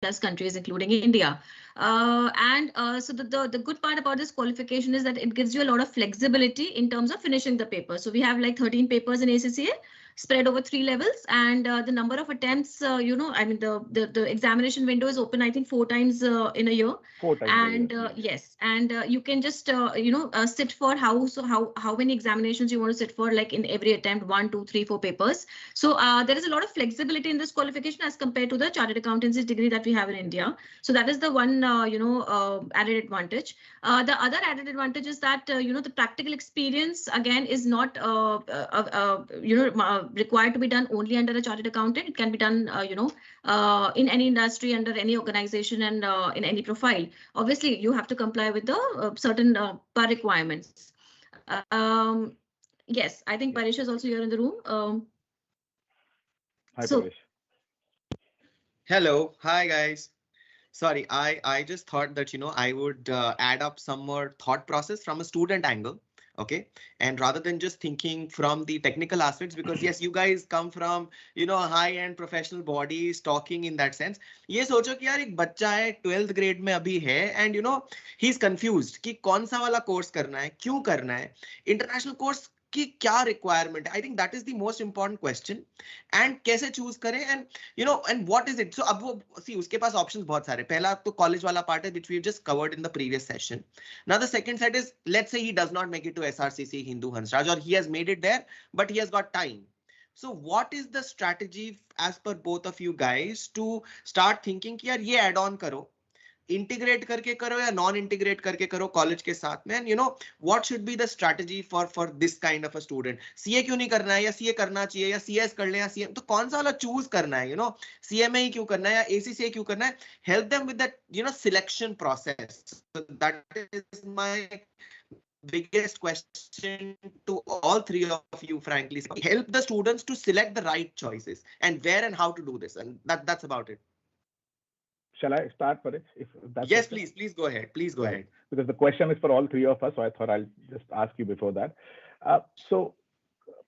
plus countries, including India. So the good part about this qualification is that it gives you a lot of flexibility in terms of finishing the paper. So we have like 13 papers in ACCA spread over 3 levels, and the number of attempts, I mean, the examination window is open, I think, 4 times in a year. 4 times a And year. yes, and you can just sit for how many examinations you want to sit for, like in every attempt, 1, 2, 3, 4 papers. So there is a lot of flexibility in this qualification as compared to the chartered accountancy degree that we have in India. So that is the one added advantage. The other added advantage is that the practical experience again is not required to be done only under a chartered accountant. It can be done in any industry, under any organization, and in any profile. Obviously, you have to comply with the certain PAR requirements. Yes, I think Paresh is also here in the room. Hi, So, Paresh. Hello. Hi, guys. Sorry, I just thought that, I would add up some more thought process from a student angle. Okay. And rather than just thinking from the technical aspects, because yes, you guys come from, high-end professional bodies talking in that sense. ये सोचो कि यार एक बच्चा है 12th grade में अभी है and he's confused कि कौन सा वाला course करना है, क्यों करना है, international course कि क्या requirement है. I think that is the most important question. And कैसे choose करें and what is it? So अब वो see उसके पास options बहुत सारे. पहला तो college वाला part है which we just covered in the previous session. Now the second side is, let's say he does not make it to SRCC Hindu Hansraj, or he has made it there but he has got time. So what is the strategy as per both of you guys to start thinking कि यार ये add on करो, integrate करके करो या non integrate करके करो college के साथ में, and what should be the strategy for this kind of a student. CA क्यों नहीं करना है, या सीए करना चाहिए, या सीएस कर ले, या सीएम, तो कौन सा वाला चूज करना है, सीएमए ही क्यों करना है या एसीसीए क्यों करना है. Help them with that selection process. That is my biggest question to all three of you, frankly. Help the students to select the right choices and where and how to do this, and that's about it. Shall I start, Paresh? If that's yes, okay? please go ahead. Please go ahead. Because the question is for all three of us, so I thought I'll just ask you before that. So,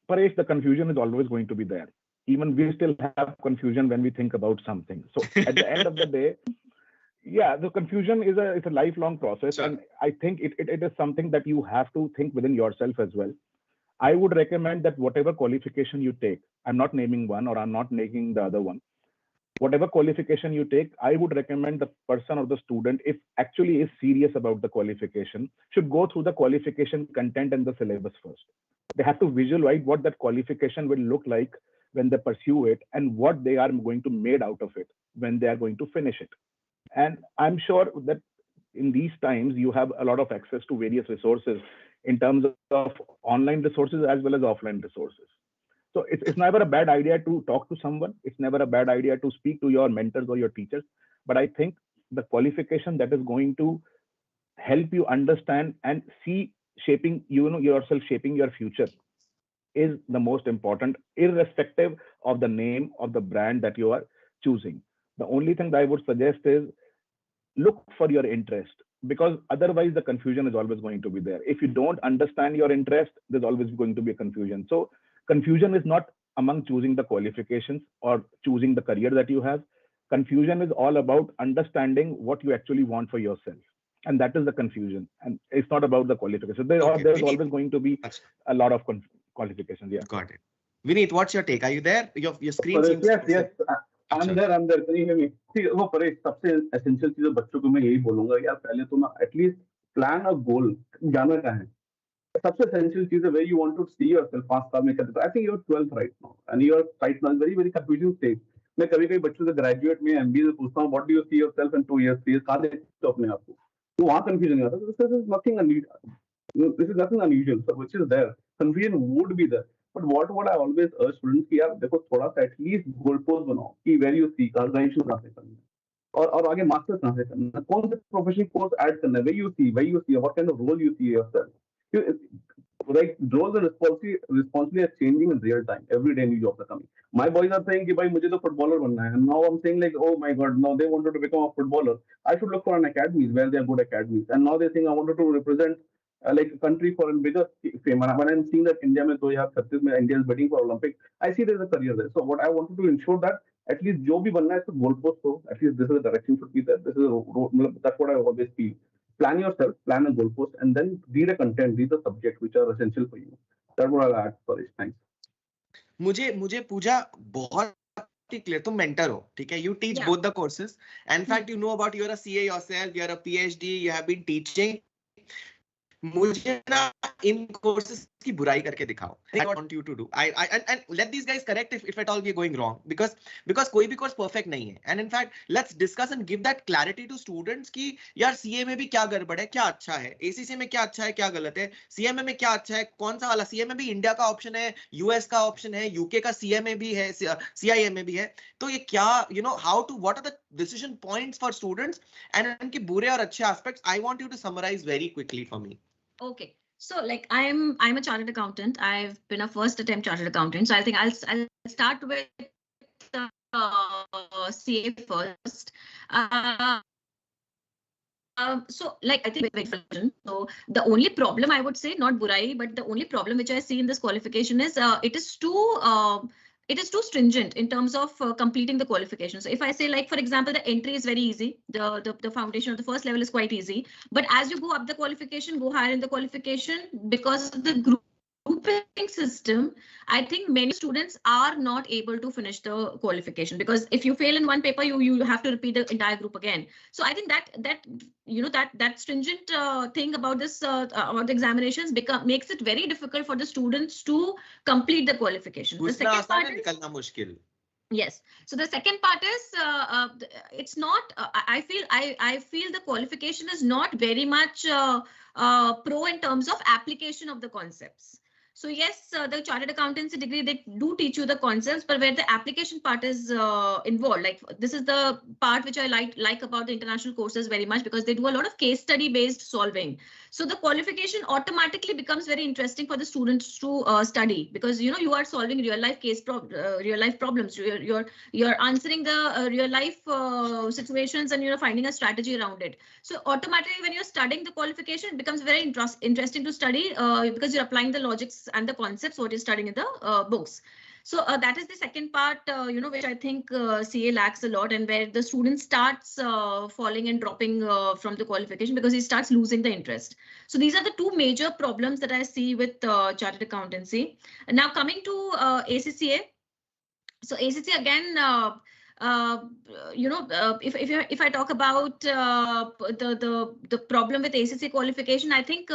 Paresh, the confusion is always going to be there. Even we still have confusion when we think about something. So at the end of the day, yeah, the confusion is a lifelong process, Sure. and I think it is something that you have to think within yourself as well. I would recommend that whatever qualification you take, I'm not naming one or I'm not naming the other one. Whatever qualification you take, I would recommend the person or the student, if actually is serious about the qualification, should go through the qualification content and the syllabus first. They have to visualize what that qualification will look like when they pursue it and what they are going to made out of it when they are going to finish it. And I'm sure that in these times, you have a lot of access to various resources in terms of online resources as well as offline resources. So it's never a bad idea to talk to someone. It's never a bad idea to speak to your mentors or your teachers. But I think the qualification that is going to help you understand and see shaping, yourself shaping your future is the most important, irrespective of the name of the brand that you are choosing. The only thing that I would suggest is look for your interest, because otherwise the confusion is always going to be there. If you don't understand your interest, there's always going to be a confusion. So confusion is not among choosing the qualifications or choosing the career that you have. Confusion is all about understanding what you actually want for yourself. And that is the confusion. And it's not about the qualifications. There's always going to be a lot of qualifications. Yeah. Got it. Vineet, what's your take? Are you there? Your screen seems... Yes. I'm there. Can you hear me? See, वो परेश सबसे essential चीज़ बच्चों को मैं यही बोलूँगा यार, पहले तो ना at least plan a goal, जाना कहाँ है. सबसे essential चीज़ है where you want to see yourself 5 साल में करते. I think you're 12th right now and you're right now very very confusing stage. मैं कभी बच्चों से graduate में MBA से पूछता हूँ what do you see yourself in 2 years 3 years, कहाँ देखते हो अपने आप को, तो वहाँ confusion आता है. This is nothing unusual. This is nothing unusual, so which is there. Confusion would be there. But what I always urge students कि यार देखो थोड़ा सा at least goal post बनाओ कि where you see ग्रेजुएशन कहाँ से करना है और आगे मास्टर्स कहाँ से करना है, कौन से प्रोफेशनल कोर्स ऐड करना है, where you see what kind of role you see yourself. Like roles and responsibility are changing in real time. Every day new jobs are coming. My boys are saying कि भाई मुझे तो footballer बनना है, and now I'm saying like oh my god, now they wanted to become a footballer. I should look for an academies where they are good academies, and now they're saying I wanted to represent like a country for a bigger fame. When I'm seeing that India में 2036 में India is bidding for Olympic, I see there's a career there. So what I wanted to ensure that at least जो भी बनना है तो goal post हो, at least this is the direction should be there, this is मतलब that's what I always feel. Plan yourself, plan a goal post, and then read a content, read the subject which are essential for you. That's what I'll add for it. Thanks. मुझे पूजा बहुत clear, तुम mentor हो, ठीक है, you teach both the courses, and fact you know about, you are a CA yourself, you are a PhD, you have been teaching. मुझे ना इन courses की बुराई करके दिखाओ. I want you to do. And let these guys correct if at all we are going wrong, because कोई भी course perfect नहीं है. And in fact, let's discuss and give that clarity to students कि यार CA में भी क्या गड़बड़ है, क्या अच्छा है, एसीसी में क्या अच्छा है, क्या गलत है, सीएमए में क्या अच्छा है, कौन सा वाला. सीएमए भी इंडिया का ऑप्शन है, यूएस का ऑप्शन है, यूके का सीएमए भी है, सीआईएमए भी है. तो ये क्या, you know, how to, what are the decision points for students, and इनके बुरे और अच्छे aspects. I want you to summarize very quickly for me. Okay. So like I'm a chartered accountant. I've been a first attempt chartered accountant. So I think I'll start with CA first. So like I think so the only problem I would say, not burai, but the only problem which I see in this qualification is it is too stringent in terms of completing the qualification. So if I say, like, for example, the entry is very easy, the foundation of the first level is quite easy, but as you go up the qualification, go higher in the qualification, because of the grouping system, I think many students are not able to finish the qualification, because if you fail in one paper, you have to repeat the entire group again. So I think that you know that stringent thing about this about the examinations makes it very difficult for the students to complete the qualification. The second part is निकलना मुश्किल. Yes. So the second part is it's not. I feel the qualification is not very much pro in terms of application of the concepts. So yes, the chartered accountancy degree, they do teach you the concepts, but where the application part is involved, like this is the part which I like about the international courses very much, because they do a lot of case study based solving. So the qualification automatically becomes very interesting for the students to study, because you know you are solving real life real life problems. You're answering the real life situations, and you're finding a strategy around it. So automatically, when you're studying the qualification, it becomes very interesting to study because you're applying the logics and the concepts what you're studying in the books. So that is the second part, you know, which I think CA lacks a lot, and where the student starts falling and dropping from the qualification because he starts losing the interest. So these are the two major problems that I see with chartered accountancy. And now coming to ACCA. So ACCA again, you know, if I talk about the problem with ACCA qualification, I think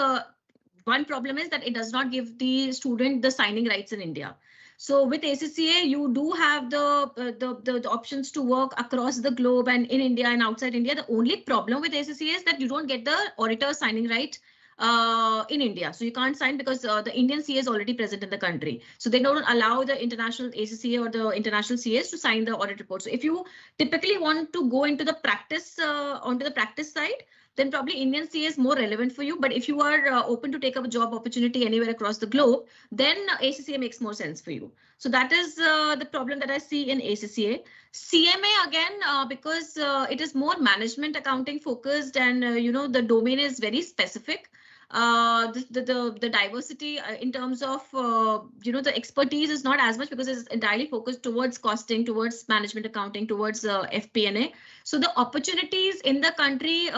one problem is that it does not give the student the signing rights in India. So with ACCA, you do have the options to work across the globe and in India and outside India. The only problem with ACCA is that you don't get the auditor signing right in India. So you can't sign because the Indian CA is already present in the country. So they don't allow the international ACCA or the international CAs to sign the audit report. So if you typically want to go into the practice, onto the practice side, then probably Indian CA is more relevant for you. But if you are open to take up a job opportunity anywhere across the globe, then ACCA makes more sense for you. So that is the problem that I see in ACCA. CMA again, because it is more management accounting focused, and you know, the domain is very specific. The diversity in terms of you know, the expertise is not as much, because it's entirely focused towards costing, towards management accounting, towards FP&A. So the opportunities in the country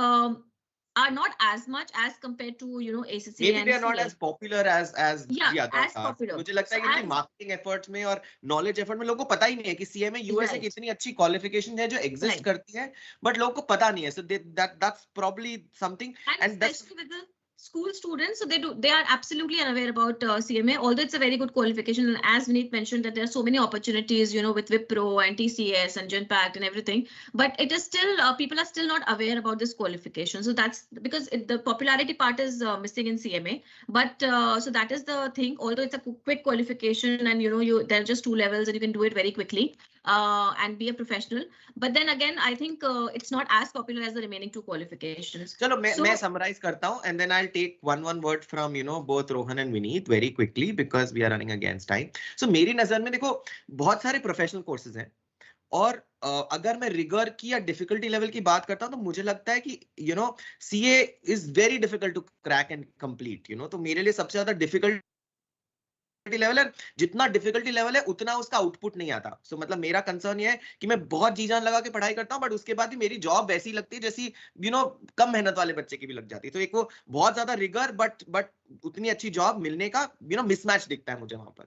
are not as much as compared to, you know, ACCA. Maybe and they are not CA. as popular as the other. As popular. मुझे लगता है कि marketing efforts में और knowledge effort में लोगों को पता ही नहीं है कि सीएमए यूएसए की इतनी अच्छी क्वालिफिकेशन है जो एग्जिस्ट करती है, बट लोगों को पता नहीं है. So that's probably something, and that's with the school students, so they are absolutely unaware about CMA, although it's a very good qualification. And as Vineet mentioned, that there are so many opportunities, you know, with Wipro and TCS and Genpact and everything, but it is still people are still not aware about this qualification. So that's because the popularity part is missing in CMA. But so that is the thing. Although it's a quick qualification, and you know, there are just 2 levels and you can do it very quickly and be a professional. But then again, I think it's not as popular as the remaining 2 qualifications. चलो मैं summarize करता हूँ, and then I'll take one word from, you know, both Rohan and Vineet very quickly because we are running against time. So मेरी नजर में देखो बहुत सारे प्रोफेशनल कोर्सेज हैं, और अगर मैं रिगर की या डिफिकल्टी लेवल की बात करता हूँ तो मुझे लगता है कि, you know, CA is very difficult to crack and complete, you know. तो मेरे लिए सबसे ज्यादा डिफिकल्ट लेवल है, जितना डिफिकल्टी लेवल है उतना उसका आउटपुट नहीं आता. सो मतलब मेरा कंसर्न ये है कि मैं बहुत जी जान लगा के पढ़ाई करता हूँ, बट उसके बाद भी मेरी जॉब वैसी लगती है जैसी कम मेहनत वाले बच्चे की भी लग जाती है. तो एक वो बहुत ज्यादा रिगर बट उतनी अच्छी जॉब मिलने का मिसमैच दिखता है मुझे वहां पर.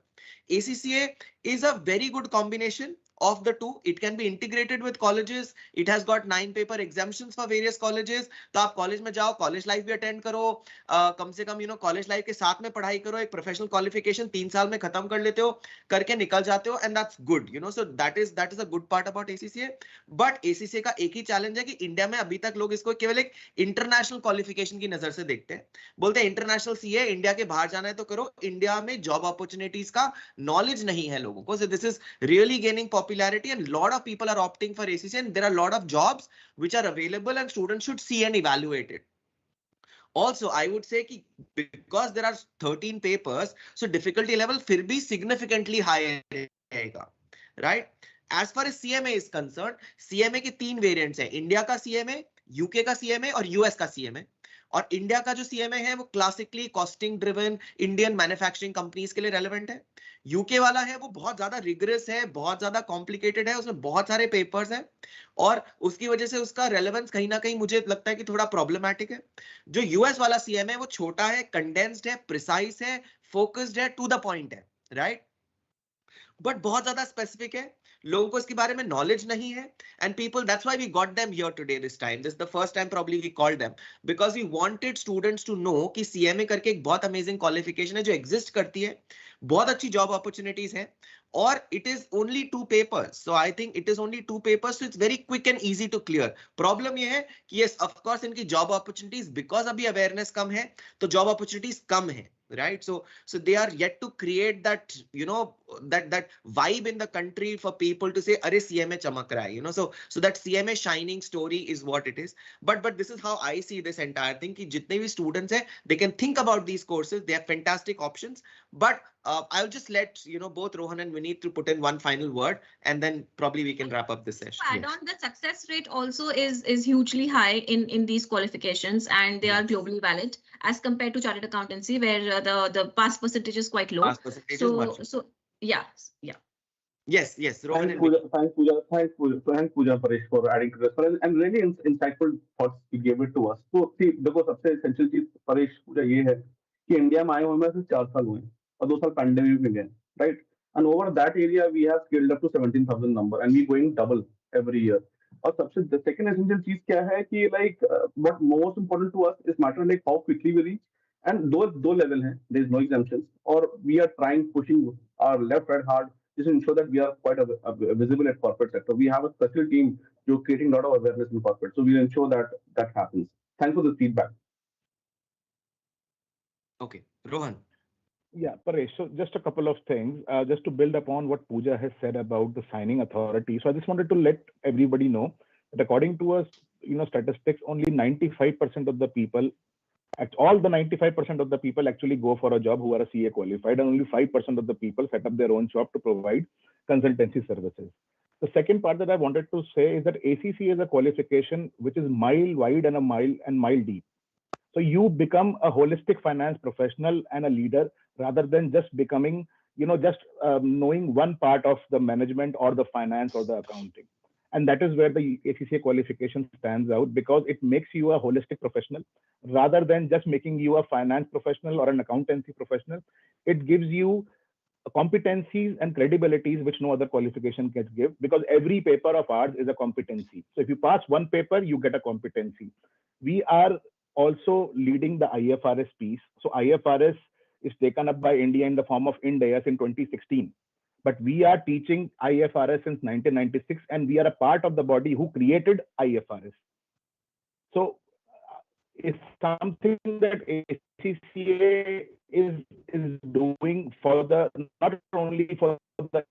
ACCA is a very good combination of the two. It can be integrated with colleges. It has got 9 paper exemptions for various colleges. तो आप कॉलेज में जाओ, कॉलेज लाइफ भी अटेंड करो, कम से कम कॉलेज लाइफ के साथ में पढ़ाई करो, एक प्रोफेशनल क्वालिफिकेशन 3 साल में खत्म कर लेते हो, करके निकल जाते हो, and that's good. So that is a good part about ACCA. But ACCA का एक ही चैलेंज है कि इंडिया में अभी तक लोग इसको केवल एक इंटरनेशनल क्वालिफिकेशन की नजर से देखते हैं. बोलते हैं इंटरनेशनल CA, इंडिया के बाहर जाना है तो करो. इंडिया में जॉब अपॉर्चुनिटीज का नॉलेज नहीं है लोगों को. So this is really gaining popularity and lot of people are opting for ACCA, and there are a lot of jobs which are available and students should see and evaluate it. Also, I would say कि because there are 13 papers, so difficulty level फिर भी significantly higher रहेगा, right? As far as CMA is concerned, CMA के 3 variants हैं. India का CMA, UK का CMA और US का CMA. और इंडिया का जो CMA है वो classically costing driven Indian manufacturing companies के लिए रेलेवेंट है. यूके वाला है वो बहुत ज्यादा रिगरस है, बहुत ज्यादा कॉम्प्लिकेटेड है, उसमें बहुत सारे पेपर्स हैं और उसकी वजह से उसका रेलेवेंस कहीं ना कहीं मुझे लगता है कि थोड़ा प्रॉब्लमैटिक है. जो यूएस वाला CMA है वो छोटा है, कंडेंस्ड है, प्रिसाइज है, फोकस्ड है, टू द पॉइंट है, राइट? बट बहुत ज्यादा स्पेसिफिक है, लोगों को इसके बारे में नॉलेज नहीं है, and people, that's why we got them here today this time. This the first time probably we called them because we wanted students to know कि CMA करके एक बहुत अमेजिंग क्वालिफिकेशन है जो एग्जिस्ट करती है, बहुत अच्छी जॉब अपॉर्चुनिटीज है, और it is only 2 papers. So I think it is only 2 papers, so it's very quick and easy to clear. Problem ये है कि यस ऑफ कोर्स इनकी जॉब अपॉर्चुनिटीज, बिकॉज अभी अवेयरनेस कम है तो जॉब अपॉर्चुनिटीज कम है, right? So they are yet to create that that vibe in the country for people to say अरे CMA चमक रहा है, so that CMA shining story is what it is. But this is how I see this entire thing कि जितने भी students हैं, they can think about these courses, they have fantastic options, but I'll just let both Rohan and Vineet to put in one final word, and then probably we can wrap up this session. Add on, the success rate also is hugely high in these qualifications, and they are globally valid as compared to chartered accountancy, where the pass percentage is quite low. Pass percentage is much low. So yeah. Yes, Rohan. Thanks, Pooja, Paresh, for adding to this, and really insightful thoughts you gave it to us. So see, देखो सबसे essential चीज परेश पूजा ये है कि India में आए हुए में सिर्फ 4 साल हुए और 2 साल पैंडेमिक में गए, right? And over that area we have scaled up to 17,000 number, and we going double every year. और सबसे the second essential चीज क्या है कि like what most important to us is matter like how quickly we reach, and दो level हैं, there is no exemptions, or we are trying pushing our left right hard just to ensure that we are quite visible at corporate sector. We have a special team who are creating a lot of awareness in corporate, so we will ensure that happens. Thanks for the feedback. Okay, Rohan. Yeah, Paresh, so just a couple of things, just to build upon what Pooja has said about the signing authority. So I just wanted to let everybody know that according to us, statistics, only 95% of the people, all the 95% of the people actually go for a job who are a CA qualified, and only 5% of the people set up their own shop to provide consultancy services. The second part that I wanted to say is that ACCA is a qualification which is mile wide and mile deep. So you become a holistic finance professional and a leader rather than just becoming, knowing one part of the management or the finance or the accounting. And that is where the ACCA qualification stands out, because it makes you a holistic professional rather than just making you a finance professional or an accountancy professional. It gives you competencies and credibilities which no other qualification can give, because every paper of ours is a competency. So if you pass one paper, you get a competency. We are also leading the IFRS piece. So IFRS is taken up by India in the form of Ind AS in 2016. But we are teaching IFRS since 1996, and we are a part of the body who created IFRS. So it's something that ACCA is doing for not only for the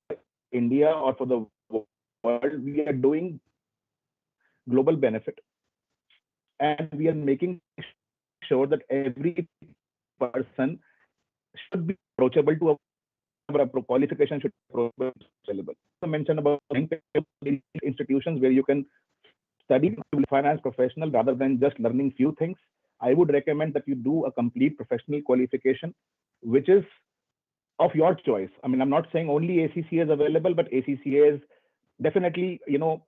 India or for the world, we are doing global benefit. And we are making sure that every person should be approachable to a qualification should be available. I mentioned about institutions where you can study finance professional rather than just learning few things. I would recommend that you do a complete professional qualification, which is of your choice. I mean, I'm not saying only ACCA is available, but ACCA is definitely,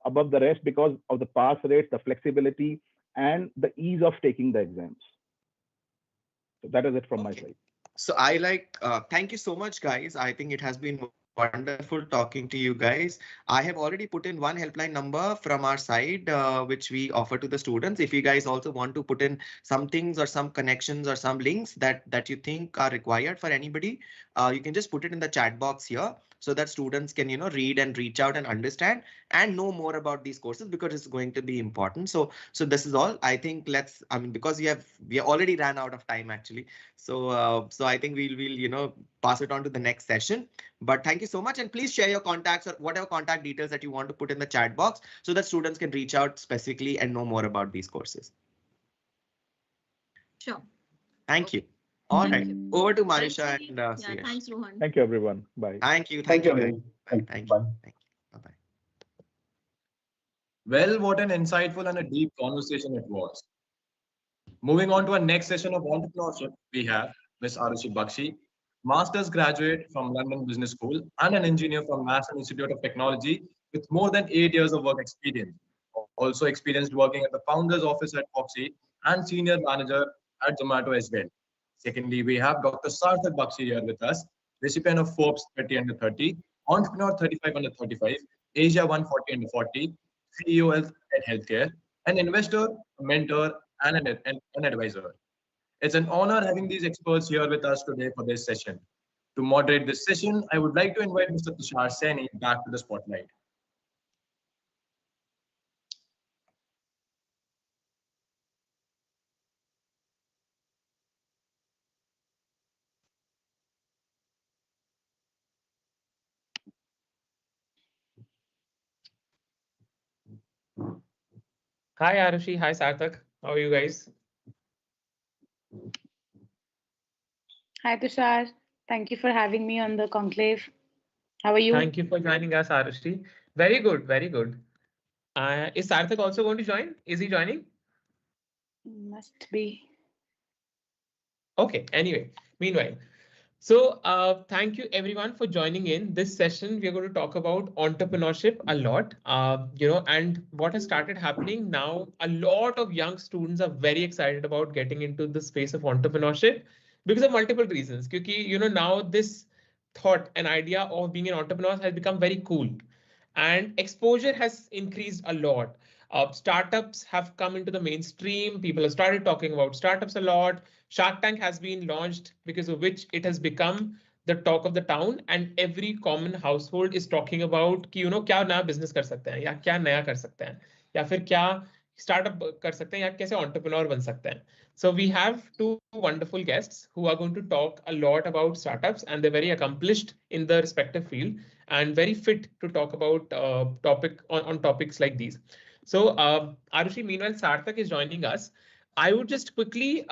above the rest because of the pass rate, the flexibility, and the ease of taking the exams. So that is it from my side. So thank you so much, guys. I think it has been wonderful talking to you guys. I have already put in one helpline number from our side, which we offer to the students. If you guys also want to put in some things or some connections or some links that you think are required for anybody, you can just put it in the chat box here so that students can, read and reach out and understand and know more about these courses because it's going to be important. So this is all. I think because we already ran out of time actually. So I think we'll pass it on to the next session. But thank you so much, and please share your contacts or whatever contact details that you want to put in the chat box so that students can reach out specifically and know more about these courses. Sure. Thank you. All right. Over to Manisha and yeah, Suyash. thanks, Rohan. Thank you, everyone. Bye. Thank you. Thank you. Bye. Thank you. Bye. Bye-bye. Well, what an insightful and a deep conversation it was. Moving on to our next session of entrepreneurship, we have Ms. Arushi Bakshi, master's graduate from London Business School and an engineer from National Institute of Technology with more than 8 years of work experience. Also experienced working at the founder's office at Foxy and senior manager at Zomato as well. Secondly, we have Dr. Sarthak Bakshi here with us, recipient of Forbes 30 under 30, Entrepreneur 35 under 35, Asia 140 under 40, CEO at Healthcare, an investor, a mentor, and an advisor. It's an honor having these experts here with us today for this session. To moderate this session, I would like to invite Mr. Tushar Saini back to the spotlight. Hi Arushi, hi Sarthak. How are you guys? Hi Tushar, thank you for having me on the conclave. How are you? Thank you for joining us, Arushi. Very good, very good. Is Sarthak also going to join? Is he joining? Must be. Okay, anyway, meanwhile. So thank you everyone for joining in this session. We are going to talk about entrepreneurship a lot, and what has started happening now. A lot of young students are very excited about getting into the space of entrepreneurship because of multiple reasons. Because, now this thought and idea of being an entrepreneur has become very cool and exposure has increased a lot. Startups have come into the mainstream. People have started talking about startups a lot. Shark Tank has been launched because of which it has become the talk of the town, and every common household is talking about कि क्या नया business कर सकते हैं या क्या नया कर सकते हैं या फिर क्या startup कर सकते हैं या कैसे entrepreneur बन सकते हैं. So we have two wonderful guests who are going to talk a lot about startups, and they're very accomplished in their respective field and very fit to talk about topics like these. So Arushi, meanwhile, Sarthak is joining us. I would just quickly,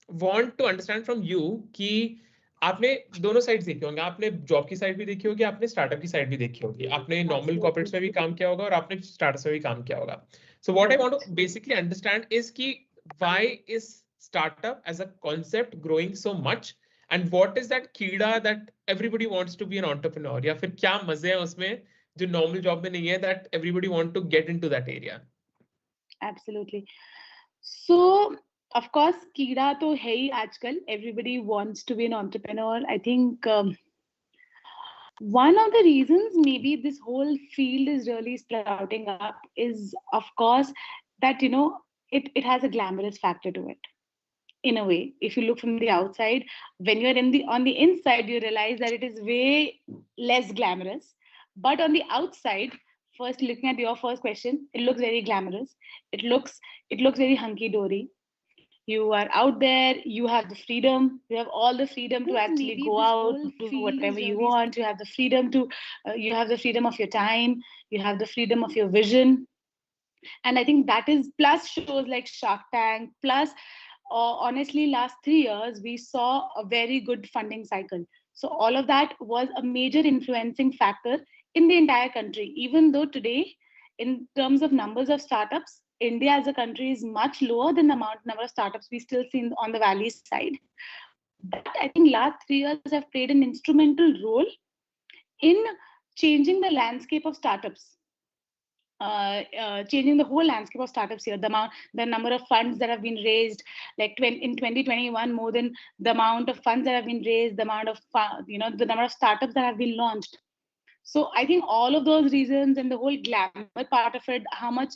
want to understand from you कि आपने दोनों sides देखे होंगे. आपने job की side भी देखी होगी, आपने स्टार्टअप की साइड भी देखी होगी. आपने नॉर्मल कॉर्पोरेट्स में भी काम किया होगा और आपने स्टार्टअप्स में भी काम किया होगा. So what I want to basically understand is कि why is startup as a concept growing so much, and what is that कीड़ा that everybody wants to be an entrepreneur, या फिर क्या मजे हैं उसमें जो normal job में नहीं है that everybody want to get into that area? Absolutely. So, of course, कीड़ा तो है ही आजकल. Everybody wants to be an entrepreneur. I think one of the reasons maybe this whole field is really sprouting up is, of course, that it has a glamorous factor to it. In a way, if you look from the outside, when you're on the inside, you realize that it is way less glamorous. But on the outside, first looking at your first question, it looks very glamorous. It looks very hunky-dory. You are out there, you have the freedom, you have all the freedom to actually go out, do whatever you want. You have the freedom to, you have the freedom of your time, you have the freedom of your vision. And I think that is, plus shows like Shark Tank, plus honestly, last 3 years, we saw a very good funding cycle. So all of that was a major influencing factor in the entire country, even though today, in terms of numbers of startups, India as a country is much lower than the number of startups we still see on the valley side. But I think last 3 years have played an instrumental role in changing the landscape of startups. Changing the whole landscape of startups here. The number of funds that have been raised, like in 2021, more than the amount of funds that have been raised, the amount of the number of startups that have been launched. So I think all of those reasons and the whole glamour part of it, how much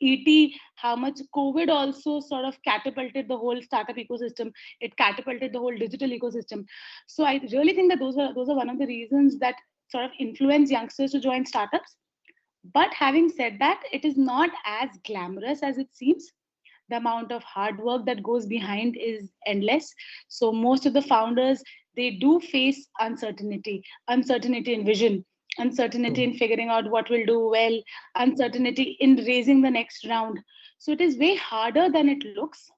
ET, how much COVID also sort of catapulted the whole startup ecosystem. It catapulted the whole digital ecosystem. So I really think that those are one of the reasons that sort of influence youngsters to join startups. But having said that, it is not as glamorous as it seems. The amount of hard work that goes behind is endless. So most of the founders, they do face uncertainty in vision, uncertainty in figuring out what will do well, uncertainty in raising the next round. So it is way harder than it looks,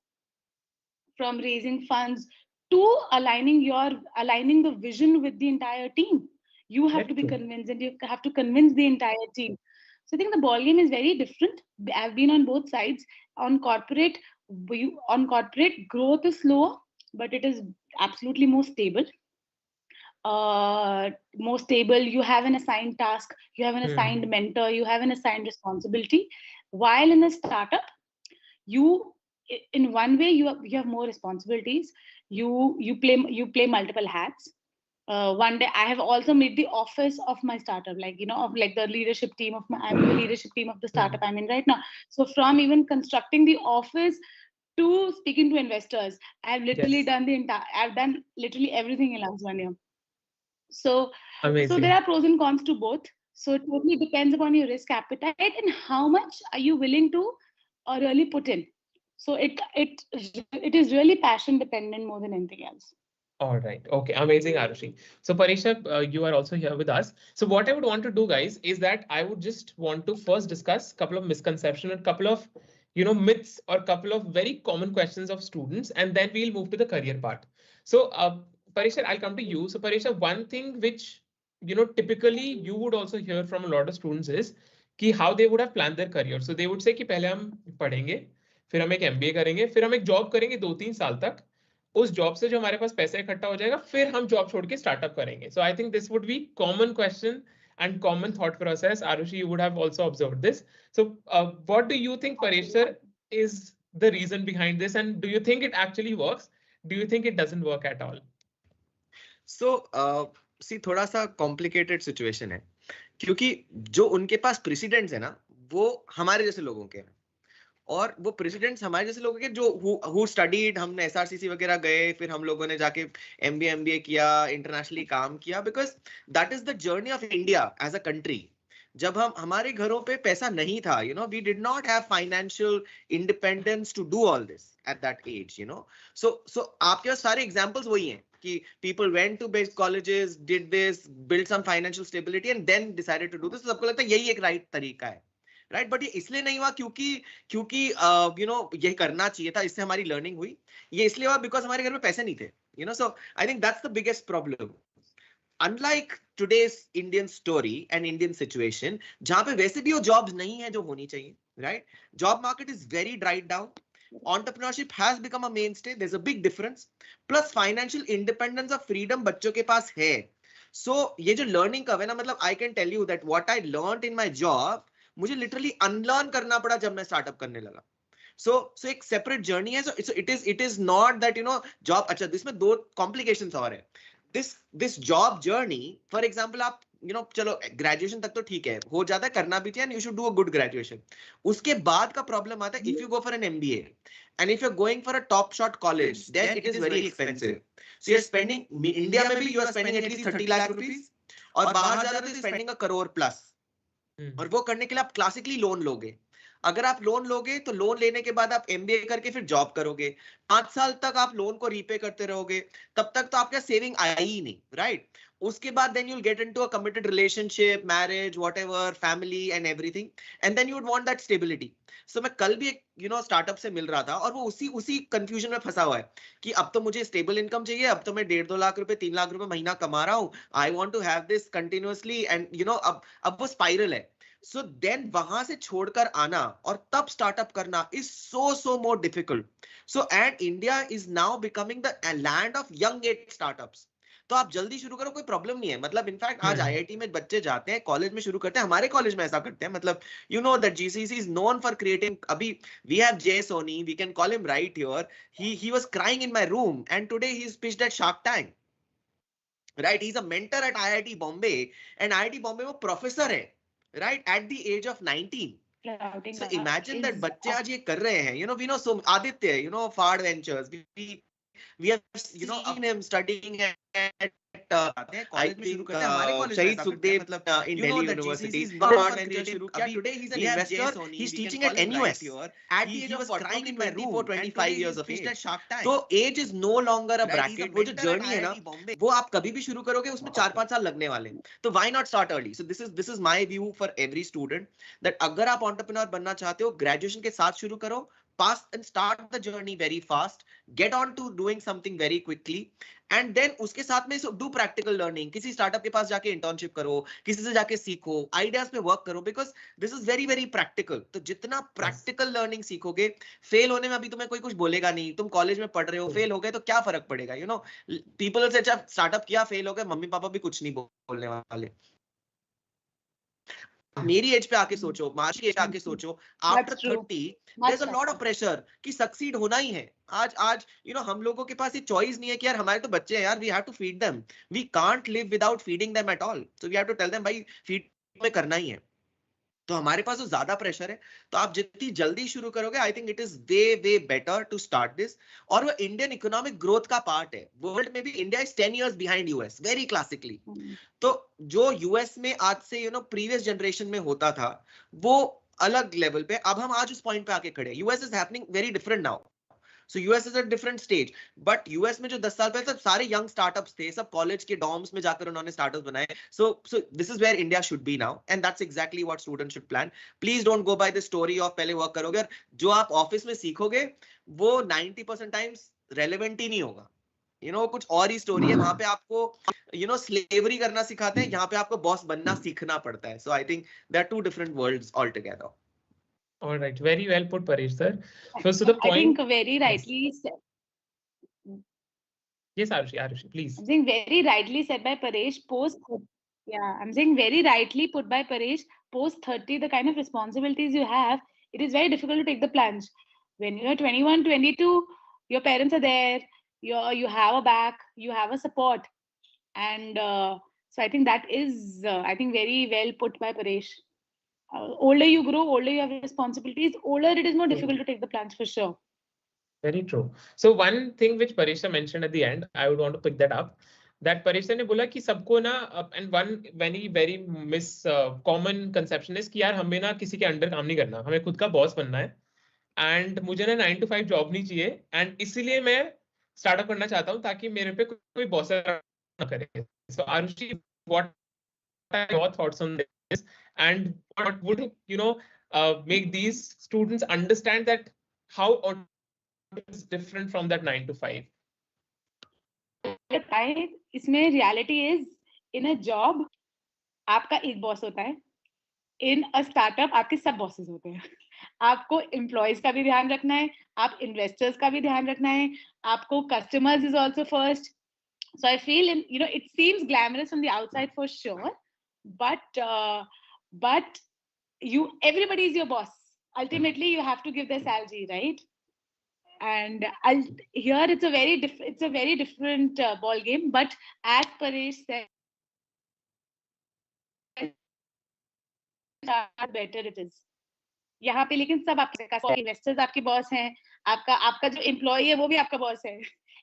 from raising funds to aligning the vision with the entire team. You have to be convinced, and you have to convince the entire team. So I think the ball game is very different. I've been on both sides. On corporate, growth is slower, but it is absolutely more stable. You have an assigned task, you have an assigned mentor, you have an assigned responsibility. While in a startup, in one way you have more responsibilities. You play multiple hats. One day I have also made the office of my startup, of the leadership team I'm the leadership team of the startup I'm in right now. So from even constructing the office to speaking to investors, I've literally I've done literally everything in last 1 year. So there are pros and cons to both. So it totally depends upon your risk appetite and how much are you willing to really put in. So it is really passion dependent more than anything else. All right. Okay. Amazing, Arushi. So Parisha, you are also here with us. So what I would want to do, guys, is that I would just want to first discuss a couple of misconceptions, a couple of myths, or a couple of very common questions of students, and then we'll move to the career part. So Parisha, I'll come to you. So Parisha, one thing which typically you would also hear from a lot of students is कि how they would have planned their career. So they would say कि पहले हम पढ़ेंगे, फिर हम एक MBA करेंगे, फिर हम एक जॉब करेंगे 2-3 साल तक, उस जॉब से जो हमारे पास पैसा इकट्ठा हो जाएगा, फिर हम जॉब छोड़ के स्टार्टअप करेंगे. So I think this would be common question and common thought process. Arushi, you would have also observed this. So what do you think, Paresh sir, is the reason behind this, and do you think it actually works? Do you think it doesn't work at all? So see, थोड़ा सा complicated situation है, क्योंकि जो उनके पास precedents है ना, वो हमारे जैसे लोगों के हैं, और वो प्रेसिडेंट्स हमारे जैसे लोगों के जो who studied, हमने SRCC वगैरह गए, फिर हम लोगों ने जाके MBA किया, इंटरनेशनली काम किया, because that is the journey of India as a country. जब हमारे घरों पे पैसा नहीं था, we did not have financial independence to do all this at that age, so आपके पास सारे examples वही हैं कि people went to best colleges, did this, built some financial stability, and then decided to do this. तो सबको लगता है यही एक right तरीका है, right? But ये इसलिए नहीं हुआ क्योंकि ये करना चाहिए था, इससे हमारी learning हुई. ये इसलिए हुआ because हमारे घर में पैसे नहीं थे, so I think that's the biggest problem. Unlike today's Indian story and Indian situation, जहाँ पे वैसे भी वो jobs नहीं है जो होनी चाहिए, right? Job market is very dried down. Entrepreneurship has become a mainstay. There's a big difference. Plus financial independence of freedom बच्चों के पास है. So ये जो learning curve है ना, मतलब I can tell you that what I learned in my job, मुझे literally unlearn करना पड़ा जब मैं startup करने लगा. So एक separate journey है. So it is not that job. अच्छा, इसमें दो complications और है. This job journey, for example, आप चलो ग्रेजुएशन तक तो ठीक है, हो जाता है, करना भी चाहिए, you should do a good graduation. उसके बाद का प्रॉब्लम आता है if you go for an MBA and if you're going for a top shot college, then it is very expensive. So you're spending, India में भी you are spending at least 30 lakh rupees, और बाहर जा रहे हो तो spending a crore plus. और वो करने के लिए आप क्लासिकली लोन लोगे. अगर आप लोन लोगे तो लोन लेने के बाद आप MBA करके फिर जॉब करोगे, 5 साल तक आप लोन को रीपे करते रहोगे, तब तक तो आपका सेविंग आया ही नहीं, राइट? उसके बाद then you'll get into a committed relationship, marriage, whatever, family and everything, and then you would want that stability. So मैं कल भी एक स्टार्टअप से मिल रहा था, और वो उसी कंफ्यूजन में फंसा हुआ है कि अब तो मुझे स्टेबल इनकम चाहिए, अब तो मैं 1.5-2 लाख रुपए 3 लाख रुपए महीना कमा रहा हूँ, I want to have this continuously, and अब वो स्पाइरल है. So then वहां से छोड़कर आना और तब स्टार्टअप करना is so more difficult. So and India is now becoming the land of young age startups. तो आप जल्दी शुरू करो, कोई प्रॉब्लम नहीं है. मतलब इनफैक्ट आज आईआईटी में बच्चे जाते हैं, कॉलेज में शुरू करते हैं. हमारे कॉलेज में ऐसा करते हैं. मतलब you know that GCC is known for creating. अभी we have J Soni, we can call him right here. He was crying in my room and today he is pitched at Shark Tank. Right, he is a mentor at IIT Bombay and IIT Bombay में professor है. Right at the age of 19. So imagine that बच्चे आज ये कर रहे हैं. You know, we know so Aditya, you know, Fard Ventures. We have, you know, seen him studying at college में शुरू करते हैं. हमारे कॉलेज में सुखदेव मतलब in Delhi University. Fard Ventures शुरू किया. Today he's an investor. He's teaching at NUS. At the age of crying in my room for 25 years of age. तो age is no longer a bracket. वो जो journey है ना, वो आप कभी भी शुरू करोगे, उसमें 4-5 साल लगने वाले हैं. तो why not start early? So this is my view for every student that अगर आप entrepreneur बनना चाहते हो, graduation के साथ शुरू करो. Pass and start the journey very fast. Get on to doing something very quickly, and then उसके साथ में do practical learning. किसी startup के पास जाके internship करो, किसी से जाके सीखो, ideas पे work करो, because this is very practical. तो जितना practical learning सीखोगे, fail होने में अभी तुम्हें कोई कुछ बोलेगा नहीं. तुम कॉलेज में पढ़ रहे हो, fail हो गए तो क्या फर्क पड़ेगा? You know, people will say अच्छा startup किया, fail हो गए, मम्मी पापा भी कुछ नहीं बोलने वाले. मेरी एज पे आके सोचो, मार्च की एज पे आके सोचो, after 30 there's a lot of pressure कि सक्सीड होना ही है. आज you know हम लोगों के पास ये चॉइस नहीं है कि यार हमारे तो बच्चे हैं यार, we have to feed them. We can't live without feeding them at all. So we have to tell them भाई फीड में करना ही है. तो हमारे पास तो ज्यादा प्रेशर है. तो आप जितनी जल्दी शुरू करोगे, I think it is way better to start this. और वो इंडियन इकोनॉमिक ग्रोथ का पार्ट है. वर्ल्ड में भी India is 10 years behind US very classically. तो जो यूएस में आज से यू नो प्रीवियस जनरेशन में होता था, वो अलग लेवल पे. अब हम आज उस पॉइंट पे आके खड़े. US is happening very different now. So US is a different stage, but US में जो 10 साल पहले सब सारे young startups थे, सब कॉलेज के डॉर्म्स में जाकर उन्होंने startups बनाए. So this is where India should be now, and that's exactly what students should plan. Please don't go by the story of पहले work करोगे और जो आप ऑफिस में सीखोगे वो 90% times relevant ही नहीं होगा. You know, कुछ और ही स्टोरी है. वहां पे आपको you know slavery करना सिखाते हैं, यहाँ पे आपको बॉस बनना सीखना पड़ता है. So I think there are two different worlds altogether. All right, very well put, Paresh sir. So the point. I think very rightly said. Yes, Arushi, please. I'm saying very rightly said by Paresh. I'm saying very rightly put by Paresh. Post 30, the kind of responsibilities you have, it is very difficult to take the plunge. When you're 21, 22, your parents are there. You have a back. You have a support, and so I think that is I think very well put by Paresh. Older you grow, older you have responsibilities, older it is more difficult to take the plunge for sure. Very true. So one thing which Paresh mentioned at the end, I would want to pick that up. That Paresh ने बोला कि सबको ना, and one very common conception is कि यार हमें ना किसी के अंडर काम नहीं करना, हमें खुद का बॉस बनना है. And मुझे ना 9 to 5 जॉब नहीं चाहिए, and इसीलिए मैं स्टार्टअप करना चाहता हूँ ताकि मेरे पे कोई बॉस ना करे. So Arushi, what are your thoughts on this? And what would you know make these students understand that how is different from that 9 to 5? इसमें reality is in a job आपका एक बॉस होता है. In a startup आपके सब bosses होते हैं. आपको employees का भी ध्यान रखना है, आप investors का भी ध्यान रखना है, आपको customers is also first. So I feel you know it seems glamorous from the outside for sure, but everybody is your boss. Ultimately you have to give their salary, right? And here it's a very different ball game. But as Paresh said, better it is. यहाँ पे लेकिन सब आपके investors आपके boss हैं, आपका जो employee है वो भी आपका boss है.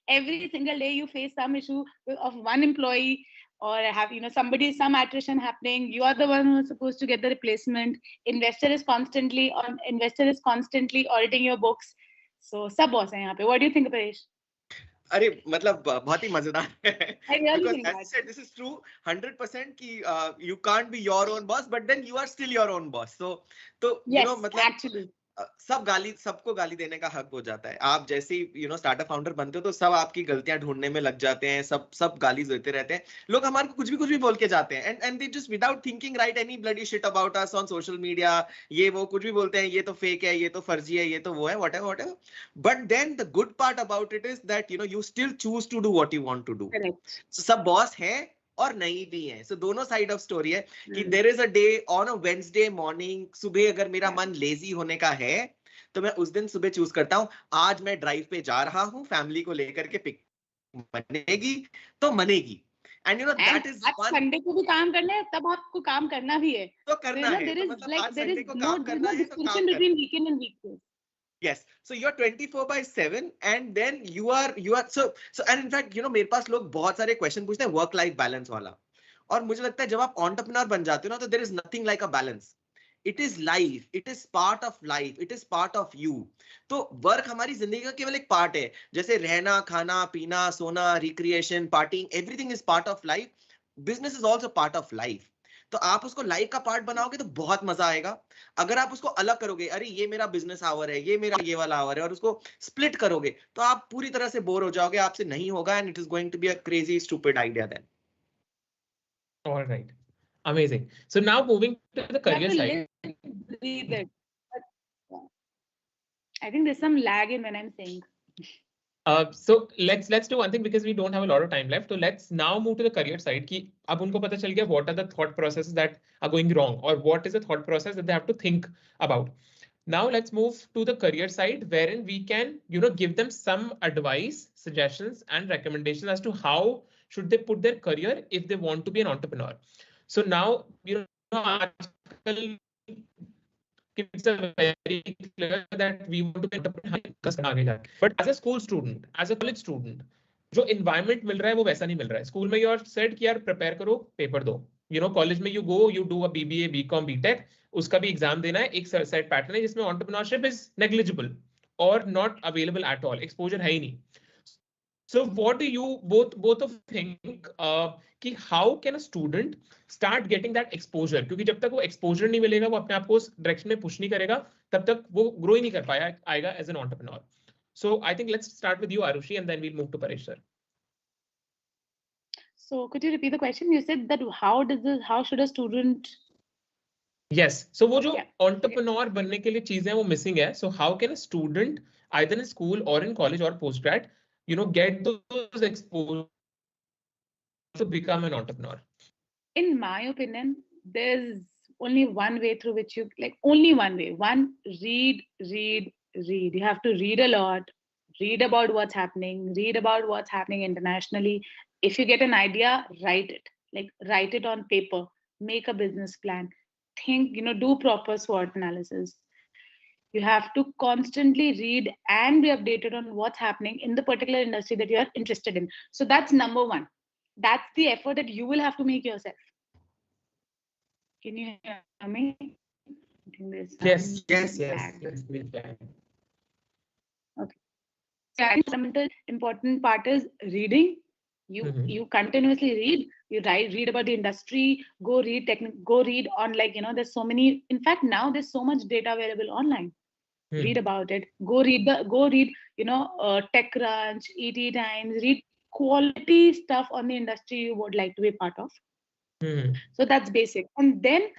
Every single day you face some issue of one employee, or have some attrition happening. You are the one who is supposed to get the replacement. Investor is constantly auditing your books. So सब boss हैं यहाँ पे. What do you think, Paresh? अरे मतलब बहुत ही मजेदार है. I really Because think as I said, this is true 100% कि you can't be your own boss, but then you are still your own boss. So yes, you know मतलब actually सबको गाली देने का हक हो जाता है। आप जैसे ही स्टार्टअप फाउंडर बनते हो तो सब आपकी गलतियां ढूंढने में लग जाते हैं, सब गाली देते रहते हैं लोग, हमारे को कुछ भी बोल के जाते हैं, and they just without thinking right any bloody shit about us on social media. ये वो कुछ भी बोलते हैं, ये तो फेक है, ये तो फर्जी है, ये तो वो है, whatever. But then the good part about it is that you still choose to do what you want to do. सब बॉस है और नहीं भी है, सो दोनों साइड ऑफ स्टोरी है कि there is a day on a Wednesday morning, सुबह अगर मेरा मन लेजी होने का है तो मैं उस दिन सुबह चूज करता हूं आज मैं ड्राइव पे जा रहा हूं, फैमिली को लेकर के पिक बनेगी तो मनेगी। एंड दैट इज संडे को भी काम करना है, तब आपको काम करना भी है तो करना है, there तो is मतलब like आज there संडे is को no काम करना है तो distinction काम करना between weekend and weekdays. Yes, so you're 24/7 and then you are so and in fact मेरे पास लोग बहुत सारे क्वेश्चन पूछते हैं वर्क लाइफ बैलेंस वाला, और मुझे लगता है जब आप एंटरप्रेन्योर बन जाते हो ना तो there is nothing like a balance. It is life, it is part of life, it is part of you. तो वर्क हमारी जिंदगी का केवल एक पार्ट है, जैसे रहना, खाना, पीना, सोना, recreation, partying, everything is part of life. Business is also part of life. तो आप उसको लाइफ का पार्ट बनाओगे तो बहुत मजा आएगा। अगर आप उसको अलग करोगे, अरे ये मेरा बिजनेस आवर है, ये मेरा ये वाला आवर है, और उसको स्प्लिट करोगे तो आप पूरी तरह से बोर हो जाओगे, आपसे नहीं होगा, and it is going to be a crazy stupid idea then. All right. Amazing. So now moving to the career side. Breathe it. I think there's some lag in when I'm saying. So let's do one thing because we don't have a lot of time left. So let's now move to the career side. कि अब उनको पता चल गया what are the thought processes that are going wrong, or what is the thought process that they have to think about. Now let's move to the career side, wherein we can give them some advice, suggestions, and recommendations as to how should they put their career if they want to be an entrepreneur. So now it's a very clear that we want to be entrepreneur. But as a school student, as a college student, जो environment मिल रहा है वो वैसा नहीं मिल रहा है। School में you are said कि यार prepare करो, पेपर दो। कॉलेज में you go, you do a BBA, BCom, BTech, उसका भी एग्जाम देना है, एक सेट पैटर्न है जिसमें entrepreneurship is negligible or not available at all, exposure है ही नहीं। So what do you both of think कि how can a student start getting that exposure? क्योंकि जब तक वो exposure नहीं मिलेगा, वो अपने आप को उस direction में push नहीं करेगा, तब तक वो grow ही नहीं कर आएगा as an entrepreneur. So I think let's start with you, Arushi, and then we'll move to Paresh sir. So could you repeat the question? You said that how should a student? Yes. So वो जो entrepreneur बनने के लिए चीजें वो missing है. So how can a student either in school or in college or postgrad get those exposure to become an entrepreneur? In my opinion, there's only one way through which you only one way. One, read. You have to read a lot, read about what's happening internationally. If you get an idea, write it on paper, make a business plan, think, do proper SWOT analysis. You have to constantly read and be updated on what's happening in the particular industry that you are interested in. So that's number one. That's the effort that you will have to make yourself. Can you hear me? Yes. Okay. The fundamental important part is reading. You continuously read. You read about the industry. Go read on there's so many. In fact, now there's so much data available online. Read about it. Go read TechCrunch, ET Times. Read quality stuff on the industry you would like to be part of. So that's basic. And then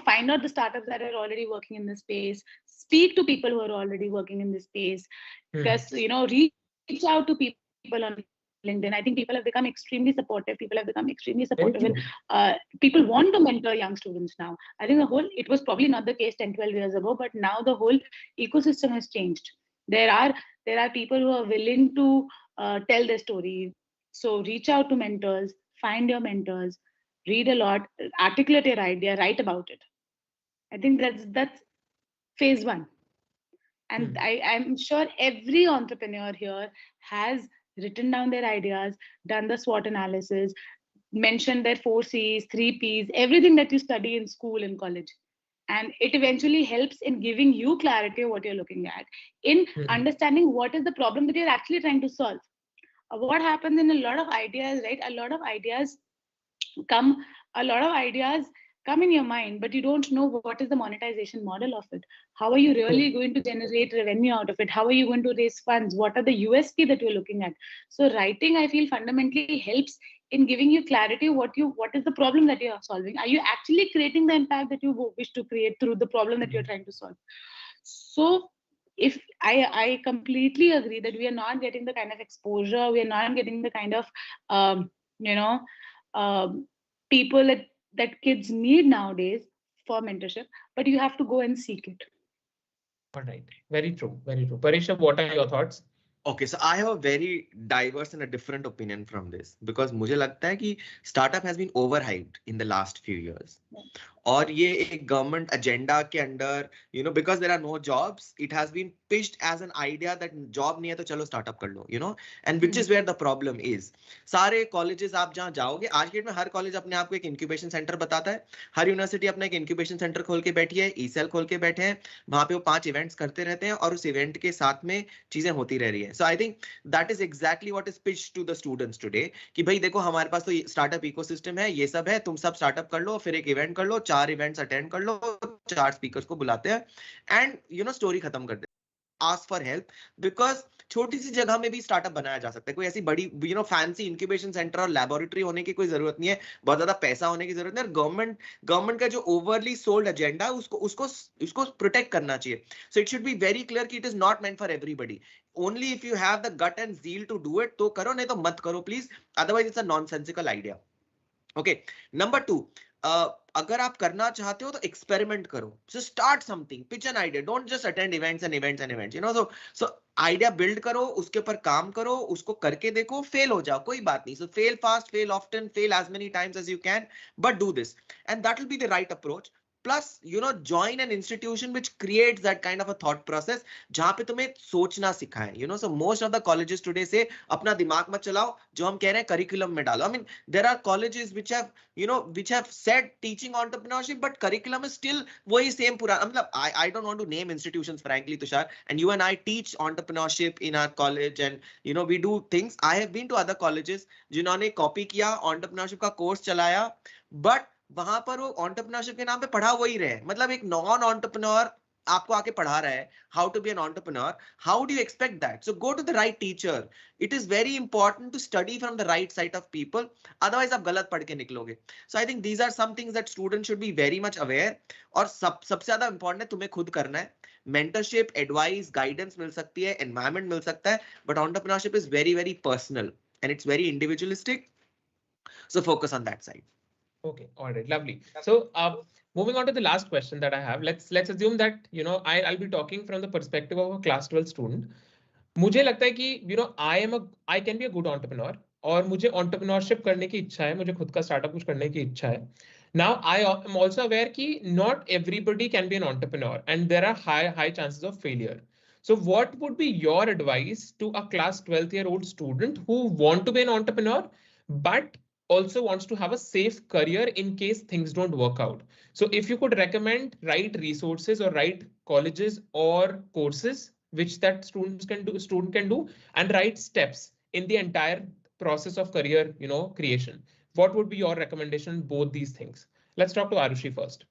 find out the startups that are already working in this space. Speak to people who are already working in this space. Because reach out to people on LinkedIn. I think people have become extremely supportive. And people want to mentor young students now. I think it was probably not the case 10-12 years ago, but now the whole ecosystem has changed. There are people who are willing to tell their story. So reach out to mentors, find your mentors, read a lot, articulate your idea, write about it. I think that's phase one. And I'm sure every entrepreneur here has written down their ideas, done the SWOT analysis, mentioned their 4 C's, 3 P's, everything that you study in school and college. And it eventually helps in giving you clarity of what you're looking at, in understanding what is the problem that you're actually trying to solve. What happens in a lot of ideas, right? A lot of ideas come in your mind, but you don't know what is the monetization model of it. How are you really going to generate revenue out of it? How are you going to raise funds? What are the USP that you're looking at? So writing, I feel, fundamentally helps in giving you clarity what is the problem that you're solving. Are you actually creating the impact that you wish to create through the problem that you're trying to solve? So if I completely agree that we are not getting the kind of exposure, we are not getting the kind of people that kids need nowadays for mentorship, but you have to go and seek it. All right, very true, very true. Parisha, what are your thoughts? Okay, so I have a very diverse and a different opinion from this, because मुझे लगता है कि startup has been overhyped in the last few years. और ये एक government agenda के under, you know, because there are no jobs, it has been pitched as an idea that job नहीं है तो चलो स्टार्टअप कर लो, you know, and which is where the problem is. सारे कॉलेजेस आप जहां जाओगे आज के डेट में, हर कॉलेज अपने आप को एक इंक्यूबेशन सेंटर बताता है. हर यूनिवर्सिटी अपना एक इंक्यूबेशन सेंटर खोल के बैठी है, ई-सेल खोल के बैठे हैं, वहां पे वो 5 इवेंट्स करते रहते हैं और उस इवेंट के साथ में चीजें होती रह रही है. So I think that is exactly what is pitched to the students today कि भाई देखो हमारे पास तो स्टार्टअप इकोसिस्टम है, ये सब है, तुम सब स्टार्टअप कर लो, फिर एक इवेंट कर लो, 4 इवेंट्स अटेंड कर लो, 4 स्पीकर्स को बुलाते हैं एंड यू नो स्टोरी खत्म कर देते हैं. आस्क फॉर हेल्प, बिकॉज छोटी सी जगह में भी स्टार्टअप बनाया जा सकता है. कोई ऐसी बड़ी you know fancy incubation centre और लैबोरेटरी होने की कोई जरूरत नहीं है, बहुत ज्यादा पैसा होने की जरूरत नहीं है. गवर्नमेंट का जो ओवरली सोल्ड एजेंडा है उसको प्रोटेक्ट करना चाहिए. So it should be very clear कि it is not meant for everybody. Only if you have the gut and zeal to do it तो करो, नहीं तो मत करो please, otherwise it's a nonsensical idea. Okay, number 2, अगर आप करना चाहते हो तो एक्सपेरिमेंट करो. So start something, pitch an idea, don't just attend events and events, you know. So idea build करो, उसके ऊपर काम करो, उसको करके देखो, फेल हो जाओ कोई बात नहीं. So fail fast, fail often, fail as many times as you can, but do this and that will be the right approach. Plus, you know, join an institution which creates that kind of a thought process, जहाँ पे तुम्हें सोचना सिखाएं. You know, so most of the colleges today say अपना दिमाग मत चलाओ, जो हम कह रहे हैं curriculum में डालो. I mean, there are colleges which have, you know, which have said teaching entrepreneurship, but curriculum is still वही same पूरा. मतलब I don't want to name institutions, frankly, Tushar, and you and I teach entrepreneurship in our college, and you know we do things. I have been to other colleges जिन्होंने copy किया, entrepreneurship का course चलाया, but वहां पर वो entrepreneurship के नाम पे पढ़ा वही रहे. मतलब एक नॉन एंटरप्रेन्योर आपको आके पढ़ा रहा है how to be an entrepreneur. How do you expect that? So go to the right teacher. It is very important to study from the right side of people, otherwise आप गलत पढ़ के निकलोगे. So I think these are some things that student should be very much aware. और सबसे ज्यादा important है तुम्हें खुद करना है. मेंटरशिप, एडवाइस, गाइडेंस मिल सकती है, एनवायरमेंट मिल सकता है, but entrepreneurship is very very personal and it's very individualistic. So focus on that side. Okay, all right, lovely. So moving on to the last question that I have, let's assume that you know I'll be talking from the perspective of a class 12 student. मुझे लगता है कि you know I can be a good entrepreneur और मुझे entrepreneurship करने की इच्छा है, मुझे खुद का स्टार्टअप कुछ करने की इच्छा है. Now I am also aware कि not everybody can be an entrepreneur and there are high chances of failure. So what would be your advice to a class 12-year-old student who want to be an entrepreneur but also wants to have a safe career in case things don't work out? So if you could recommend right resources or right colleges or courses which that student can do and right steps in the entire process of career, you know, creation, what would be your recommendation on both these things? Let's talk to Arushi first.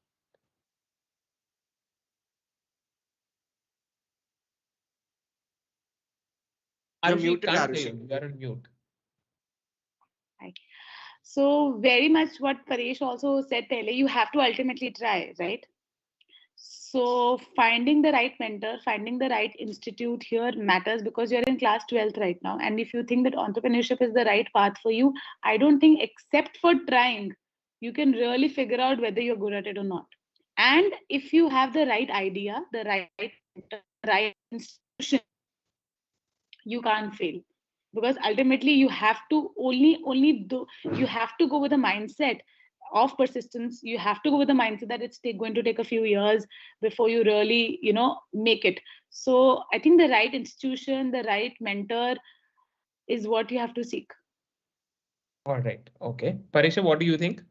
Arushi, muted, can't Arushi. hear you. You are on mute. So very much what Paresh also said pehle, you have to ultimately try, right? So finding the right mentor, finding the right institute here matters, because you're in class 12th right now. And if you think that entrepreneurship is the right path for you, I don't think except for trying, you can really figure out whether you're good at it or not. And if you have the right idea, the right institution, you can't fail. Because ultimately you have to you have to go with a mindset of persistence. You have to go with the mindset that it's going to take a few years before you really, you know, make it. So I think the right institution, the right mentor is what you have to seek. All right. Okay. Parisha, what do you think?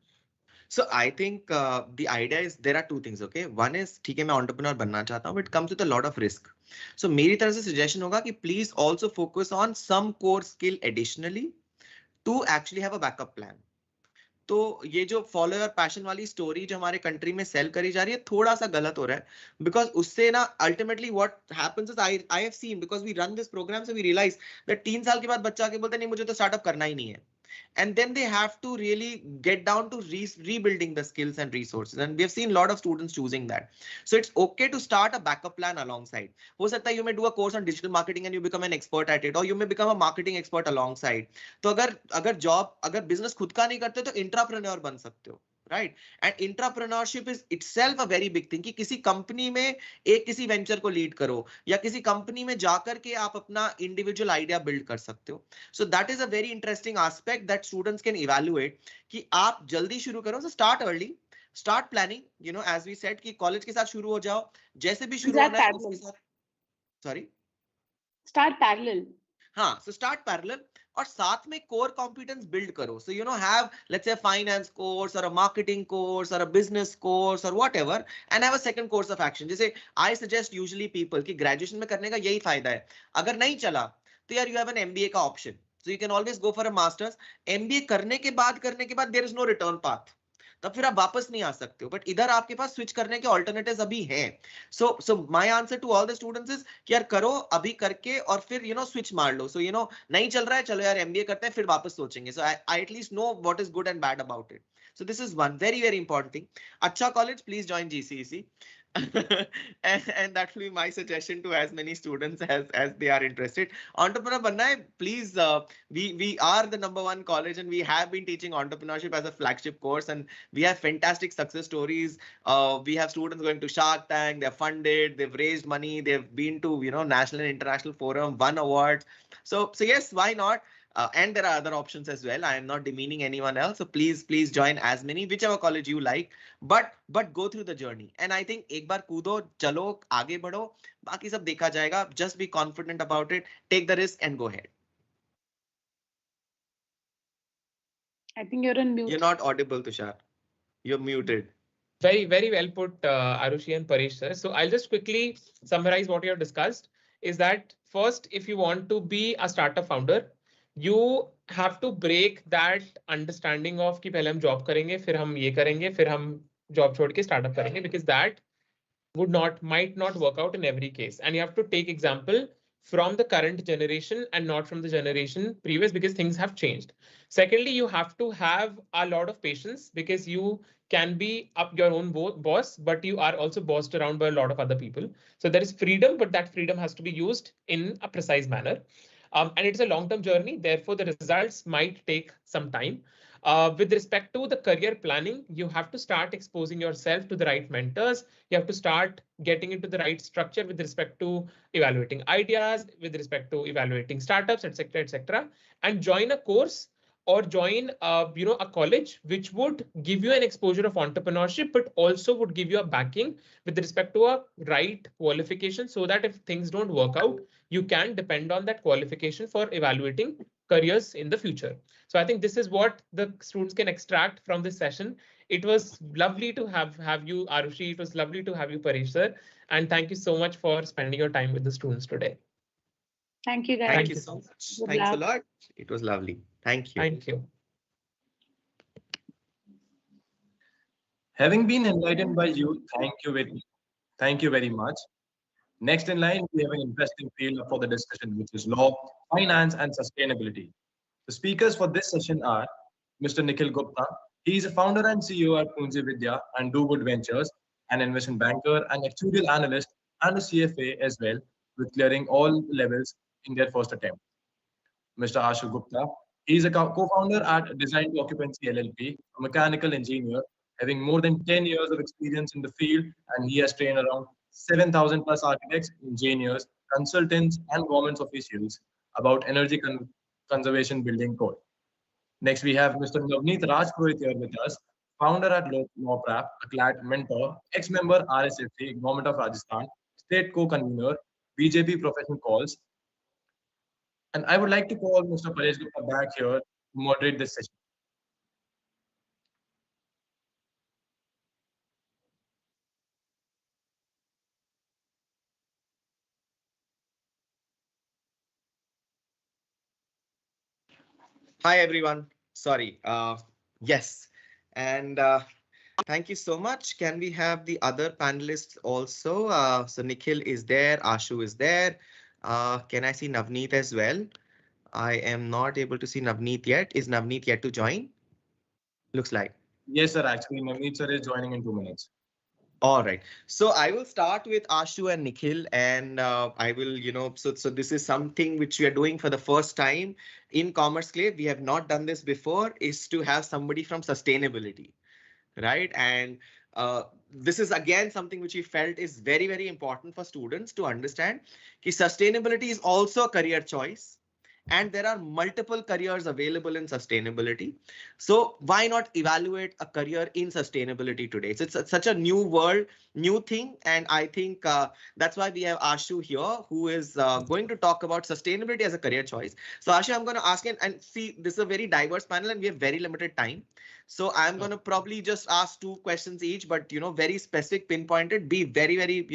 So I think the idea is there are two things. Okay, one is ठीक है मैं entrepreneur बनना चाहता हूँ, but it comes with a lot of risk. So मेरी तरफ से suggestion होगा कि please also focus on some core skill additionally to actually have a backup plan. तो ये जो फॉलो योर पैशन वाली स्टोरी जो हमारे कंट्री में सेल करी जा रही है थोड़ा सा गलत हो रहा है, बिकॉज उससे ना ultimately what happens is I have seen, because we run this program, so we realise that 3 साल के बाद बच्चा आके बोलता है नहीं मुझे तो स्टार्टअप करना ही नहीं है. And then they have to really get down to rebuilding the skills and resources, and we have seen a lot of students choosing that. So it's okay to start a backup plan alongside. Ho sakta hai you may do a course on digital marketing and you become an expert at it, or you may become a marketing expert alongside. तो अगर business खुद का नहीं करते तो intrapreneur बन सकते हो, right? And intrapreneurship is itself a very big thing कि किसी कंपनी में एक किसी वेंचर को लीड करो या किसी कंपनी में जाकर के आप अपना इंडिविजुअल आइडिया बिल्ड कर सकते हो. So that is a very interesting aspect that students can evaluate कि आप जल्दी शुरू करो. So start early, start planning, you know, as we said कि कॉलेज के साथ शुरू हो जाओ, जैसे भी शुरू होना है उसके साथ. Sorry, start parallel. हाँ, so start parallel और साथ में core competence build करो. So you know, have let's say a finance course or a marketing course or a business course or whatever, and have a second course of action. जैसे I suggest usually people कि graduation में करने का यही फायदा है. अगर नहीं चला तो यार you have an MBA का option. So you can always go for a masters. MBA करने के बाद there is no return path. तब फिर आप वापस नहीं आ सकते हो, बट इधर आपके पास स्विच करने के ऑल्टरनेटिव्स अभी हैं. So my answer to all the students is कि यार करो अभी करके और फिर यू नो स्विच मार लो. सो यू नो नहीं चल रहा है, चलो यार एमबीए करते हैं फिर वापस सोचेंगे. So I at least know what is good and bad about it. So this is one very very important thing. Acha college, please join GCEC. and that will be my suggestion to as many students as they are interested. Entrepreneur banna hai, please. We are the #1 college and we have been teaching entrepreneurship as a flagship course, and we have fantastic success stories. We have students going to Shark Tank, they're funded, they've raised money, they've been to national and international forum, won awards. So yes, why not? And there are other options as well. I am not demeaning anyone else. So please join as many, whichever college you like, but go through the journey. And I think एक बार कूदो, चलो, आगे बढ़ो, बाकी सब देखा जाएगा. Just be confident about it. Take the risk and go ahead. I think you're on mute. You're not audible, Tushar. You're muted. Very, very well put, Arushi and Paresh sir. So I'll just quickly summarize what you have discussed. Is that first, if you want to be a startup founder, you have to break that understanding of कि पहले हम job करेंगे, फिर हम ये करेंगे, फिर हम job छोड़ के startup करेंगे, because that might not work out in every case. And you have to take example from the current generation and not from the generation previous, because things have changed. Secondly, you have to have a lot of patience, because you can be up your own boss, but you are also bossed around by a lot of other people. So there is freedom, but that freedom has to be used in a precise manner. And it's a long-term journey. Therefore, the results might take some time. With respect to the career planning, you have to start exposing yourself to the right mentors. You have to start getting into the right structure with respect to evaluating ideas, with respect to evaluating startups, etc., and join a course or join a college which would give you an exposure of entrepreneurship, but also would give you a backing with respect to a right qualification, so that if things don't work out, you can depend on that qualification for evaluating careers in the future. So I think this is what the students can extract from this session. It was lovely to have you, Arushi. It was lovely to have you, Paresh sir. And thank you so much for spending your time with the students today. Thank you, guys. Thank you so much. Thanks a lot. It was lovely. Thank you. Thank you. Having been enlightened by you, thank you very much. Next in line, we have an interesting field for the discussion, which is law, finance, and sustainability. The speakers for this session are Mr. Nikhil Gupta. He is a founder and CEO at Punji Vidya and Do Good Ventures, an investment banker, an actuarial analyst, and a CFA as well, with clearing all levels in their first attempt. Mr. Ashu Gupta. He is a co-founder at Design to Occupancy LLP, a mechanical engineer, having more than 10 years of experience in the field, and he has trained around 7,000 plus architects, engineers, consultants, and government officials about energy conservation building code. Next, we have Mr. Navneet Rajpurohit here with us, founder at LawPrap, a CLAT mentor, ex-member RSFC, Government of Rajasthan, state co-convener, BJP professional calls. And I would like to call Mr. Paresh Gupta back here to moderate this session. Hi, everyone. Sorry. Yes. And thank you so much. Can we have the other panelists also? So Nikhil is there, Ashu is there. Can I see Navneet as well? I am not able to see Navneet yet. Is Navneet yet to join? Looks like. Yes, sir. Actually, Navneet sir is joining in 2 minutes. All right. So I will start with Ashu and Nikhil, and I will, so this is something which we are doing for the first time in Commerce Clave. We have not done this before, is to have somebody from sustainability, right? And this is again something which we felt is very, very important for students to understand. That sustainability is also a career choice. And there are multiple careers available in sustainability. So why not evaluate a career in sustainability today? So it's such a new world, new thing. And I think that's why we have Ashu here, who is going to talk about sustainability as a career choice. So Ashu, I'm going to ask you, and see, this is a very diverse panel and we have very limited time. So I'm going to probably just ask 2 questions each, but, very specific, pinpointed, be very, very,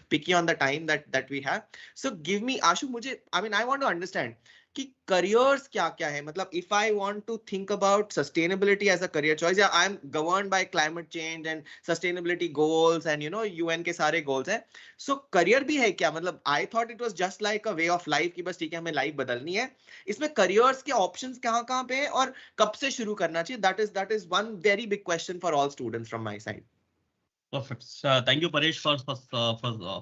picky on the time that we have. So give me, Ashu, I want to understand. कि careers क्या है मतलब if I want to think about sustainability as a career choice, yeah, I'm governed by climate change and sustainability goals and UN के सारे goals है, so career भी है क्या मतलब I thought it was just like a way of life कि बस ठीक है हमें life बदलनी है, इसमें careers के options कहाँ पे है और कब से शुरू करना चाहिए, that is one very big question for all students from my side. Perfect. Thank you, Paresh,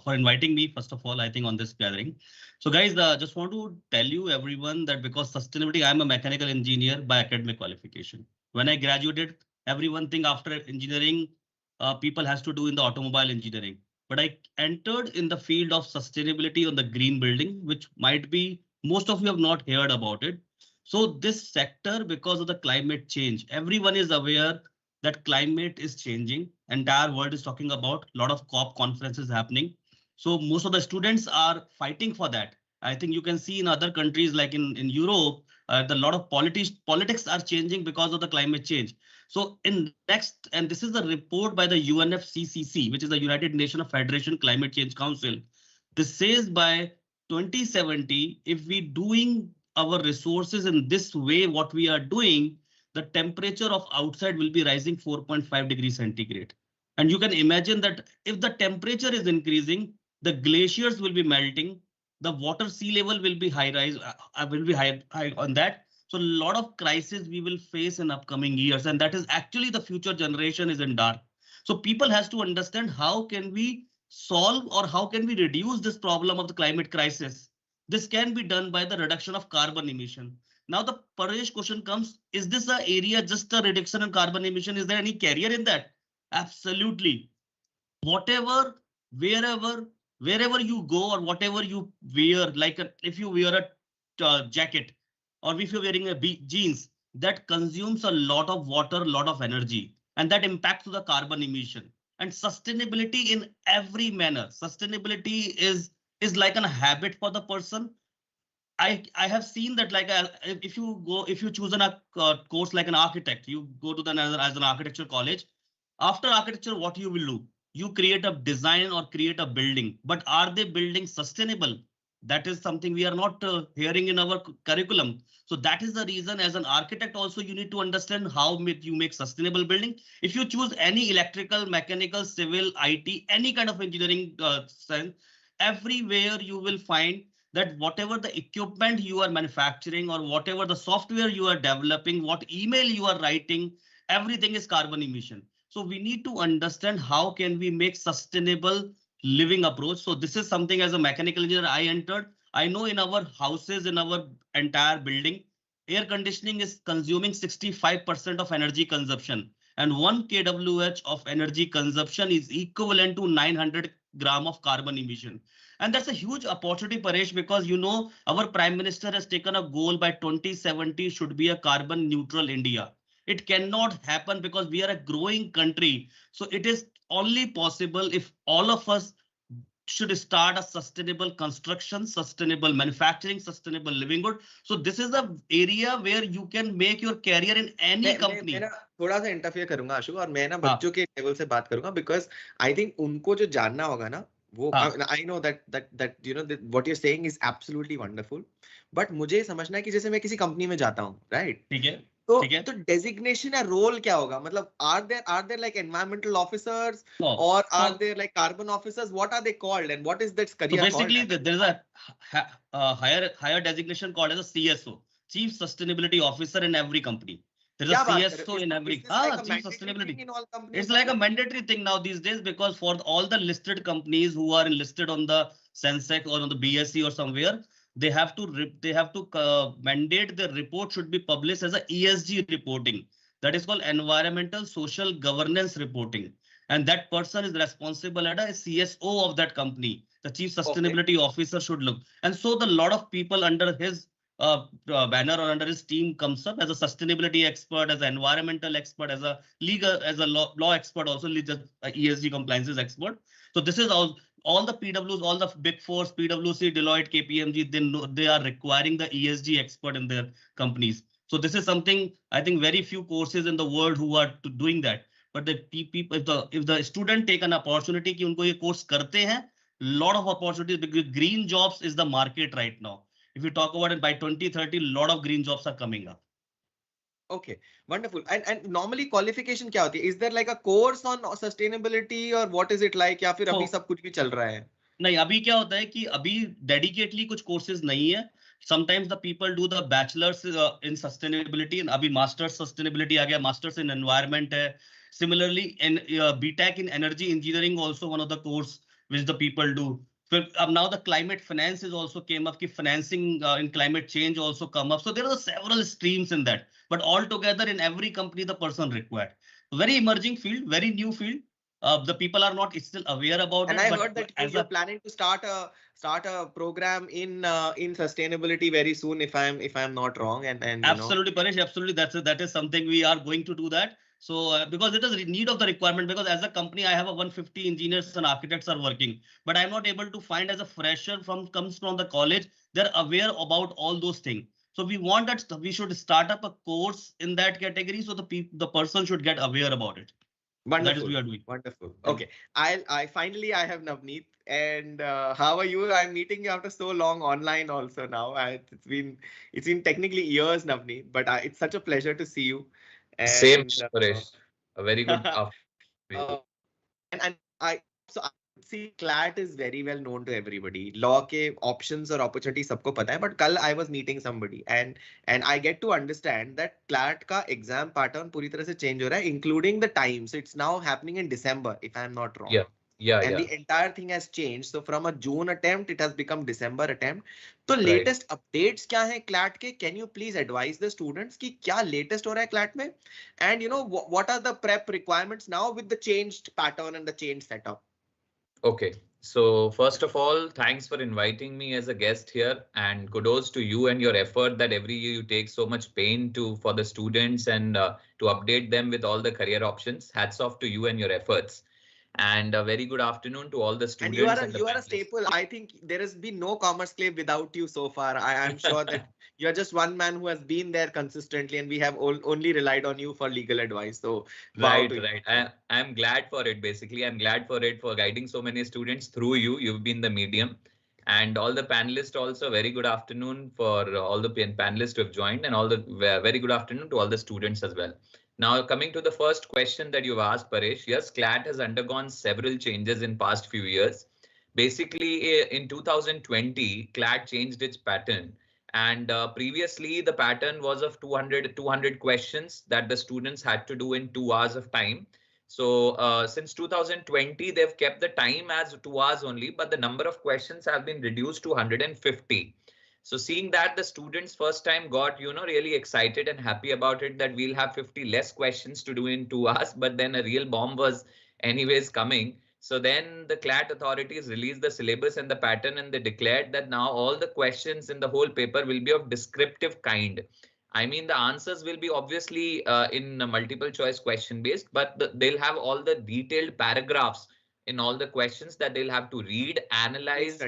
for inviting me, first of all, I think, on this gathering. So, guys, just want to tell you, everyone, that because sustainability, I'm a mechanical engineer by academic qualification. When I graduated, everyone think after engineering, people has to do in the automobile engineering. But I entered in the field of sustainability on the green building, which might be most of you have not heard about it. So this sector, because of the climate change, everyone is aware that climate is changing. Entire world is talking about a lot of COP conferences happening. So most of the students are fighting for that. I think you can see in other countries like in Europe, a lot of politics are changing because of the climate change. So in next, and this is a report by the UNFCCC, which is the United Nations Federation Climate Change Council. This says by 2070, if we doing our resources in this way, what we are doing, the temperature of outside will be rising 4.5 degrees centigrade. And you can imagine that if the temperature is increasing, the glaciers will be melting, the water sea level will be high on that. So a lot of crises we will face in upcoming years, and that is actually the future generation is in dark. So people has to understand how can we solve or how can we reduce this problem of the climate crisis. This can be done by the reduction of carbon emission. Now the Paresh question comes, is this an area just a reduction in carbon emission? Is there any career in that? Absolutely. Whatever, wherever you go or whatever you wear, like if you wear a jacket or if you're wearing a jeans, that consumes a lot of water, a lot of energy, and that impacts the carbon emission. And sustainability in every manner. Sustainability is like a habit for the person. I have seen that like if you choose a course like an architect, you go to as an architecture college. After architecture, what you will do? You create a design or create a building, but are they building sustainable? That is something we are not hearing in our curriculum. So that is the reason as an architect also you need to understand how you make sustainable building. If you choose any electrical, mechanical, civil, IT, any kind of engineering sense, everywhere you will find that whatever the equipment you are manufacturing or whatever the software you are developing, what email you are writing, everything is carbon emission. So we need to understand how can we make sustainable living approach. So this is something as a mechanical engineer I entered. I know in our houses, in our entire building, air conditioning is consuming 65% of energy consumption. And 1 kWh of energy consumption is equivalent to 900 gram of carbon emission. And that's a huge opportunity, Paresh, because our Prime Minister has taken a goal by 2070 should be a carbon neutral India. It cannot happen because we are a growing country. So it is only possible if all of us should start a sustainable construction, sustainable manufacturing, sustainable livelihood. So this is the area where you can make your career in any company. मैं थोड़ा सा interfere करूंगा आशु और मैं ना बच्चों के level से बात करूंगा because I think उनको जो जानना होगा ना वो I know that you know that what you're saying is absolutely wonderful, but मुझे समझना है कि जैसे मैं किसी कंपनी में जाता हूँ, right? ठीक है, तो ठीक है. तो डेजिग्नेशन या रोल क्या होगा? मतलब are there like environmental officers No. or are So- there like carbon officers? What are they called and what is that So career basically, called? there is a higher designation called as a CSO, Chief Sustainability Officer in every company. There's a क्या बात कर रहे CSO हो? in Is every this like a Chief mandatory Sustainability. thing in all companies It's now? like a mandatory thing now these days, because for all the listed companies who are listed on the Sensex or on the BSE or somewhere, they have to mandate the report should be published as a ESG reporting. That is called environmental social governance reporting. And that person is responsible at a CSO of that company. The Chief Sustainability Officer should look. And so the lot of people under his banner or under his team comes up as a sustainability expert, as an environmental expert, as a legal, as a law expert, also just ESG compliances expert. So this is all the PWs, all the big fours, PwC, Deloitte, KPMG, they are requiring the ESG expert in their companies. So this is something I think very few courses in the world who are doing that. But the people, if the student take an opportunity कि उनको ये course करते हैं, lot of opportunities, because green jobs is the market right now. If you talk about it, by 2030, a lot of green jobs are coming up. Okay, wonderful. And normally qualification क्या होती है? Is there like a course on sustainability or what is it like? या फिर अभी सब कुछ भी चल रहा है? नहीं, अभी क्या होता है कि अभी डेडिकेटली कुछ कोर्सेज नहीं है. Sometimes the people do the bachelor's in sustainability, and अभी master's sustainability आ गया, master's in environment है. Similarly, in BTech in energy engineering also one of the course which the people do. Now the climate finance is also came up, financing in climate change also come up. So there are several streams in that, but all together in every company the person required. Very emerging field, very new field. The people are not still aware about and it. I But heard that you're planning to start a program in sustainability very soon, if I'm not wrong. And absolutely, Paresh, absolutely. That is something we are going to do that. So because it is a need of the requirement, because as a company, I have a 150 engineers and architects are working, but I'm not able to find as a fresher comes from the college. They're aware about all those things. So we want that we should start up a course in that category. So the person should get aware about it. Wonderful. That is we are doing. Wonderful. Okay. I finally I have Navneet. And how are you? I'm meeting you after so long online also now. It's been technically years, Navneet, but it's such a pleasure to see you. And, same, Paresh. A very good afternoon. And I see CLAT is very well known to everybody. Law के options or opportunities सबको पता है. But कल I was meeting somebody and I get to understand that CLAT का exam pattern पूरी तरह से change हो रहा है, including the time. So it's now happening in December, if I'm not wrong. And the entire thing has changed. So from a June attempt, it has become December attempt. So latest updates क्या है CLAT के? Can you please advise the students कि क्या latest हो रहा है CLAT में? And you know what are the prep requirements now with the changed pattern and the changed setup? Okay, so first of all, thanks for inviting me as a guest here, and kudos to you and your effort that every year you take so much pain for the students and to update them with all the career options. Hats off to you and your efforts. And a very good afternoon to all the students. And you are a staple. I think there has been no Commerce Clave without you so far. I'm sure that you're just one man who has been there consistently, and we have only relied on you for legal advice. So right. I'm glad for it. Basically, I'm glad for it for guiding so many students through you. You've been the medium, and all the panelists also. Very good afternoon for all the panelists who have joined, and all the very good afternoon to all the students as well. Now, coming to the first question that you've asked, Paresh, yes, CLAT has undergone several changes in past few years. Basically, in 2020, CLAT changed its pattern. And previously, the pattern was of 200 questions that the students had to do in 2 hours of time. So since 2020, they've kept the time as 2 hours only, but the number of questions have been reduced to 150. So seeing that, the students first time got, really excited and happy about it, that we'll have 50 less questions to do in 2 hours. But then a real bomb was anyways coming. So then the CLAT authorities released the syllabus and the pattern, and they declared that now all the questions in the whole paper will be of descriptive kind. I mean, the answers will be obviously in a multiple choice question based, but they'll have all the detailed paragraphs in all the questions that they'll have to read, analyze,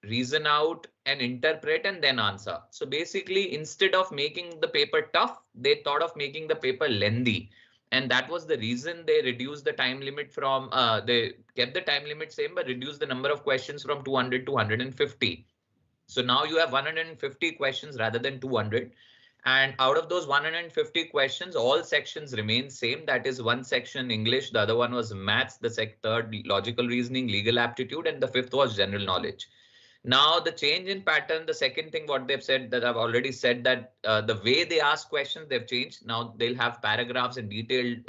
reason out and interpret and then answer. So basically, instead of making the paper tough, they thought of making the paper lengthy. And that was the reason they reduced the time limit from, they kept the time limit same, but reduced the number of questions from 200 to 150. So now you have 150 questions rather than 200. And out of those 150 questions, all sections remain same. That is one section English, the other one was maths, the third logical reasoning, legal aptitude, and the fifth was general knowledge. Now the change in pattern, the second thing what they've said that I've already said that the way they ask questions, they've changed. Now they'll have paragraphs and detailed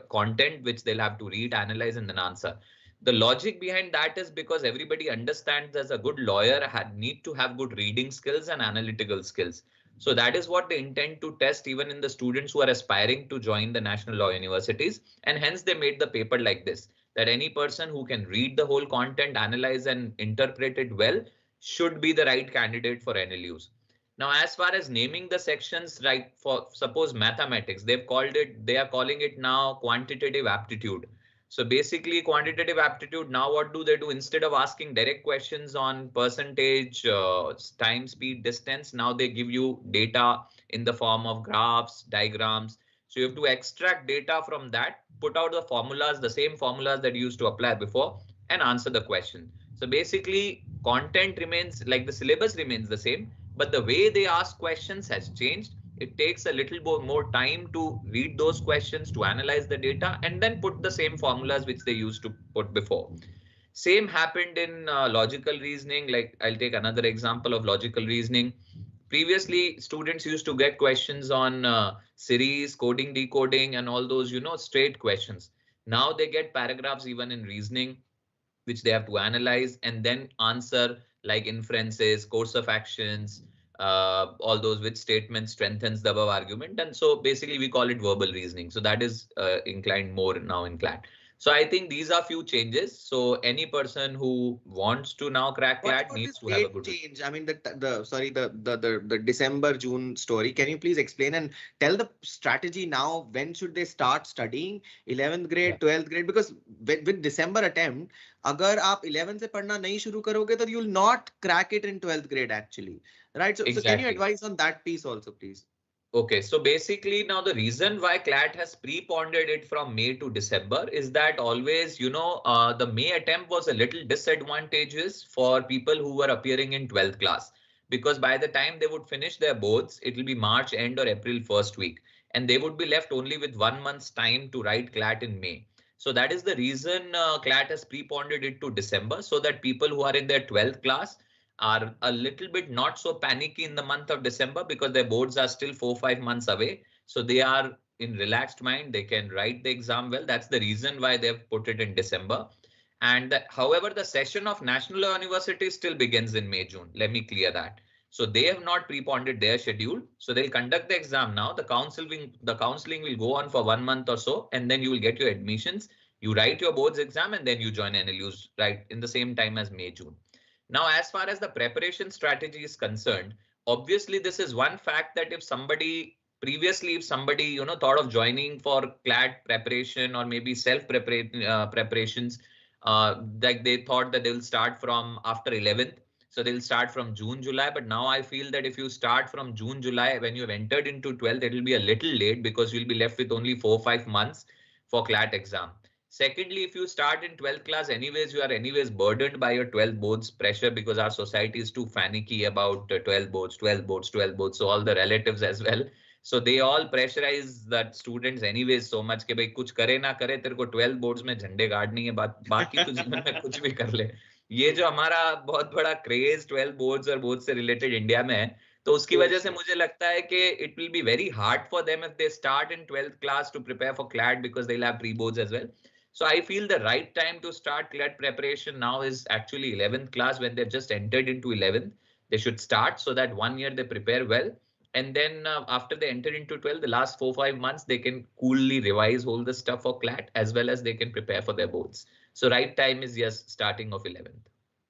content, which they'll have to read, analyze, and then answer. The logic behind that is because everybody understands as a good lawyer need to have good reading skills and analytical skills. So that is what they intend to test even in the students who are aspiring to join the national law universities. And hence they made the paper like this, that any person who can read the whole content, analyze and interpret it well should be the right candidate for NLUs. Now, as far as naming the sections, right, for suppose mathematics, they are calling it now quantitative aptitude. So basically quantitative aptitude, now what do they do? Instead of asking direct questions on percentage, time, speed, distance, now they give you data in the form of graphs, diagrams. So you have to extract data from that, put out the formulas, the same formulas that you used to apply before, and answer the question. So basically content remains like the syllabus remains the same, but the way they ask questions has changed. It takes a little more time to read those questions, to analyze the data, and then put the same formulas which they used to put before. Same happened in logical reasoning. Like I'll take another example of logical reasoning. Previously, students used to get questions on series, coding, decoding, and all those, straight questions. Now they get paragraphs even in reasoning, which they have to analyze and then answer, like inferences, course of actions, all those which statement strengthens the above argument. And so basically we call it verbal reasoning. So that is inclined more now in CLAT. So I think these are few changes. So any person who wants to now crack CLAT needs to have a good change. I mean, the December, June story. Can you please explain and tell the strategy now? When should they start studying 11th grade, 12th grade? Because with December attempt, agar aap 11th se padhna nahi shuru karoge, then you will not crack it in 12th grade actually. Right. So, exactly. So can you advise on that piece also, please? Okay, so basically now the reason why CLAT has prepondered it from May to December is that always, the May attempt was a little disadvantageous for people who were appearing in 12th class, because by the time they would finish their boards, it will be March end or April first week, and they would be left only with 1 month's time to write CLAT in May. So that is the reason CLAT has prepondered it to December, so that people who are in their 12th class are a little bit not so panicky in the month of December, because their boards are still 4-5 months away. So they are in relaxed mind. They can write the exam well. That's the reason why they've put it in December. And however, the session of National Law University still begins in May, June. Let me clear that. So they have not prepondered their schedule. So they'll conduct the exam now. The counseling will go on for 1 month or so, and then you will get your admissions. You write your boards exam and then you join NLUs right in the same time as May, June. Now, as far as the preparation strategy is concerned, obviously, this is one fact that if somebody thought of joining for CLAT preparation or maybe preparations, like they thought that they'll start from after 11th. So they'll start from June, July. But now I feel that if you start from June, July, when you've entered into 12th, it will be a little late, because you'll be left with only 4-5 months for CLAT exam. Secondly, if you start in 12th class, you are burdened by your 12 boards pressure, because our society is too fanicky about 12 boards. So all the relatives as well. So they all pressurize that students anyways so much कि भाई कुछ करे ना करे तेरे को 12 boards में झंडे गाड़नी है, बाकी तो जीवन में कुछ भी कर ले. ये जो हमारा बहुत बड़ा क्रेज 12 boards और boards से रिलेटेड इंडिया में है, तो उसकी वजह से मुझे लगता है कि it will be very hard for them if they start in 12th class to prepare for CLAT, because they'll have pre-boards as well. So I feel the right time to start CLAT preparation now is actually 11th class, when they've just entered into 11th. They should start so that 1 year they prepare well. And then after they enter into 12, the last 4-5 months, they can coolly revise all the stuff for CLAT, as well as they can prepare for their boards. So right time is yes, starting of 11th.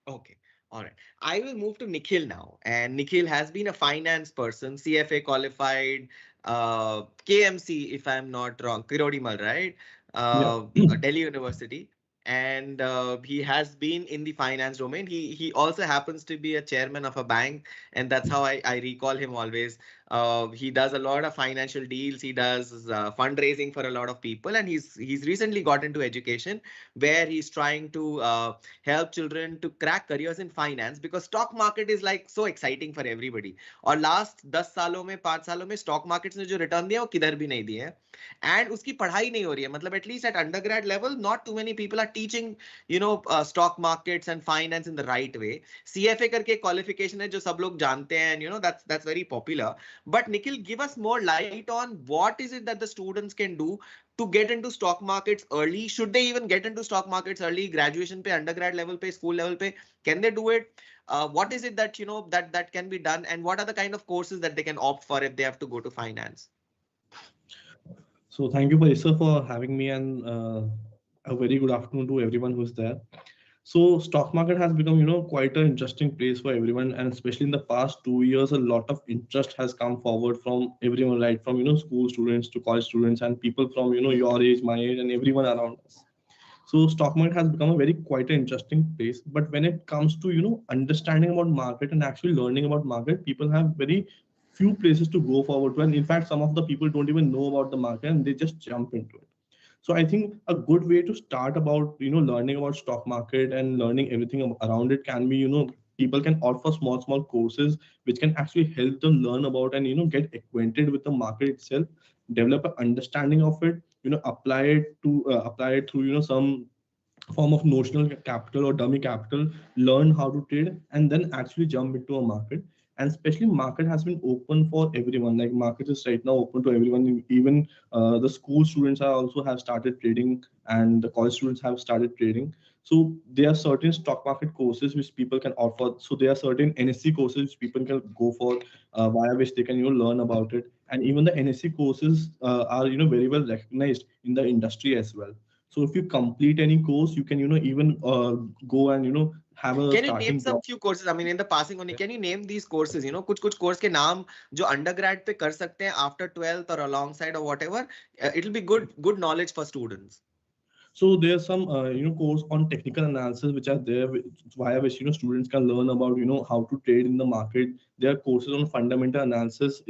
Okay. All right. I will move to Nikhil now. And Nikhil has been a finance person, CFA qualified, KMC, if I'm not wrong, Kirodimal, right? Delhi University. and he has been in the finance domain. He also happens to be a chairman of a bank, and that's how I recall him always. He does a lot of financial deals. He does fundraising for a lot of people, and he's recently got into education, where he's trying to help children to crack careers in finance, because stock market is like so exciting for everybody. और last 10 सालों में 5 सालों में stock markets ने जो return दिया वो किधर भी नहीं दिए हैं, and उसकी पढ़ाई नहीं हो रही है. मतलब at least at undergrad level, not too many people are teaching, stock markets and finance in the right way. CFA करके qualification है जो सब लोग जानते हैं, and that's very popular. But Nikhil, give us more light on what is it that the students can do to get into stock markets early. Should they even get into stock markets early? Graduation pe, undergrad level pe, school level pe, can they do it? What is it that that can be done, and what are the kind of courses that they can opt for if they have to go to finance? So thank you, Parisa, for having me, and a very good afternoon to everyone who's there. So stock market has become, quite an interesting place for everyone, and especially in the past 2 years, a lot of interest has come forward from everyone, right? From, school students to college students and people from, your age, my age, and everyone around us. So stock market has become a very quite an interesting place. But when it comes to, understanding about market and actually learning about market, people have very few places to go forward to. And in fact, some of the people don't even know about the market and they just jump into it. So I think a good way to start about, learning about stock market and learning everything around it can be, people can offer small courses which can actually help them learn about and, get acquainted with the market itself, develop an understanding of it, apply it through, some form of notional capital or dummy capital, learn how to trade, and then actually jump into a market. And especially market has been open for everyone. Like market is right now open to everyone. Even the school students have started trading, and the college students have started trading. So there are certain stock market courses which people can offer. So there are certain NSE courses which people can go for, via which they can learn about it. And even the NSE courses are very well recognized in the industry as well. So if you complete any course, you can even go and have a. Can you name some few courses? I mean, in the passing only, can you name these courses? कुछ course के नाम जो undergrad पे कर सकते हैं after 12th or alongside or whatever. It'll be good knowledge for students. So there's some course on technical analysis which are there, via which students can learn about how to trade in the market. There are courses on fundamental analysis.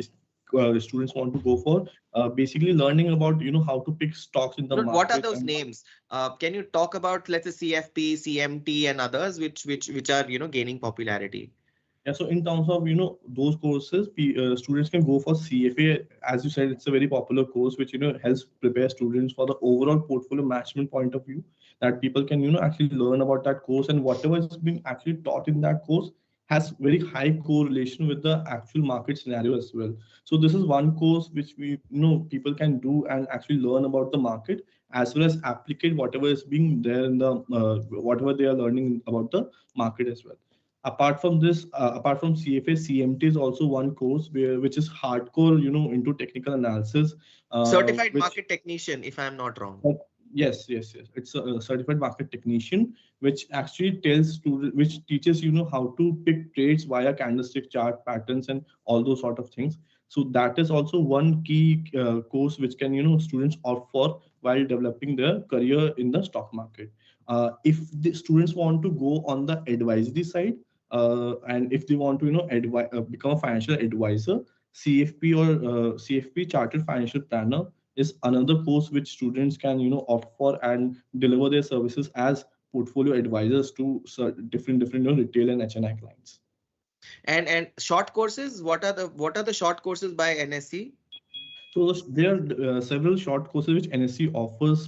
Students want to go for basically learning about how to pick stocks in the market. What are those names? Can you talk about, let's say, CFP, CMT, and others which are gaining popularity? Yeah, so in terms of those courses, students can go for CFA. As you said, it's a very popular course which helps prepare students for the overall portfolio management point of view. That people can actually learn about that course, and whatever is being actually taught in that course has very high correlation with the actual market scenario as well. So this is one course which we people can do and actually learn about the market, as well as applicate whatever is being there in the whatever they are learning about the market as well. Apart from this, apart from CFA, CMT is also one course which is hardcore, into technical analysis. Certified market technician, if I'm not wrong. Yes. It's a certified market technician, which actually which teaches how to pick trades via candlestick chart patterns and all those sort of things. So that is also one key course which can students opt for while developing their career in the stock market. If the students want to go on the advisory side, and if they want to become a financial advisor, CFP or CFP Chartered Financial Planner is another course which students can opt for and deliver their services as portfolio advisors to different retail and HNI clients. And short courses, what are the short courses by NSE? So there are several short courses which NSE offers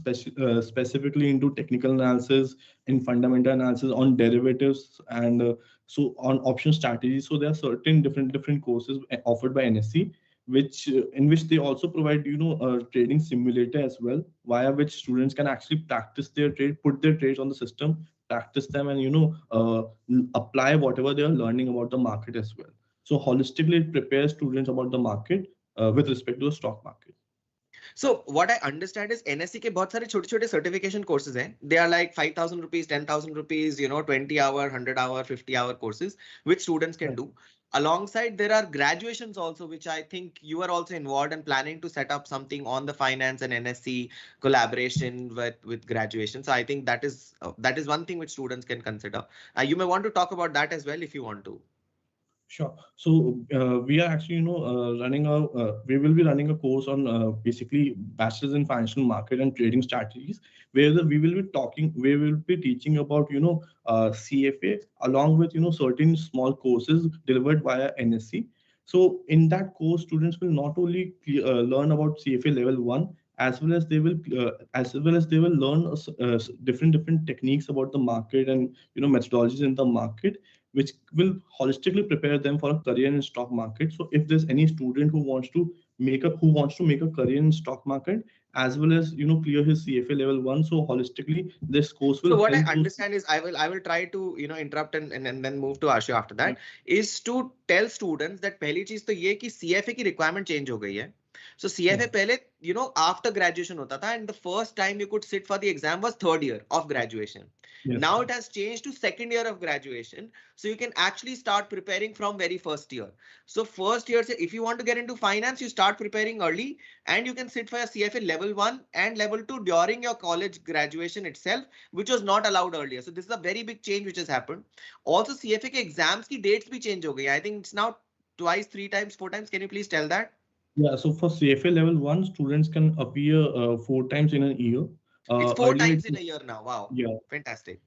specifically into technical analysis, in fundamental analysis, on derivatives, and so on option strategies. So there are certain different courses offered by NSE, in which they also provide a trading simulator as well, via which students can actually practice their trade, put their trades on the system, practice them, and apply whatever they are learning about the market as well. So holistically, it prepares students about the market with respect to the stock market. So what I understand is NSE के बहुत सारे छोटे certification courses हैं. They are like 5,000 rupees, 10,000 rupees, 20 hour, 100 hour, 50 hour courses which students can do. Alongside, there are graduations also, which I think you are also involved in planning to set up something on the finance and NSC collaboration with graduation. So I think that is one thing which students can consider. You may want to talk about that as well if you want to. Sure. So we are actually, we will be running a course on basically bachelor's in financial market and trading strategies, where we will be teaching about, CFA along with, certain small courses delivered via NSC. So in that course, students will not only learn about CFA level 1, as well as they will learn different techniques about the market and, methodologies in the market, which will holistically prepare them for a career in stock market. So if there's any student who wants to make a career in stock market, as well as, clear his CFA level 1, so holistically this course will. So what I understand is I will try to, interrupt and then move to Ashu after that, is to tell students that पहली चीज तो ये कि CFA की requirement change हो गई है. So CFA पहले, after graduation होता था, and the first time you could sit for the exam was 3rd year of graduation. Yes. Now it has changed to 2nd year of graduation. So you can actually start preparing from very first year. So first year, if you want to get into finance, you start preparing early and you can sit for a CFA level 1 and level 2 during your college graduation itself, which was not allowed earlier. So this is a very big change which has happened. Also CFA ke exams ki dates bhi change ho gayi. I think it's now twice, 3 times, 4 times. Can you please tell that? Yeah, so for CFA level 1, students can appear 4 times in a year. It's 4 times in a year now. Wow. Yeah. Fantastic.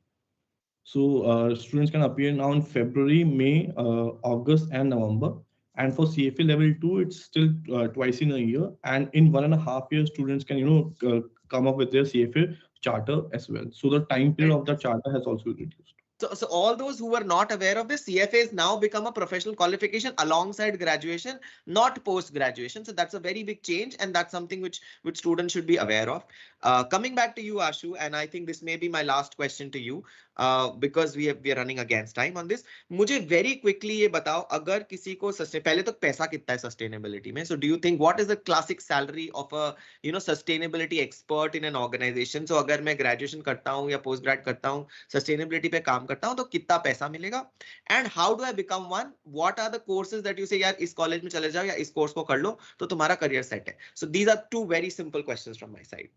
So students can appear now in February, May, August, and November. And for CFA level 2, it's still twice in a year. And in 1.5 years, students can, come up with their CFA charter as well. So the time period of the charter has also reduced. So all those who were not aware of this, CFA has now become a professional qualification alongside graduation, not post-graduation. So that's a very big change, and that's something which students should be aware of. Coming back to you, Ashu, and I think this may be my last question to you, because we are running against time on this. मुझे very quickly ये बताओ, अगर किसी को पहले तो पैसा कितना है sustainability में? So do you think what is the classic salary of a sustainability expert in an organization? So अगर मैं graduation करता हूँ या post grad करता हूँ, sustainability पे काम करता हूँ, तो कितना पैसा मिलेगा? And how do I become one? What are the courses that you say यार इस college में चले जाओ या इस course को कर लो तो तुम्हारा career set है? So these are 2 very simple questions from my side.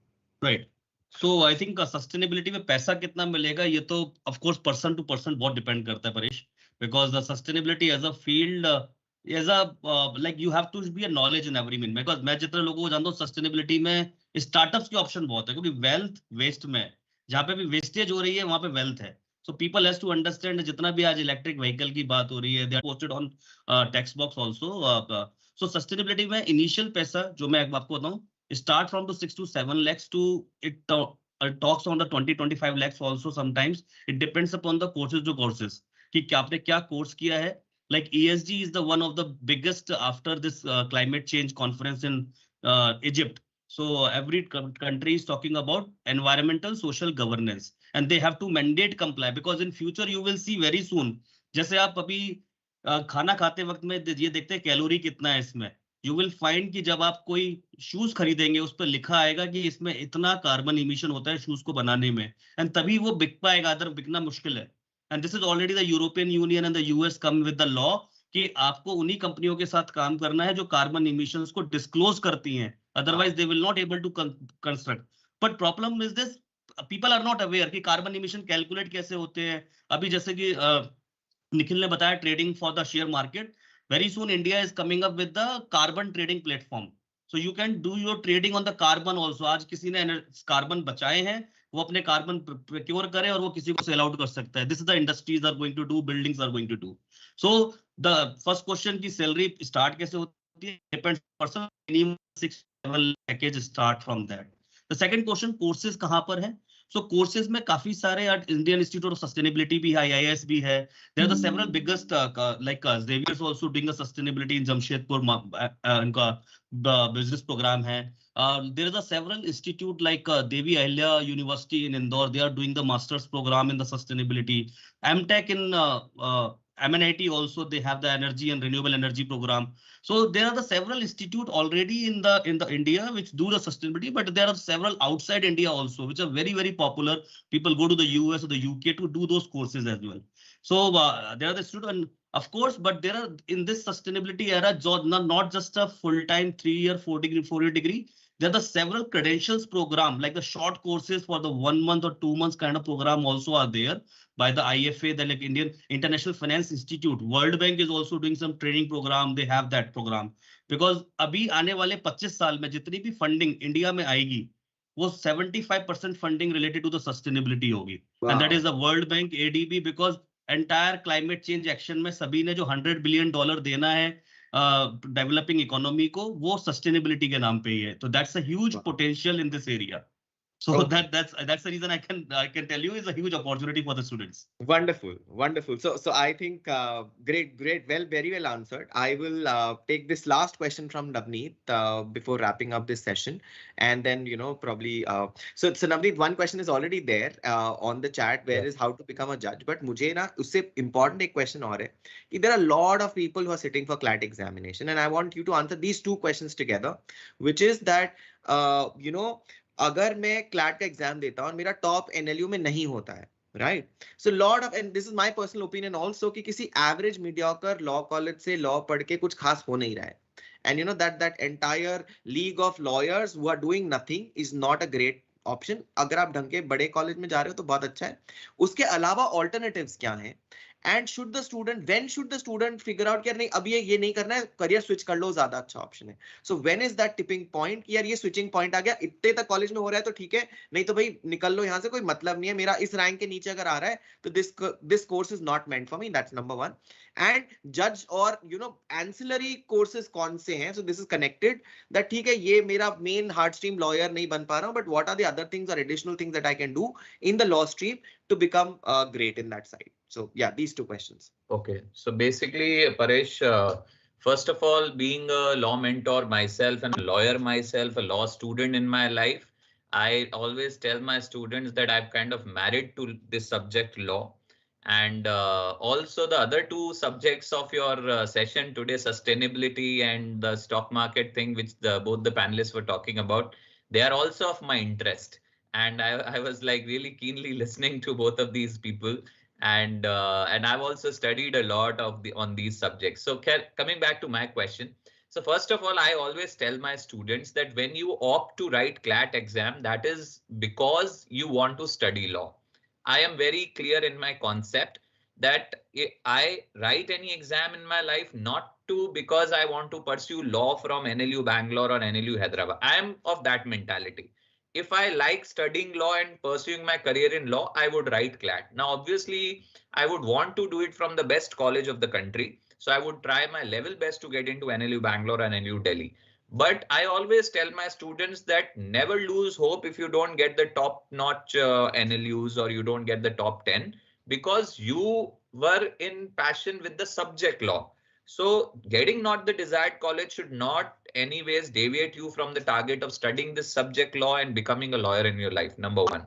Right. So I think sustainability में पैसा कितना मिलेगा ये तो of course person to person बहुत depend करता है Paresh, because the sustainability as a field as a like you have to be a knowledge in every mean. Because मैं जितने लोगों को जानता हूँ sustainability में startups की option बहुत है, क्योंकि wealth waste में जहाँ पे भी wastage हो रही है वहाँ पे wealth है. So people has to understand जितना भी आज electric vehicle की बात हो रही है, they are posted on text box also. So sustainability में initial पैसा जो मैं आपको बताऊँ, start from the 6 to 7 lakhs to it talks on the 20-25 lakhs also. Sometimes it depends upon the courses कि आपने क्या course किया है. Like ESG is the one of the biggest after this climate change conference in Egypt. So every country is talking about environmental social governance and they have to mandate comply, because in future you will see very soon, जैसे आप अभी खाना खाते वक्त में ये देखते हैं कैलोरी कितना है इसमें, you will find कि जब आप कोई शूज खरीदेंगे उस पर लिखा आएगा कि इसमें इतना कार्बन इमिशन होता है शूज को बनाने में, एंड तभी वो बिक पाएगा, अदर बिकना मुश्किल है. And this is already the European union and the US come with the law कि आपको उन्हीं कंपनियों के साथ काम करना है जो कार्बन इमिशंस को डिस्क्लोज करती हैं, otherwise they will not able to construct. But problem is this, people are not aware कि कार्बन इमिशन कैलकुलेट कैसे होते हैं. अभी जैसे कि निखिल ने बताया trading for the share market, very soon India is coming up with the carbon trading platform, so you can do your trading on the carbon also. आज किसी ने कार्बन बचाए हैं वो अपने कार्बन प्रोक्योर करे और वो किसी को सेल आउट कर सकता है. This is the industries are going to do, buildings are going to do. So the first question की सैलरी स्टार्ट कैसे होती है, depends person, minimum 6-7 package start from that. The second question, courses कहाँ पर है? So courses में काफी सारे Indian Institute of Sustainability भी है, IIS भी है. There are the several biggest like Xavier is also doing a sustainability in Jamshedpur, इनका business program है. There is a several institute like Devi Ahilya University in Indore. They are doing the master's program in the sustainability. MTech in MNIT also, they have the energy and renewable energy program. So there are the several institute already in the India which do the sustainability, but there are several outside India also which are very, very popular. People go to the US or the UK to do those courses as well. So there are the students, of course, but there are in this sustainability era, not just a full-time 3-year, 4-year degree. There are the several credentials program, like the short courses for the 1 month or 2 months kind of program also are there by the IFA, the like Indian International Finance Institute. World Bank is also doing some training program. They have that program because अभी आने वाले 25 साल में जितनी भी funding India में आएगी, वो 75% funding related to the sustainability होगी. Wow. And that is the World Bank, ADB, because entire climate change action में सभी ने जो $100 billion देना है डेवलपिंग इकोनॉमी को, वो सस्टेनेबिलिटी के नाम पे ही है. तो that's a huge potential in this area. So okay. that's the reason I can tell you is a huge opportunity for the students. Wonderful, wonderful. So I think great. Well, very well answered. I will take this last question from Navneet before wrapping up this session, and then probably so Navneet, one question is already there on the chat, where is how to become a judge. But मुझे ना उससे important एक question और है कि there are a lot of people who are sitting for CLAT examination, and I want you to answer these two questions together, which is that अगर मैं CLAT का एग्जाम देता हूं और मेरा टॉप एनएलयू में नहीं होता है, right? So lot of, and this is my personal opinion also, कि किसी एवरेज मीडियोकर लॉ कॉलेज से लॉ पढ़ के कुछ खास हो नहीं रहा है. And that entire league of lawyers who are doing nothing is not a great option. अगर आप ढंग के बड़े कॉलेज में जा रहे हो तो बहुत अच्छा है. उसके अलावा ऑल्टरनेटिव्स क्या हैं? And when should the student figure out कि यार नहीं, अब ये नहीं करना है, करियर स्विच कर लो, ज्यादा अच्छा ऑप्शन है. So when is that tipping point कि यार ये स्विचिंग पॉइंट आ गया, इतने तक कॉलेज में हो रहा है तो ठीक है, नहीं तो भाई निकल लो यहाँ से, कोई मतलब नहीं है, मेरा इस रैंक के नीचे अगर आ रहा है तो this course is not meant for me. That's number one. And judge और ancillary courses कौन से हैं? So this is connected, that ठीक है ये मेरा main hard stream lawyer नहीं बन पा रहा हूँ, but what are the other things or additional things that I can do in the law stream to become great in that side? So yeah, these two questions. Okay, so basically, Paresh, first of all, being a law mentor myself and a lawyer myself, a law student in my life, I always tell my students that I've kind of married to this subject, law. And also the other two subjects of your session today, sustainability and the stock market thing, which both the panelists were talking about, they are also of my interest. And I was like really keenly listening to both of these people. And I've also studied a lot on these subjects. So coming back to my question. So first of all, I always tell my students that when you opt to write CLAT exam, that is because you want to study law. I am very clear in my concept that I write any exam in my life not because I want to pursue law from NLU Bangalore or NLU Hyderabad. I am of that mentality. If I like studying law and pursuing my career in law, I would write CLAT. Now, obviously, I would want to do it from the best college of the country. So I would try my level best to get into NLU Bangalore and NLU Delhi. But I always tell my students that never lose hope if you don't get the top-notch NLUs or you don't get the top 10, because you were in passion with the subject law. So getting not the desired college should not anyways deviate you from the target of studying this subject law and becoming a lawyer in your life, number one.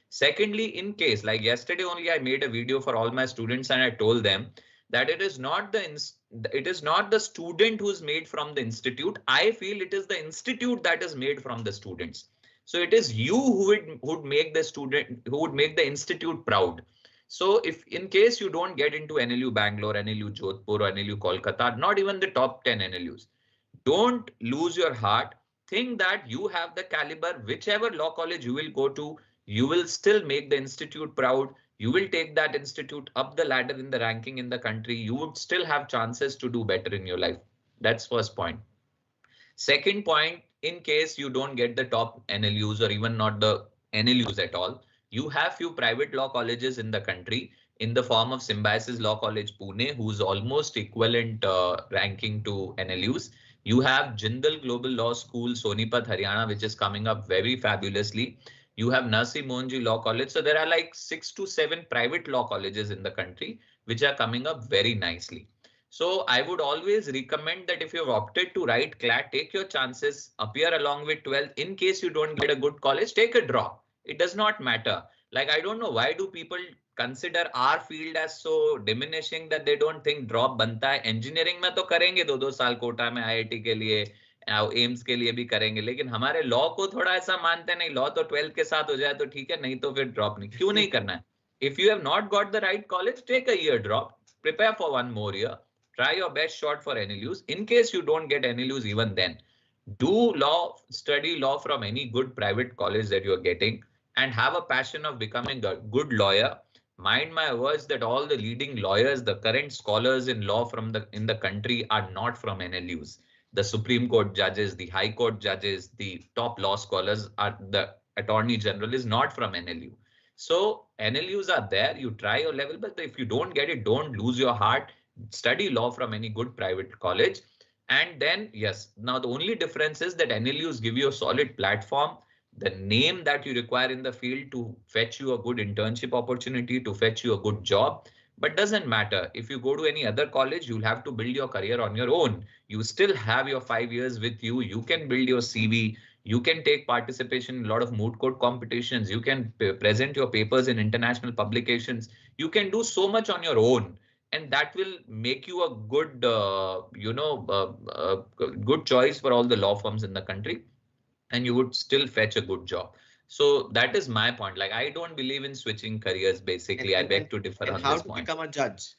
Secondly, in case like yesterday only, I made a video for all my students and I told them that it is not the student who's made from the institute. I feel it is the institute that is made from the students. So it is you who would make the student, who would make the institute proud. So if in case you don't get into NLU Bangalore, NLU Jodhpur or NLU Kolkata, not even the top 10 NLUs, don't lose your heart. Think that you have the caliber, whichever law college you will go to, you will still make the institute proud. You will take that institute up the ladder in the ranking in the country. You would still have chances to do better in your life. That's first point. Second point, in case you don't get the top NLUs or even not the NLUs at all, you have few private law colleges in the country in the form of Symbiosis Law College Pune, who's almost equivalent ranking to NLUs. You have Jindal Global Law School, Sonipat, Haryana, which is coming up very fabulously. You have Narsi Mohanji Law College. So there are like 6 to 7 private law colleges in the country, which are coming up very nicely. So I would always recommend that if you've opted to write CLAT, take your chances, appear along with 12. In case you don't get a good college, take a drop. It does not matter. Like, I don't know, why do people consider our field as so diminishing that they don't think drop banta hai? Engineering में तो करेंगे 2-2 साल कोटा में IIT के लिए, AIIMS के लिए भी करेंगे, लेकिन हमारे लॉ को थोड़ा ऐसा मानते नहीं, लॉ तो 12 के साथ हो जाए तो ठीक है, नहीं तो फिर ड्रॉप नहीं. क्यों नहीं करना है? If you have not got the right college, take a year drop, prepare for 1 more year, try your best shot for NLUs. In case you don't get NLUs even then, do law, study law from any good private college that you're getting, and have a passion of becoming a good lawyer. Mind my words that all the leading lawyers, the current scholars in law in the country are not from NLUs. The Supreme Court judges, the High Court judges, the top law scholars, are the Attorney General is not from NLU. So NLUs are there, you try your level, but if you don't get it, don't lose your heart. Study law from any good private college. And then, yes, now the only difference is that NLUs give you a solid platform, the name that you require in the field to fetch you a good internship opportunity, to fetch you a good job. But doesn't matter. If you go to any other college, you'll have to build your career on your own. You still have your 5 years with you. You can build your CV. You can take participation in a lot of moot court competitions. You can present your papers in international publications. You can do so much on your own. And that will make you a good, good choice for all the law firms in the country. And you would still fetch a good job. So that is my point. Like, I don't believe in switching careers, basically. I beg to differ on this point. How to become a judge?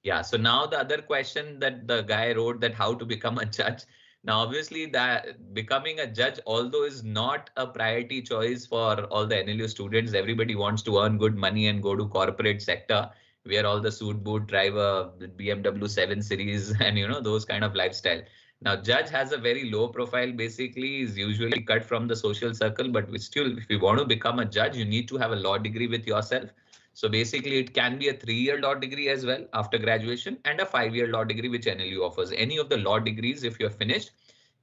Yeah, so now the other question that the guy wrote, that how to become a judge. Now, obviously, that becoming a judge, although is not a priority choice for all the NLU students, everybody wants to earn good money and go to corporate sector, where all the suit boot, drive a BMW 7 Series and, those kind of lifestyle. Now, judge has a very low profile, basically, is usually cut from the social circle, but still, if you want to become a judge, you need to have a law degree with yourself. So basically, it can be a 3-year law degree as well after graduation, and a 5-year law degree, which NLU offers. Any of the law degrees, if you're finished,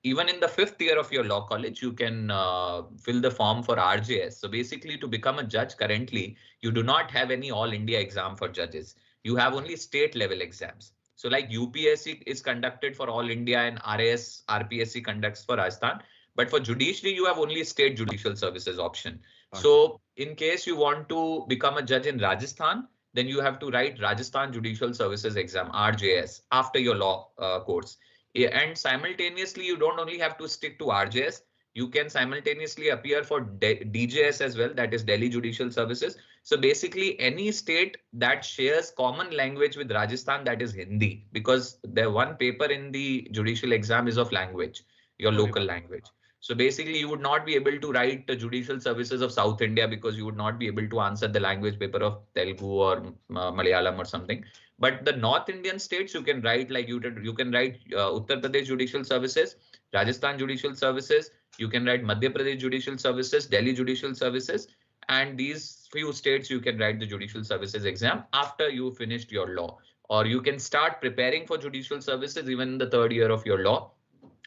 even in the 5th year of your law college, you can fill the form for RJS. So basically, to become a judge currently, you do not have any all India exam for judges. You have only state level exams. So like UPSC is conducted for all India and RAS, RPSC conducts for Rajasthan. But for judiciary, you have only state judicial services option. So in case you want to become a judge in Rajasthan, then you have to write Rajasthan Judicial Services Exam, RJS, after your law course. And simultaneously, you don't only have to stick to RJS. You can simultaneously appear for DJS as well, that is Delhi Judicial Services. So basically, any state that shares common language with Rajasthan, that is Hindi, because the one paper in the judicial exam is of language, your local language. So basically, you would not be able to write the judicial services of South India because you would not be able to answer the language paper of Telugu or Malayalam or something. But the North Indian states, you can write like you can write Uttar Pradesh Judicial Services, Rajasthan Judicial Services, you can write Madhya Pradesh Judicial Services, Delhi Judicial Services, and these few states you can write the Judicial Services exam after you finished your law. Or you can start preparing for judicial services even in the 3rd year of your law.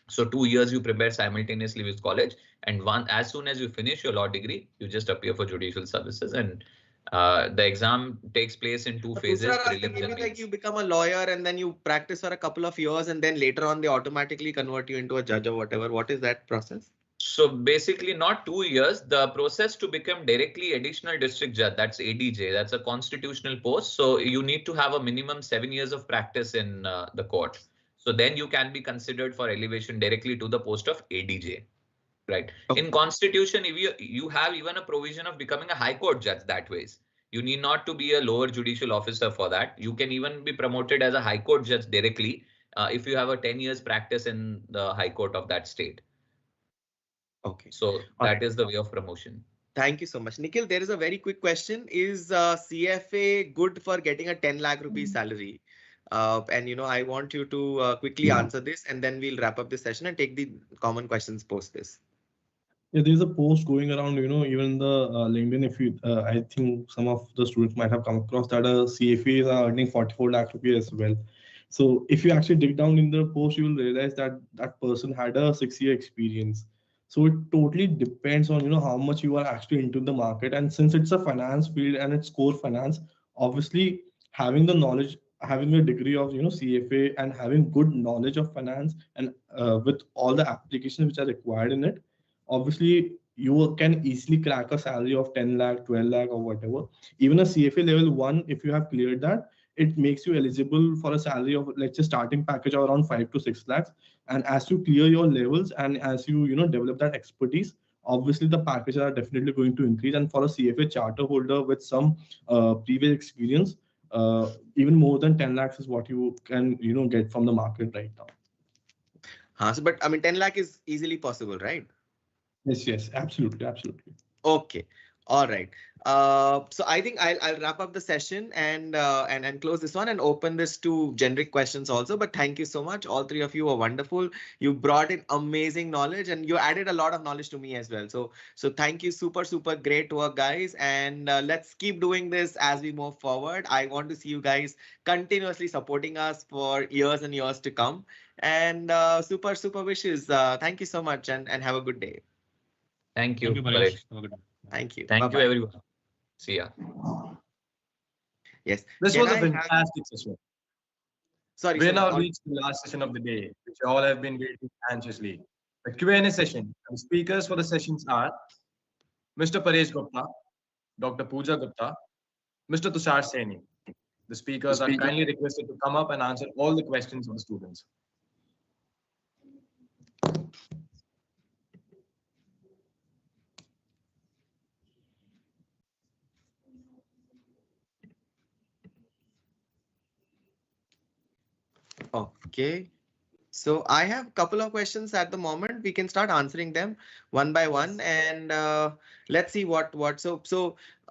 So 2 years you prepare simultaneously with college, and as soon as you finish your law degree, you just appear for judicial services, and the exam takes place in 2 phases. Maybe like you become a lawyer and then you practice for a couple of years, and then later on they automatically convert you into a judge or whatever. What is that process? So basically not 2 years, the process to become directly additional district judge, that's ADJ, that's a constitutional post. So you need to have a minimum 7 years of practice in the court. So then you can be considered for elevation directly to the post of ADJ, right? Okay. In constitution, if you have even a provision of becoming a high court judge that ways. You need not to be a lower judicial officer for that. You can even be promoted as a high court judge directly if you have a 10 years practice in the high court of that state. Okay. So that is the way of promotion. Thank you so much. Nikhil, there is a very quick question. Is CFA good for getting a 10 lakh rupee salary? And I want you to quickly answer this, and then we'll wrap up this session and take the common questions post this. Yeah, there's a post going around, even the LinkedIn. If you, I think some of the students might have come across that CFAs are earning 44 lakh rupees as well. So if you actually dig down in the post, you will realize that that person had a 6-year experience. So it totally depends on, how much you are actually into the market. And since it's a finance field and it's core finance, obviously having the knowledge, having a degree of, CFA and having good knowledge of finance and with all the applications which are required in it, obviously you can easily crack a salary of 10 lakh, 12 lakh or whatever. Even a CFA level 1, if you have cleared that, it makes you eligible for a salary of, let's say, starting package of around 5 to 6 lakhs. And as you clear your levels and as you, develop that expertise, obviously the packages are definitely going to increase. And for a CFA charter holder with some previous experience, even more than 10 lakhs is what you can, get from the market right now. So, but I mean, 10 lakh is easily possible, right? Yes, absolutely. Okay. All right. So I think I'll wrap up the session and close this one and open this to generic questions also. But thank you so much. All three of you were wonderful. You brought in amazing knowledge and you added a lot of knowledge to me as well. So thank you. Super great work, guys. And let's keep doing this as we move forward. I want to see you guys continuously supporting us for years and years to come. And super wishes. Thank you so much and have a good day. Thank you. Paresh. Thank you. Thank you, everyone. See ya. Yes. This was a fantastic session. Sorry. We now reached the last session of the day, which you all have been waiting anxiously. The Q&A session. The speakers for the sessions are Mr. Paresh Gupta, Dr. Pooja Gupta, Mr. Tushar Saini. The speakers are kindly requested to come up and answer all the questions of the students. Okay. So I have a couple of questions at the moment. We can start answering them one by one and let's see what. So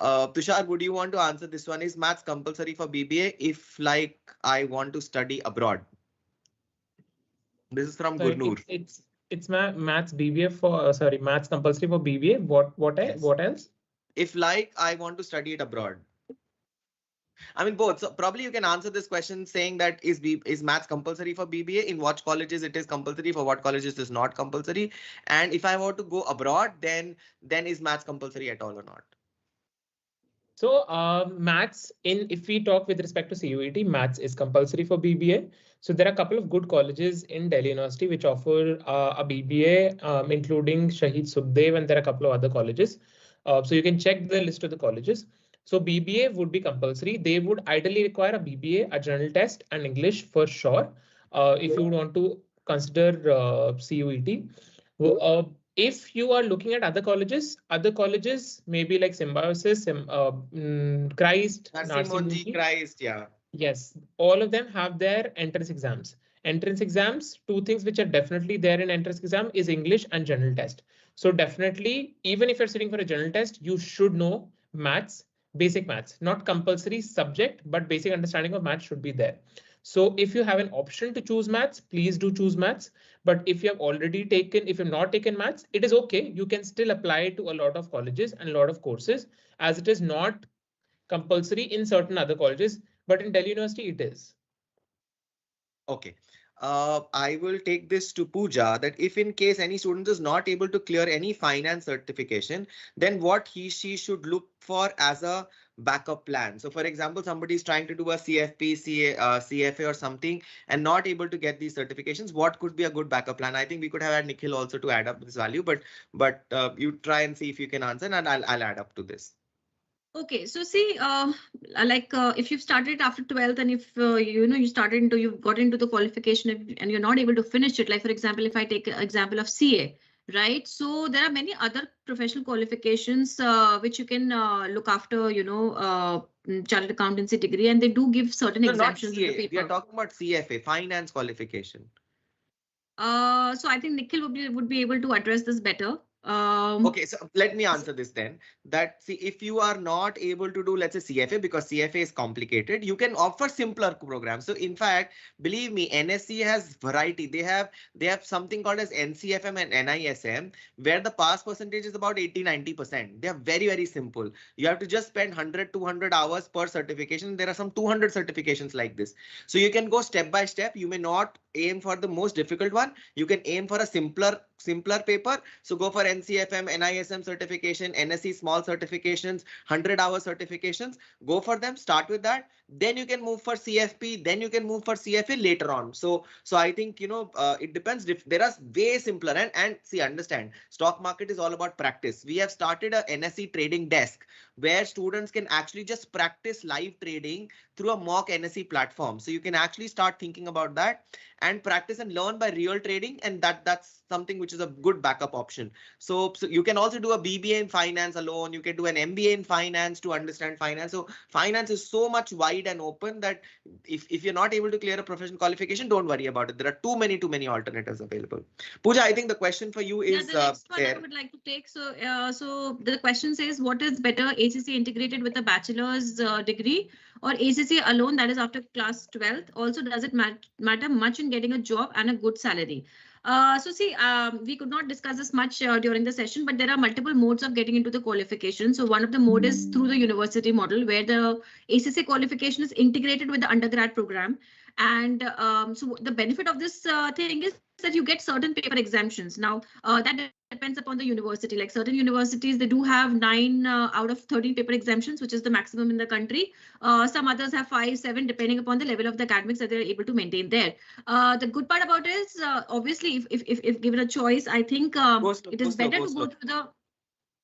Tushar, would you want to answer this one? Is maths compulsory for BBA if like I want to study abroad? This is from Gurnur. It's maths BBA for maths compulsory for BBA. What else? If like I want to study it abroad. I mean both. So probably you can answer this question saying that is maths compulsory for BBA? In what colleges it is compulsory? For what colleges it is not compulsory? And if I want to go abroad, then is maths compulsory at all or not? So maths if we talk with respect to CUET, maths is compulsory for BBA. So there are a couple of good colleges in Delhi University which offer a BBA, including Shahid Sukhdev, and there are a couple of other colleges. So you can check the list of the colleges. So BBA would be compulsory. They would ideally require a BBA, a general test, and English for sure. If you want to consider CUET. If you are looking at other colleges maybe like Symbiosis, Christ, Narsimon Christ, yeah. Yes, all of them have their entrance exams. Entrance exams, two things which are definitely there in entrance exam is English and general test. So definitely, even if you're sitting for a general test, you should know maths, basic maths, not compulsory subject, but basic understanding of maths should be there. So if you have an option to choose maths, please do choose maths. But if you have already taken, if you've not taken maths, it is okay. You can still apply to a lot of colleges and a lot of courses, as it is not compulsory in certain other colleges, but in Delhi University it is. Okay. I will take this to Pooja that if in case any student is not able to clear any finance certification, then what she should look for as a backup plan. So for example, somebody is trying to do a CFP, CFA or something and not able to get these certifications. What could be a good backup plan? I think we could have had Nikhil also to add up this value, but you try and see if you can answer and I'll add up to this. Okay, so see, if you've started after 12th and if you got into the qualification and you're not able to finish it, like for example, if I take an example of CA, right? So there are many other professional qualifications which you can look after, chartered accountancy degree, and they do give certain exemptions. Not CA. We are talking about CFA, finance qualification. So I think Nikhil would be able to address this better. Okay, so let me answer this then. That see, if you are not able to do, let's say CFA, because CFA is complicated, you can opt for simpler programs. So in fact, believe me, NSC has variety. They have something called as NCFM and NISM, where the pass percentage is about 80-90%. They are very simple. You have to just spend 100-200 hours per certification. There are some 200 certifications like this. So you can go step by step. You may not aim for the most difficult one. You can aim for a simpler paper. So go for NCFM, NISM certification, NSC small certifications, 100-hour certifications. Go for them. Start with that. Then you can move for CFP. Then you can move for CFA later on. So I think, it depends. There are way simpler and see, understand, stock market is all about practice. We have started a NSE trading desk where students can actually just practice live trading through a mock NSE platform. So you can actually start thinking about that and practice and learn by real trading, and that's something which is a good backup option. So you can also do a BBA in finance alone. You can do an MBA in finance to understand finance. So finance is so much wide and open that if you're not able to clear a professional qualification, don't worry about it. There are too many alternatives available. Pooja, I think the question for you is the next one I would like to take. So, so the question says, what is better, ACC integrated with a bachelor's degree or ACC alone, that is after class 12th? Also, does it matter much in getting a job and a good salary? So see, we could not discuss this much during the session, but there are multiple modes of getting into the qualification. So one of the mode is through the university model, where the ACC qualification is integrated with the undergrad program. And so the benefit of this thing is that you get certain paper exemptions. Now, that depends upon the university. Like certain universities, they do have 9 out of 13 paper exemptions, which is the maximum in the country. Some others have 5, 7, depending upon the level of the academics that they're able to maintain there. The good part about it is, obviously, if given a choice, I think it is better to go to the.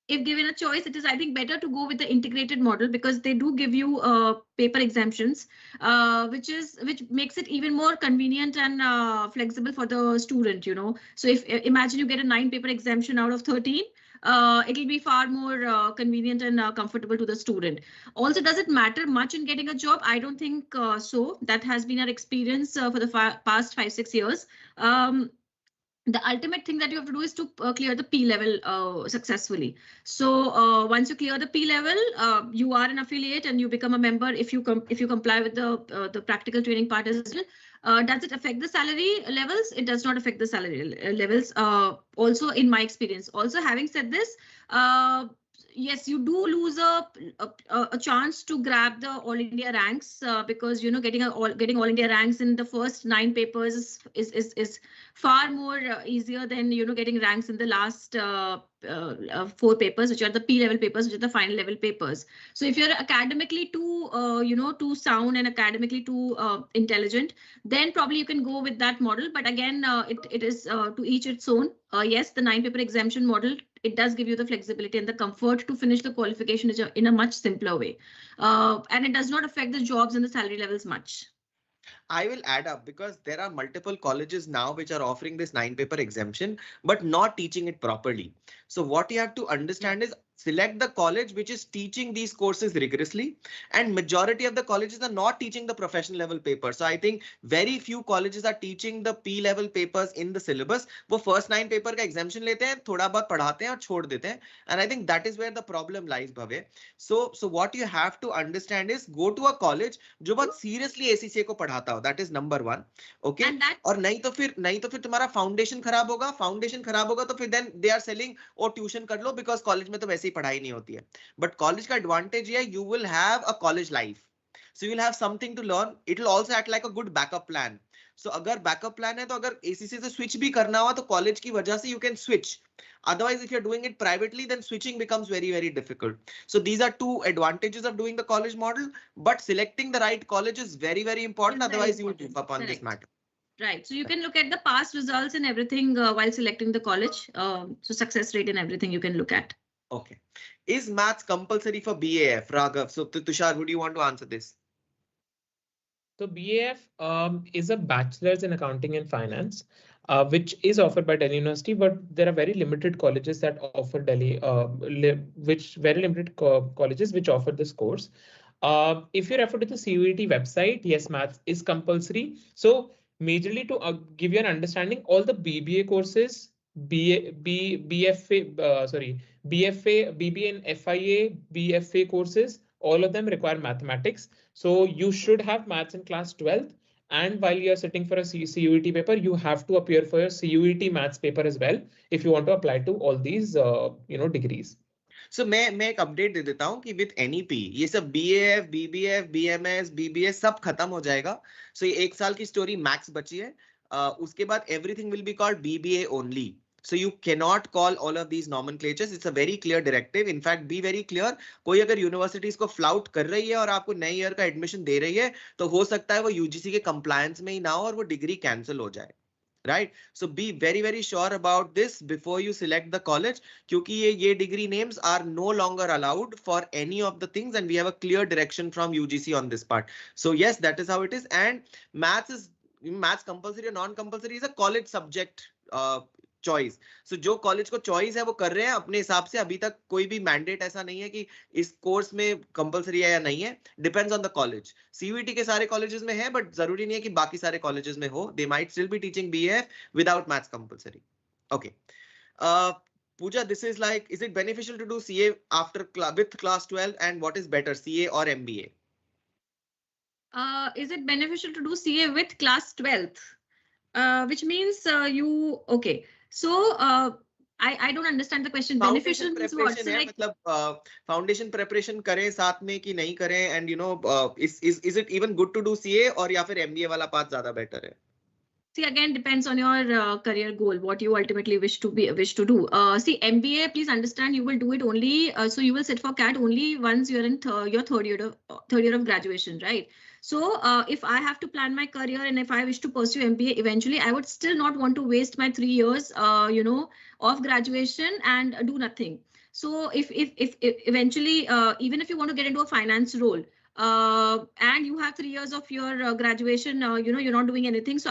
If given a choice, it is, I think, better to go with the integrated model, because they do give you paper exemptions, which makes it even more convenient and flexible for the student, you know. So if imagine you get a 9 paper exemption out of 13, it will be far more convenient and comfortable to the student. Also, does it matter much in getting a job? I don't think so. That has been our experience for the past 5-6 years. The ultimate thing that you have to do is to clear the P level successfully. So once you clear the P level, you are an affiliate and you become a member if you comply with the practical training part as well. Does it affect the salary levels? It does not affect the salary levels. Also, in my experience. Also, having said this, yes, you do lose a chance to grab the All India ranks because, you know, getting All India ranks in the first 9 papers is far more easier than, you know, getting ranks in the last 4 papers, which are the P level papers, which are the final level papers. So if you're academically too sound and academically too intelligent, then probably you can go with that model. But again, it is to each its own. Yes, the 9 paper exemption model, it does give you the flexibility and the comfort to finish the qualification in a much simpler way. And it does not affect the jobs and the salary levels much. I will add up, because there are multiple colleges now which are offering this 9 paper exemption, but not teaching it properly. So what you have to understand is select the college which is teaching these courses rigorously, and majority of the colleges are not teaching the professional level papers. So I think very few colleges are teaching the P level papers in the syllabus. वो first 9 paper का exemption लेते हैं, थोड़ा बहुत पढ़ाते हैं और छोड़ देते हैं. And I think that is where the problem lies, Bhavya. So what you have to understand is go to a college जो बहुत seriously ACCA को पढ़ाता हो. That is number 1. Okay. और नहीं तो फिर तुम्हारा foundation खराब होगा तो फिर then they are selling और tuition कर लो, because college में तो वैसे ही पढ़ाई नहीं होती है. But college का advantage है, you will have a college life. So you will have something to learn. It will also act like a good backup plan. So अगर backup plan है तो अगर ACC से switch भी करना हुआ तो college की वजह से you can switch. Otherwise, if you're doing it privately, then switching becomes very, very difficult. So these are 2 advantages of doing the college model, but selecting the right college is very, very important. Otherwise, you will give up on this matter. Right. So you can look at the past results and everything while selecting the college. So success rate and everything you can look at. Okay. Is maths compulsory for BAF, Raghav? So Tushar, would you want to answer this? So BAF is a bachelor's in accounting and finance, which is offered by Delhi University, but there are very limited colleges that offer colleges which offer this course. If you refer to the CUET website, yes, maths is compulsory. So majorly to give you an understanding, all the BBA courses, BFA, BBA and FIA, BFA courses, all of them require mathematics. So you should have maths in class 12th. And while you're sitting for a CUET paper, you have to appear for your CUET maths paper as well if you want to apply to all these degrees. So मैं एक update दे देता हूँ कि with NEP ये सब BAF, BBF, BMS, BBS सब खत्म हो जाएगा. So ये 1 साल की story max बची है. उसके बाद everything will be called BBA only. So you cannot call all of these nomenclatures. It's a very clear directive. In fact, be very clear. कोई अगर universities को flout कर रही है और आपको नए year का admission दे रही है, तो हो सकता है वो UGC के compliance में ही ना हो और वो degree cancel हो जाए. right? So be very, very sure about this before you select the college, क्योंकि ये degree names are no longer allowed for any of the things, and we have a clear direction from UGC on this part. So yes, that is how it is. And maths compulsory or non-compulsory is a college subject choice. So जो college को choice है वो कर रहे हैं अपने हिसाब से. अभी तक कोई भी mandate ऐसा नहीं है कि इस course में compulsory है या नहीं है. Depends on the college. CUET के सारे colleges में है, but जरूरी नहीं है कि बाकी सारे colleges में हो. They might still be teaching BAF without maths compulsory. Okay. Pooja, this is like, is it beneficial to do CA after with class 12, and what is better, CA or MBA? Is it beneficial to do CA with class 12th? Which means okay. So I don't understand the question. Beneficial means what? So like, मतलब foundation preparation करें साथ में कि नहीं करें, and you know is it even good to do CA, और या फिर MBA वाला path ज़्यादा better है? See, again, depends on your career goal, what you ultimately wish to do. See, MBA, please understand, you will do it only. So you will sit for CAT only once you're in your third year of graduation, right? So if I have to plan my career and if I wish to pursue MBA eventually, I would still not want to waste my 3 years, of graduation and do nothing. So if eventually, even if you want to get into a finance role, and you have 3 years of your graduation, you're not doing anything. So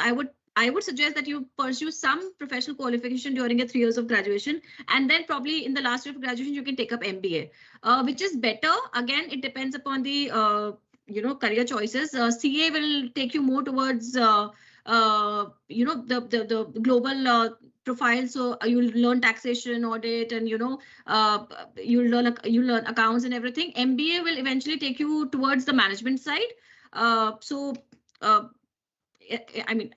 I would suggest that you pursue some professional qualification during your 3 years of graduation, and then probably in the last year of graduation, you can take up MBA, which is better. Again, it depends upon the, career choices. CA will take you more towards, the global profile. So you'll learn taxation, audit, and you'll learn accounts and everything. MBA will eventually take you towards the management side. I mean,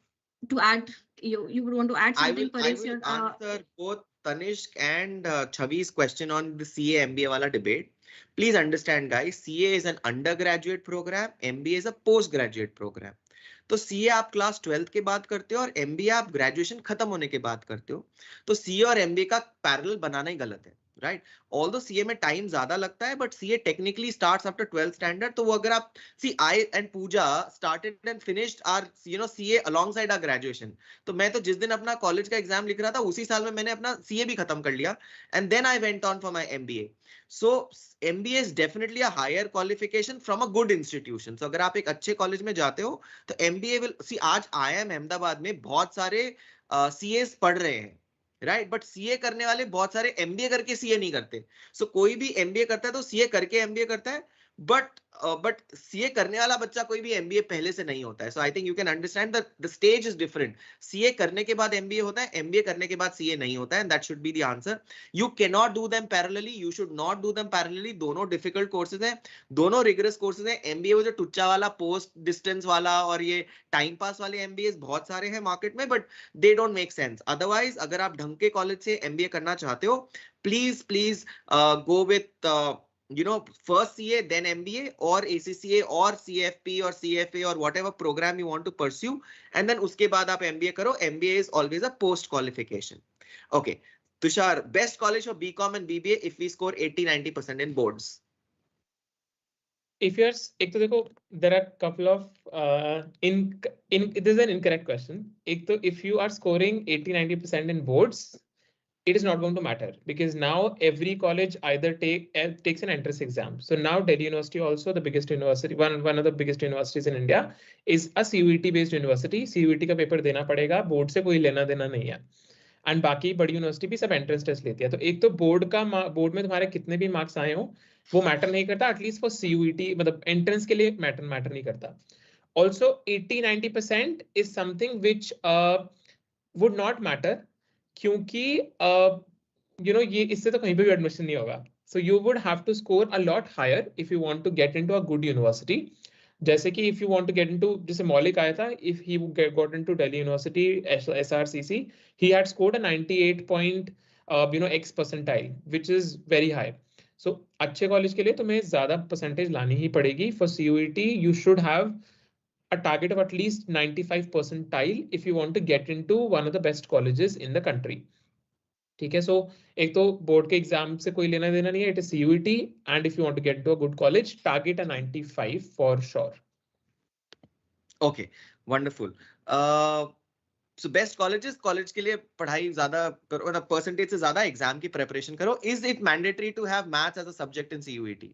to add, you would want to add something? I will answer both Tanishq and Chavi's question on the CA MBA wala debate. Please understand, guys, CA is an undergraduate program, MBA is a postgraduate program. तो CA आप class 12 के बाद करते हो और MBA आप graduation खत्म होने के बाद करते हो. तो CA और MBA का पैरेलल बनाना ही गलत है, right? Although CA में टाइम ज्यादा लगता है, but CA technically starts after 12th standard. तो वो अगर आप I and Pooja started and finished our CA alongside our graduation. तो मैं तो जिस दिन अपना कॉलेज का एग्जाम लिख रहा था उसी साल में मैंने अपना CA भी खत्म कर लिया, and then I went on for my MBA. So MBA is definitely a higher qualification from a good institution. So अगर आप एक अच्छे कॉलेज में जाते हो तो MBA will see. आज IIM अहमदाबाद में बहुत सारे CAs पढ़ रहे हैं, राइट? बट CA करने वाले बहुत सारे MBA करके CA नहीं करते. सो कोई भी MBA करता है तो CA करके MBA करता है, बट CA करने वाला बच्चा कोई भी MBA पहले से नहीं होता है. So I think you can understand the stage is different. CA करने के बाद MBA होता है, MBA करने के बाद CA नहीं होता है, and that should be the answer. You can not do them parallelly, you should not do them parallelly. दोनों डिफिकल्ट कोर्सेज हैं, दोनों रिगरस कोर्सेज हैं. MBA वो जो टुच्चा वाला, पोस्ट डिस्टेंस वाला और ये टाइम पास वाले MBAs बहुत सारे हैं मार्केट में, but they don't make sense. Otherwise अगर आप ढंग के कॉलेज से MBA करना चाहते हो, please go with first CA, then MBA, or ACCA, or CFP, or CFA, or whatever program you want to pursue, and then उसके बाद आप MBA करो. MBA is always a post qualification. Okay, Tushar, best college for BCom and BBA if we score 80-90% in boards. If you're, एक तो देखो, there are couple of this is an incorrect question. एक तो if you are scoring 80-90% in boards, it is not going to matter, because now every college either takes an entrance exam. So now Delhi University, also the biggest university, one of the biggest universities in India, is a CUET based university. CUET का paper देना पड़ेगा, board से कोई लेना देना नहीं है. And बाकी बड़ी यूनिवर्सिटी भी सब एंट्रेंस टेस्ट लेती है. तो एक तो बोर्ड में तुम्हारे कितने भी मार्क्स आए हो वो मैटर नहीं करता, एटलीस्ट फॉर CUET, मतलब एंट्रेंस के लिए मैटर नहीं करता. Also 80-90% is something which would not matter, क्योंकि ये इससे तो कहीं पे भी एडमिशन नहीं होगा. So you would have to score a lot higher if you want to get into a good university. जैसे कि if you want to get into, जैसे मौलिक आया था, if he got into Delhi university SRCC, he had scored a 98 percentile, which is very high. So अच्छे college के लिए तुम्हें ज्यादा परसेंटेज लानी ही पड़ेगी. For CUET you should have a target of at least 95 percentile if you want to get into one of the best colleges in the country. ठीक है, so एक तो बोर्ड के एग्जाम से कोई लेना देना नहीं है. It is CUET, and if you want to get into a good college, target a 95 for sure. Okay, wonderful. So best colleges, college के लिए पढ़ाई ज़्यादा percentage से ज़्यादा exam की preparation करो. Is it mandatory to have maths as a subject in CUET?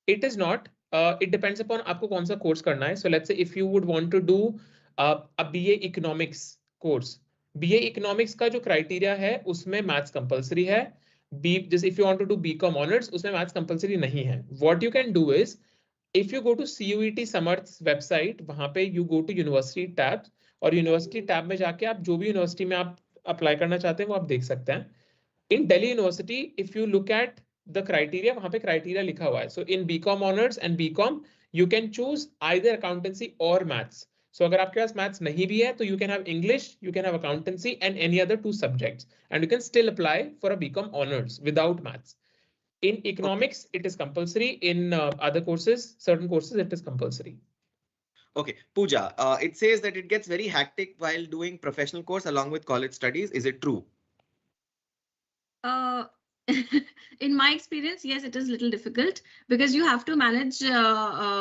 It is not. It depends upon आपको कौन सा course करना है. So let's say if you would want to do a BA Economics course, BA Economics का जो criteria है उसमें maths compulsory है. Just if you want to do BCom honors, उसमें maths compulsory नहीं है. What you can do is, if you go to CUET Samarth's website, वहाँ पे you go to University tab, और University tab में जाके आप जो भी university में आप apply करना चाहते हैं वो आप देख सकते हैं. In Delhi University, if you look at the criteria, वहाँ पे criteria लिखा हुआ है. So in BCom honors and BCom, you can choose either accountancy or maths. So अगर आपके पास maths नहीं भी है, तो you can have English, you can have accountancy and any other 2 subjects, and you can still apply for a BCom honors without maths. In economics, it is compulsory. In other courses, certain courses, it is compulsory. Okay, Pooja, it says that it gets very hectic while doing professional course along with college studies. Is it true? In my experience, yes, it is a little difficult because you have to manage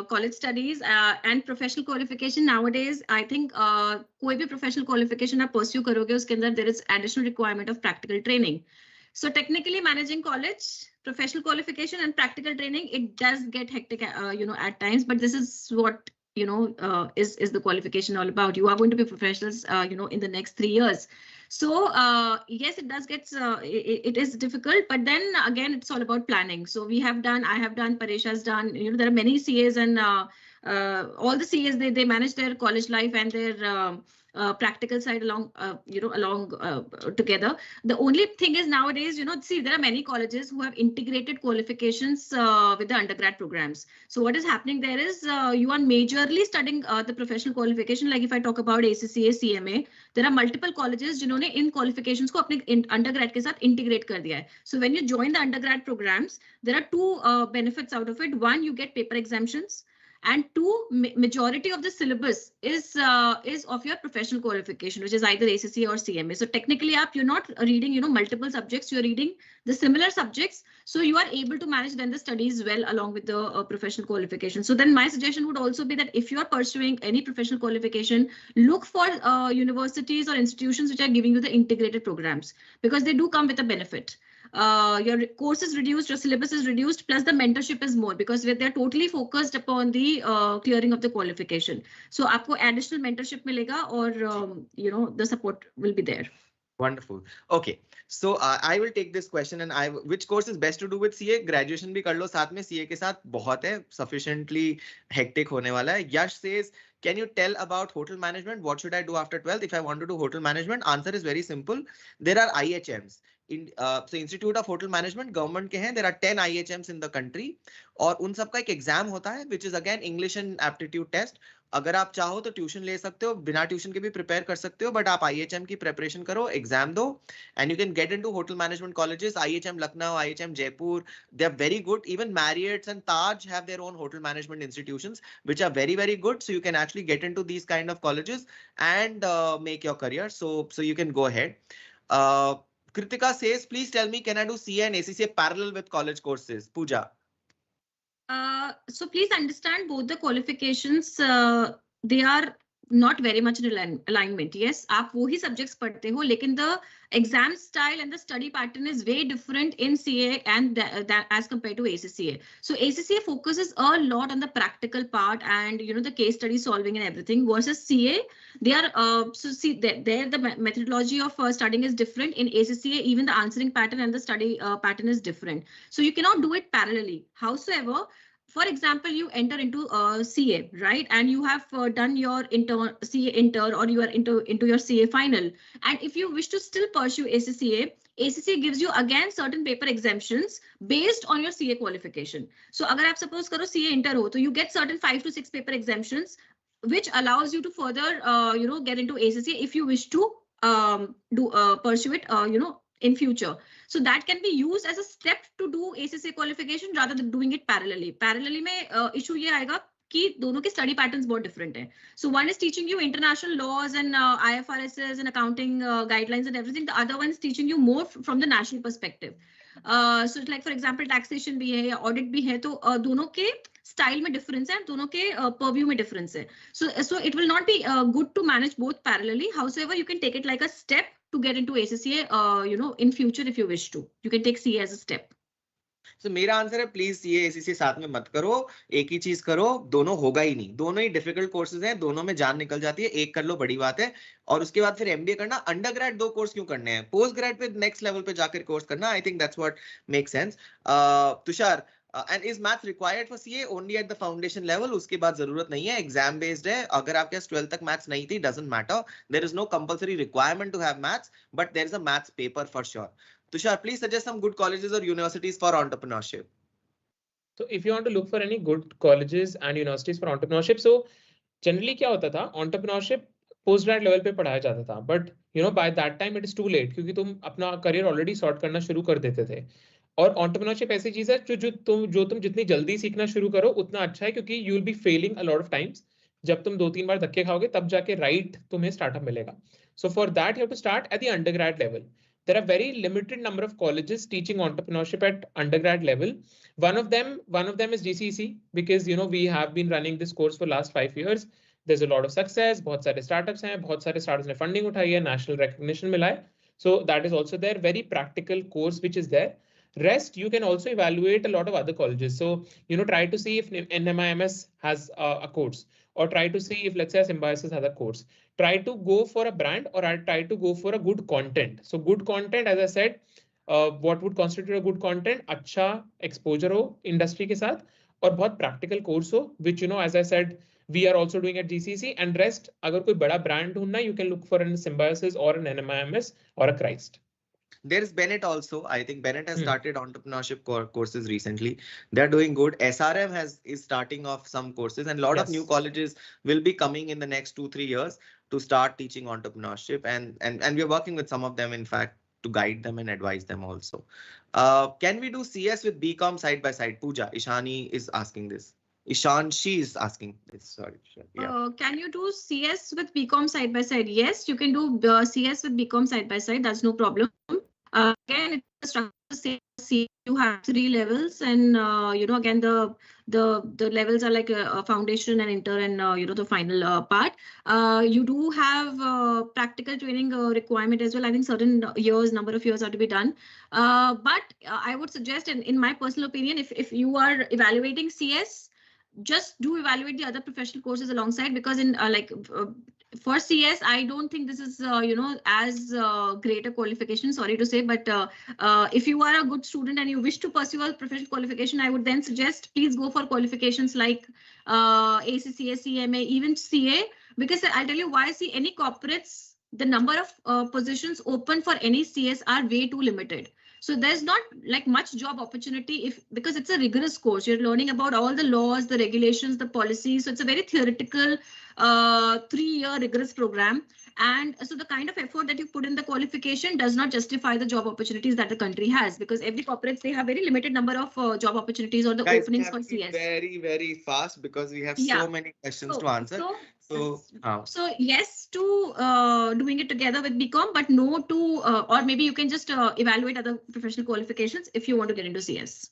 college studies and professional qualification. Nowadays, I think कोई भी professional qualification आप pursue करोगे उसके अंदर there is additional requirement of practical training. So technically managing college, professional qualification and practical training, it does get hectic, at times, but this is what, is the qualification all about. You are going to be professionals, in the next 3 years. So yes, it does get, it is difficult, but then again, it's all about planning. So I have done, Paresh has done, there are many CAs and all the CAs, they manage their college life and their practical side along together. The only thing is nowadays, see, there are many colleges who have integrated qualifications with the undergrad programs. So what is happening there is you are majorly studying the professional qualification. Like if I talk about ACCA, CMA, there are multiple colleges जिन्होंने इन qualifications को अपने undergrad के साथ integrate कर दिया है. So when you join the undergrad programs, there are 2 benefits out of it. One, you get paper exemptions. And 2, majority of the syllabus is of your professional qualification, which is either ACCA or CMA. So technically, you're not reading, multiple subjects. You're reading the similar subjects. So you are able to manage then the studies well along with the professional qualification. So then my suggestion would also be that if you are pursuing any professional qualification, look for universities or institutions which are giving you the integrated programs, because they do come with a benefit. Your course is reduced, your syllabus is reduced, plus the mentorship is more because they're totally focused upon the clearing of the qualification. So आपको additional mentorship मिलेगा और the support will be there. Wonderful. Okay, so I will take this question and which course is best to do with CA? Graduation भी कर लो साथ में, CA के साथ बहुत है, sufficiently hectic होने वाला है. Yash says, can you tell about hotel management? What should I do after 12th if I want to do hotel management? Answer is very simple. There are IHMs. So Institute of Hotel Management, government के हैं. There are 10 IHMs in the country. और उन सब का एक exam होता है, which is again English and aptitude test. अगर आप चाहो तो ट्यूशन ले सकते हो, बिना ट्यूशन के भी प्रिपेयर कर सकते हो, बट आप IHM की प्रिपरेशन करो, एग्जाम दो, and you can get into hotel management colleges. IHM Lucknow, IHM Jaipur, they are very good. Even Marriott's and Taj have their own hotel management institutions, which are very, very good. So you can actually get into these kind of colleges and make your career. So you can go ahead. Kritika says, please tell me, can I do CA and ACCA parallel with college courses? Pooja. So please understand both the qualifications, they are not very much in alignment. Yes, आप वो ही subjects पढ़ते हो, लेकिन the exam style and the study pattern is way different in CA and that as compared to ACCA. So ACCA focuses a lot on the practical part and the case study solving and everything, versus CA, they are so see there the methodology of studying is different. In ACCA, even the answering pattern and the study pattern is different. So you cannot do it parallelly. Howsoever, for example, you enter into CA, right? And you have done your CA intern or you are into your CA final. And if you wish to still pursue ACCA, ACCA gives you again certain paper exemptions based on your CA qualification. So अगर आप suppose करो CA inter हो, तो you get certain 5 to 6 paper exemptions, which allows you to further get into ACCA if you wish to pursue it in future. So that can be used as a step to do ACCA qualification rather than doing it parallelly. Parallelly में issue ये आएगा कि दोनों के study patterns बहुत different है. So one is teaching you international laws and IFRSs and accounting guidelines and everything. The other one is teaching you more from the national perspective. So like for example taxation भी है या audit भी है, तो दोनों के style में difference है, दोनों के परव्यू में डिफरेंस है. So it will not be good to manage both parallelly. However, you can take it like a step to get into ACCA, in future if you wish to. You can take CA as a step. So मेरा answer है please CA ACC साथ में मत करो, एक ही चीज करो, दोनों होगा ही नहीं. दोनों ही डिफिकल्ट कोर्सेज हैं, दोनों में जान निकल जाती है. एक कर लो बड़ी बात है, और उसके बाद फिर एमबीए करना. अंडर ग्रेड 2 कोर्स क्यों करने हैं? Post grade pay next level पे जाकर कोर्स करना. I think that's what make sense. Tushar, and is maths required for CA only at the foundation level? उसके बाद जरूरत नहीं है, एग्जाम बेस्ड है. अगर आपके पास 12th तक मैथ्स नहीं थी, doesn't matter. There is no compulsory requirement to have maths, but there is a maths paper for sure. Tushar, please suggest some good colleges or universities for entrepreneurship. So if you want to look for any good colleges and universities for entrepreneurship, so generally क्या होता था, entrepreneurship post grade level पे पढ़ाया जाता था, but by that time it is too late, क्योंकि तुम अपना करियर ऑलरेडी सॉर्ट करना शुरू कर देते थे. और एंटरप्रेन्योरशिप ऐसी चीज है जो तुम जितनी जल्दी सीखना शुरू करो उतना अच्छा है, क्योंकि you will be failing a lot of times. जब तुम 2-3 बार धक्के खाओगे तब जाके राइट तुम्हें स्टार्टअप मिलेगा. So for that you have to start at the undergrad level. There are very limited number of colleges teaching entrepreneurship at undergrad level. One of them is GCEC, because we have been running this course for last 5 years. There's a lot of success. बहुत सारे startups हैं, बहुत सारे startups ने funding उठाई है, national recognition मिला है. So that is also there. Very practical course which is there. Rest you can also evaluate a lot of other colleges. So try to see if NMIMS has a course, or try to see if, let's say, Symbiosis has a course. Try to go for a brand, or I try to go for a good content. So good content, as I said, what would constitute a good content? अच्छा exposure हो industry के साथ, और बहुत practical course हो, which as I said, we are also doing at GCEC. And rest, अगर कोई बड़ा brand ढूंढना, you can look for an Symbiosis or an NMIMS or a Christ. There is Bennett also. I think Bennett has started entrepreneurship courses recently. They are doing good. SRM is starting off some courses, and a lot of new colleges will be coming in the next 2-3 years to start teaching entrepreneurship. And we are working with some of them, in fact, to guide them and advise them also. Can we do CS with BCom side by side? Pooja, Ishani is asking this. She is asking this. Sorry. Yeah. Can you do CS with BCom side by side? Yes, you can do CS with BCom side by side. That's no problem. Again, it's you have 3 levels, and again the levels are like a foundation and inter and the final part. You do have practical training requirement as well. I think certain number of years are to be done. But I would suggest, in my personal opinion, if you are evaluating CS, just do evaluate the other professional courses alongside, because in for CS, I don't think this is as great a qualification, sorry to say, but if you are a good student and you wish to pursue a professional qualification, I would then suggest please go for qualifications like ACCA, CMA, even CA, because I'll tell you why. See, any corporates, the number of positions open for any CS are way too limited. So there's not like much job opportunity because it's a rigorous course. You're learning about all the laws, the regulations, the policies. So it's a very theoretical 3-year rigorous program. And so the kind of effort that you put in the qualification does not justify the job opportunities that the country has, because every corporates, they have very limited number of job opportunities or the Guys, openings for CS. Very, very fast, because we have so many questions to answer. So yes to doing it together with BCom, but no to, or maybe you can just evaluate other professional qualifications if you want to get into CS.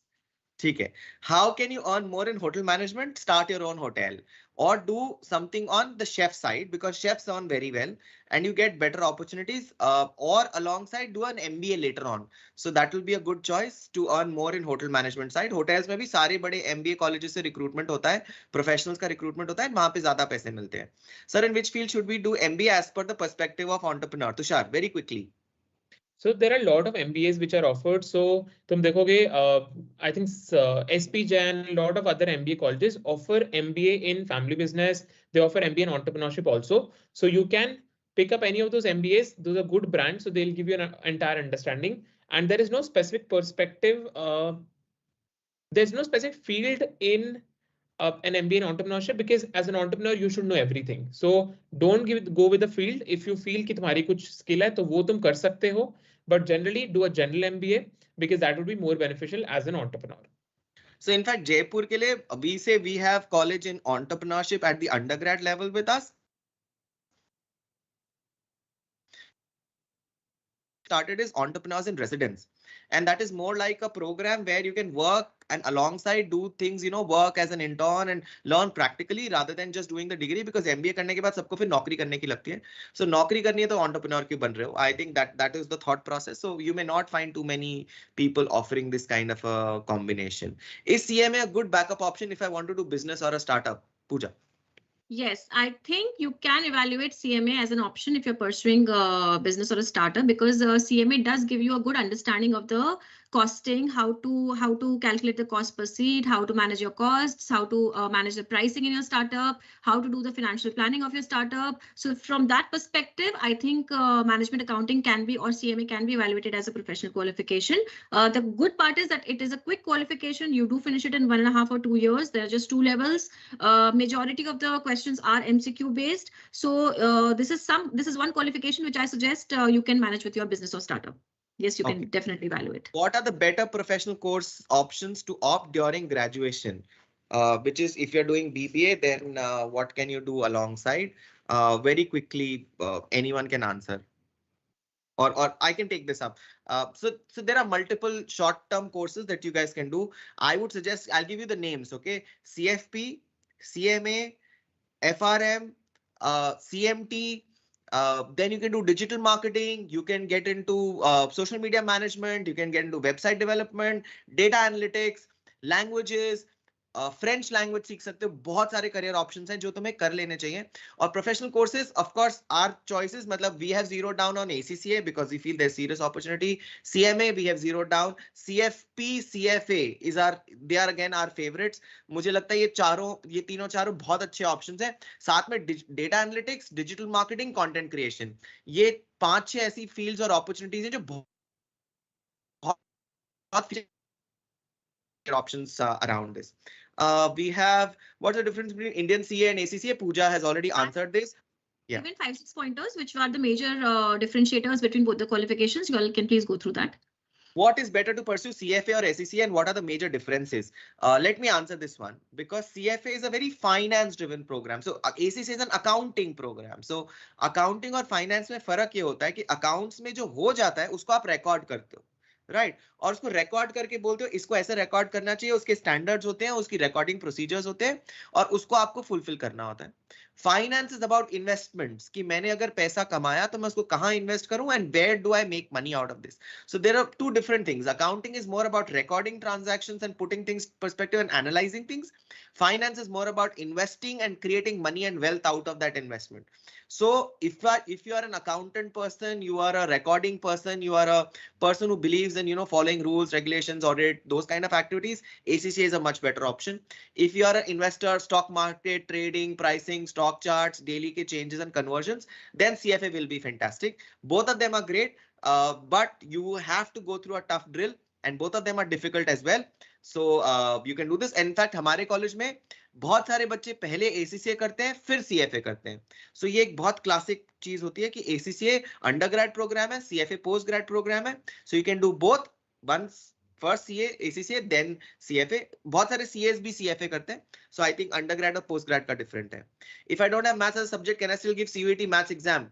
Okay. How can you earn more in hotel management? Start your own hotel, or do something on the chef side, because chefs earn very well and you get better opportunities, or alongside do an MBA later on. So that will be a good choice to earn more in hotel management side. Hotels में भी सारे बड़े MBA colleges से recruitment होता है, professionals का recruitment होता है, वहाँ पे ज़्यादा पैसे मिलते हैं. Sir, in which field should we do MBA as per the perspective of entrepreneur? Tushar, very quickly. So there are a lot of MBAs which are offered. So तुम देखोगे, I think SP Jain, a lot of other MBA colleges offer MBA in family business. They offer MBA in entrepreneurship also. So you can pick up any of those MBAs. Those are good brands, so they'll give you an entire understanding. And there is no specific perspective. There's no specific field in an MBA in entrepreneurship, because as an entrepreneur you should know everything. So don't go with the field. If you feel कि तुम्हारी कुछ skill है तो वो तुम कर सकते हो, but generally do a general MBA, because that would be more beneficial as an entrepreneur. So in fact, Jaipur ke liye, we say we have college in entrepreneurship at the undergrad level with us. Started is entrepreneurs in residence, and that is more like a program where you can work and alongside do things, you know, work as an intern and learn practically rather than just doing the degree, because MBA करने के बाद सबको फिर नौकरी करने की लगती है. So नौकरी करनी है तो entrepreneur क्यों बन रहे हो? I think that is the thought process. So you may not find too many people offering this kind of a combination. Is CMA a good backup option if I want to do business or a startup? Pooja. Yes, I think you can evaluate CMA as an option if you're pursuing a business or a startup, because CMA does give you a good understanding of the costing, how to calculate the cost per seat, how to manage your costs, how to manage the pricing in your startup, how to do the financial planning of your startup. So from that perspective, I think management accounting can be, or CMA can be evaluated as a professional qualification. The good part is that it is a quick qualification. You do finish it in 1.5 or 2 years. There are just 2 levels. Majority of the questions are MCQ based. So this is one qualification which I suggest you can manage with your business or startup. Yes, you can definitely evaluate. What are the better professional course options to opt during graduation? Which is, if you're doing BBA, then what can you do alongside? Very quickly, anyone can answer. Or I can take this up. So there are multiple short-term courses that you guys can do. I would suggest, I'll give you the names, okay? CFP, CMA, FRM, CMT. Then you can do digital marketing, you can get into social media management, you can get into website development, data analytics, languages, French language सीख सकते हो. बहुत सारे career options हैं जो तुम्हें कर लेने चाहिए. और professional courses of course are choices, मतलब we have zero down on ACCA because we feel there serious opportunity. CMA we have zero down. CFP, CFA is are, they are again our favourites. मुझे लगता है ये तीनों चारों बहुत अच्छे options हैं. साथ में data analytics, digital marketing, content creation, ये 5-6 ऐसी फील्ड्स और अपॉर्चुनिटीज हैं जो बहुत options around this. We have, what's the difference between Indian CA and ACCA? Pooja has already answered this. Yeah. Given 5-6 pointers, which are the major differentiators between both the qualifications. You all can please go through that. What is better to pursue, CFA or ACCA, and what are the major differences? Let me answer this one, because CFA is a very finance driven program. So ACCA is an accounting program. So accounting और finance में फर्क ये होता है कि accounts में जो हो जाता है उसको आप record करते हो. राइट और उसको रिकॉर्ड करके बोलते हो इसको ऐसे रिकॉर्ड करना चाहिए, उसके स्टैंडर्ड्स होते हैं, उसकी रिकॉर्डिंग प्रोसीजर्स होते हैं और उसको आपको फुलफिल करना होता है. फाइनेंस इज अबाउट इन्वेस्टमेंट्स, कि मैंने अगर पैसा कमाया तो मैं उसको कहां इन्वेस्ट करूं and where do I make money out of this. So there are two different things. Accounting is more about recording transactions and putting things perspective and analysing things. Finance is more about investing and creating money and wealth out of that investment. So if you are an accountant person, you are a recording person, you are a person who believes in, you know, following rules, regulations, audit, those kind of activities, ACCA is a much better option. If you are an investor, stock market, trading, pricing, stock charts, daily ke changes and conversions, then CFA will be fantastic. Both of them are great, but you have to go through a tough drill and both of them are difficult as well. So you can do this. In fact, हमारे college में बहुत सारे बच्चे पहले ACCA करते हैं फिर CFA करते हैं. So ये एक बहुत क्लासिक चीज होती है कि ACCA अंडरग्रेड प्रोग्राम है, CFA पोस्ट ग्रेड प्रोग्राम है. So you can do both, once first CA, ACCA, then CFA. बहुत सारे CAs भी CFA करते हैं. So I think undergrad और post grad का different है. If I don't have maths as a subject, can I still give CUET maths exam?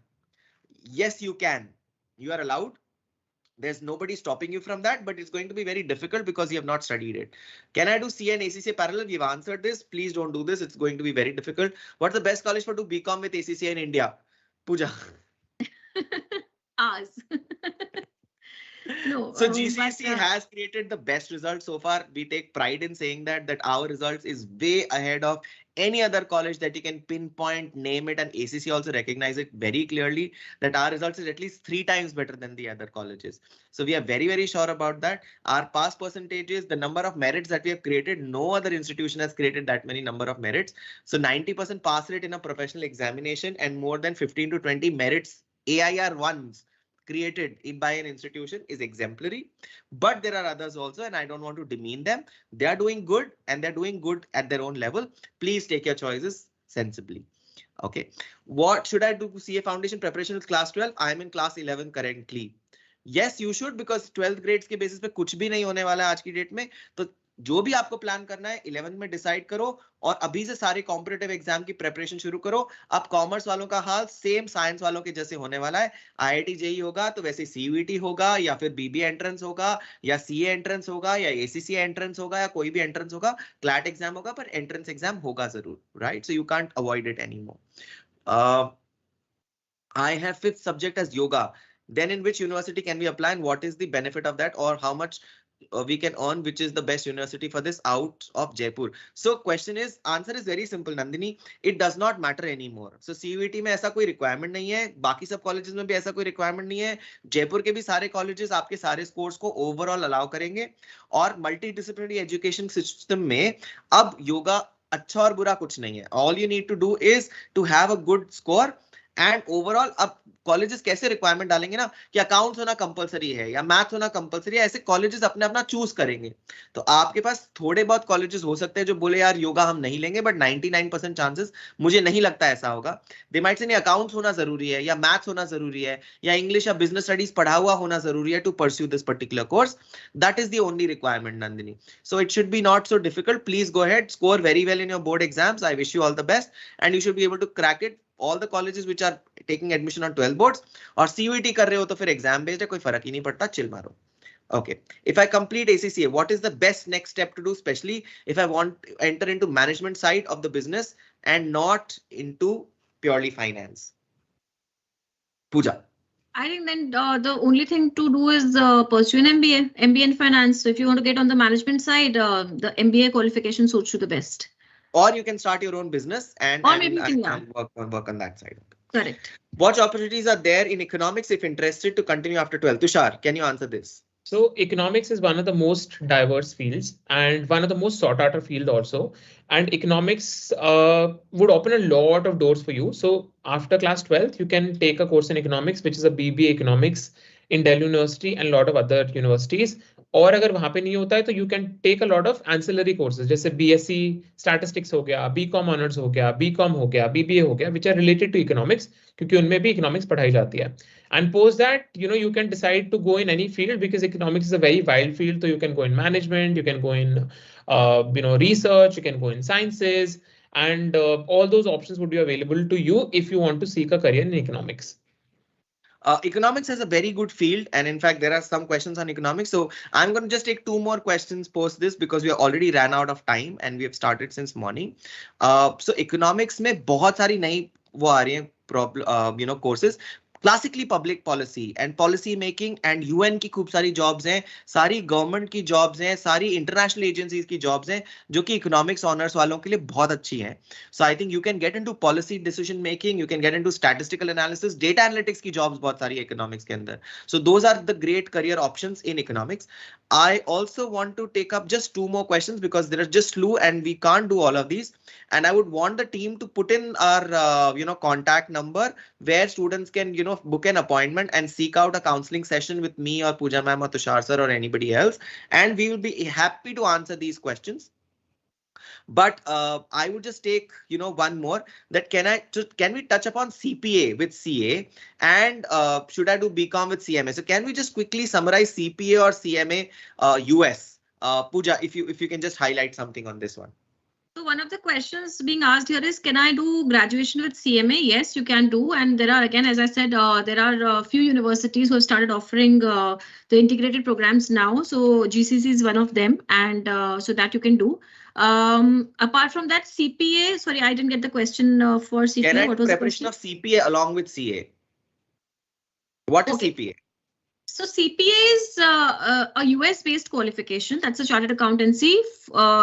Yes, you can. You are allowed. There's nobody stopping you from that, but it's going to be very difficult because you have not studied it. Can I do CA and ACCA parallel? We've answered this. Please don't do this. It's going to be very difficult. What's the best college for do BCom with ACCA in India? Pooja. Ours. No. So GCEC has created the best results so far. We take pride in saying that our results is way ahead of any other college that you can pinpoint, name it, and ACC also recognize it very clearly that our results is at least 3 times better than the other colleges. So we are very, very sure about that. Our pass percentages, the number of merits that we have created, no other institution has created that many number of merits. So 90% pass rate in a professional examination and more than 15 to 20 merits AIR 1s created by an institution is exemplary. But there are others also, and I don't want to demean them. They are doing good and they're doing good at their own level. Please take your choices sensibly. Okay. What should I do to CA foundation preparation with class 12? I am in class 11 currently. Yes, you should, because 12th grades के basis पे कुछ भी नहीं होने वाला है आज की डेट में. तो जो भी आपको प्लान करना है 11th में डिसाइड करो और अभी से सारे कॉम्पिटिटिव एग्जाम की प्रिपरेशन शुरू करो। अब कॉमर्स वालों का हाल सेम साइंस वालों के जैसे होने वाला है। IIT जेईई होगा तो वैसे CUET होगा या फिर BBA एंट्रेंस होगा या CA एंट्रेंस होगा या ACCA एंट्रेंस होगा या कोई भी एंट्रेंस होगा, क्लैट एग्जाम होगा, पर एंट्रेंस एग्जाम होगा जरूर, right? So you can't avoid it anymore. I have 5th subject as yoga. Then in which university can we apply and what is the benefit of that, or how much we can earn, which is the best university for this out of Jaipur? So question is, answer is very simple Nandini, it does not matter anymore. So CUET में ऐसा कोई requirement नहीं है, बाकी सब colleges में भी ऐसा कोई requirement नहीं है, जयपुर के भी सारे colleges आपके सारे scores को overall allow करेंगे, और multidisciplinary education system में अब योगा अच्छा और बुरा कुछ नहीं है. All you need to do is to have a good score. And overall अब कॉलेजेस कैसे रिक्वायरमेंट डालेंगे ना कि अकाउंट्स होना कंपलसरी है या मैथ्स होना कंपलसरी है, ऐसे कॉलेजेस अपने अपना चूज करेंगे. तो आपके पास थोड़े बहुत कॉलेजेस हो सकते हैं जो बोले यार योगा हम नहीं लेंगे, बट 99% चांसेस मुझे नहीं लगता ऐसा होगा. दे माइट से नहीं अकाउंट्स होना जरूरी है या मैथ्स होना जरूरी है या इंग्लिश या बिजनेस स्टडीज पढ़ा हुआ होना जरूरी है to pursue this particular course. That is the only requirement Nandini. So it should be not so difficult. Please go ahead, score very well in your board exams. I wish you all the best and you should be able to crack it. All the colleges which are taking admission on 12 boards और CUET कर रहे हो तो फिर exam based है, कोई फर्क ही नहीं पड़ता, chill मारो. Okay, if I complete ACCA, what is the best next step to do, especially if I want to enter into management side of the business and not into purely finance? Pooja. I think then the only thing to do is pursue an MBA in finance. So if you want to get on the management side, the MBA qualification suits you the best. Or you can start your own business and work on that side. Correct. What opportunities are there in economics if interested to continue after 12? Tushar, can you answer this? So economics is one of the most diverse fields and one of the most sought after field also. And economics would open a lot of doors for you. So after class 12th, you can take a course in economics, which is a BBA economics in Delhi University and a lot of other universities. और अगर वहां पे नहीं होता है तो you can take a lot of ancillary courses जैसे BSc statistics हो गया, BCom honors हो गया, BCom हो गया, BBA हो गया, which are related to economics क्योंकि उनमें भी economics पढ़ाई जाती है. And post that, you can decide to go in any field because economics is a very wide field. So you can go in management, you can go in research, you can go in sciences, and all those options would be available to you if you want to seek a career in economics. Economics is a very good field, and in fact there are some questions on economics, so I'm going to just take 2 more questions post this because we already ran out of time and we have started since morning. So economics में बहुत सारी नई वो आ रही हैं problem courses. Classically public policy and policy making and UN की खूब सारी जॉब्स हैं, सारी गवर्नमेंट की जॉब्स हैं, सारी इंटरनेशनल एजेंसीज की जॉब्स हैं जो कि इकोनॉमिक्स ऑनर्स वालों के लिए बहुत अच्छी हैं. So I think you can get into policy decision making, you can get into statistical analysis, data analytics की जॉब्स बहुत सारी है इकोनॉमिक्स के अंदर. So those are the great career options in economics. I also want to take up just 2 more questions because there are just slew and we can't do all of these. And I would want the team to put in our contact number where students can book an appointment and seek out a counseling session with me or Pooja ma'am or Tushar sir or anybody else, and we will be happy to answer these questions. But I would just take one more, that can we touch upon CPA with CA, and should I do BCom with CMA? So can we just quickly summarize CPA or CMA US? Pooja, if you can just highlight something on this one. So one of the questions being asked here is, can I do graduation with CMA? Yes, you can do. And there are, again, as I said, there are a few universities who have started offering the integrated programs now. So GCEC is one of them, and so that you can do. Apart from that, CPA, sorry, I didn't get the question for CPA. Can I what do was preparation of CPA along with CA? What is CPA? So CPA is a US-based qualification. That's a chartered accountancy,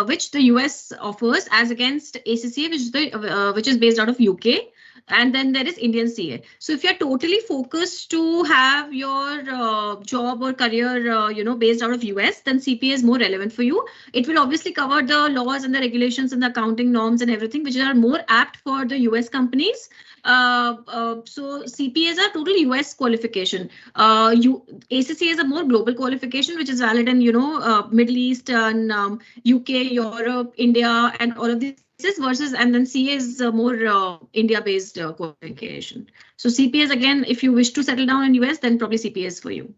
which the US offers, as against ACCA, which is based out of UK. And then there is Indian CA. So if you're totally focused to have your job or career, based out of US, then CPA is more relevant for you. It will obviously cover the laws and the regulations and the accounting norms and everything, which are more apt for the US companies. So CPA is a total US qualification. ACCA is a more global qualification, which is valid in, Middle East and UK, Europe, India, and all of these. Versus, and then CA is more India-based qualification. So CPA is, again, if you wish to settle down in US, then probably CPA is for you.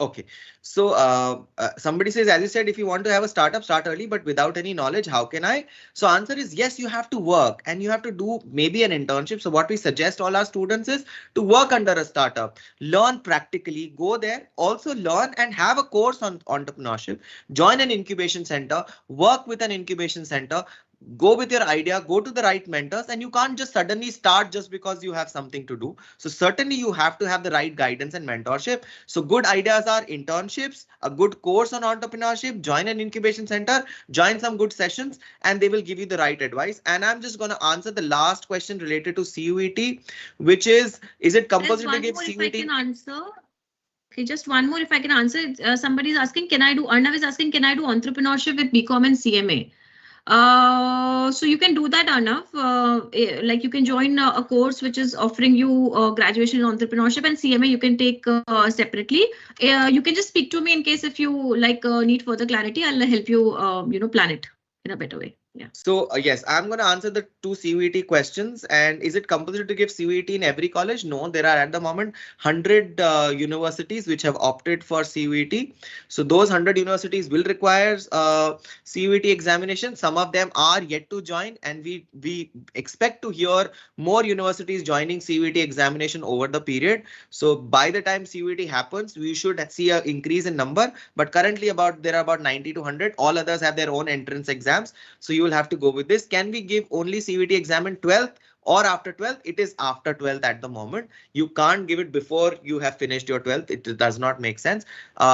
Okay, so somebody says, as you said, if you want to have a startup, start early, but without any knowledge, how can I? So answer is yes, you have to work and you have to do maybe an internship. So what we suggest all our students is to work under a startup, learn practically, go there, also learn and have a course on entrepreneurship, join an incubation center, work with an incubation center, go with your idea, go to the right mentors, and you can't just suddenly start just because you have something to do. So certainly you have to have the right guidance and mentorship. So good ideas are internships, a good course on entrepreneurship, join an incubation center, join some good sessions, and they will give you the right advice. And I'm just going to answer the last question related to CUET, which is it compulsory to give CUET? If I can answer. Okay, just one more if I can answer. Somebody is asking, Arnav is asking, can I do entrepreneurship with BCom and CMA? So you can do that, Arnav. Like you can join a course which is offering you graduation in entrepreneurship, and CMA you can take separately. You can just speak to me in case if you need further clarity. I'll help you plan it in a better way. Yeah. So yes, I'm going to answer the two CUET questions. And is it compulsory to give CUET in every college? No, there are at the moment 100 universities which have opted for CUET. So those 100 universities will require CUET examination. Some of them are yet to join, and we expect to hear more universities joining CUET examination over the period. So by the time CUET happens, we should see an increase in number. But currently there are about 90 to 100. All others have their own entrance exams. So you will have to go with this. Can we give only CUET exam in 12th or after 12th? It is after 12th at the moment. You can't give it before you have finished your 12th. It does not make sense.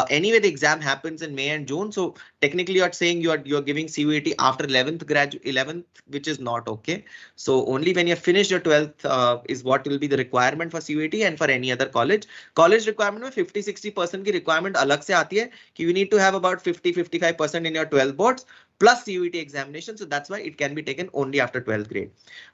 Anyway, the exam happens in May and June. So technically you're saying you're giving CUET after 11th, which is not okay. So only when you finish your 12th is what will be the requirement for CUET and for any other college. College requirement में 50-60% की requirement अलग से आती है कि you need to have about 50-55% in your 12 boards plus CUET examination. So that's why it can be taken only after 12th grade.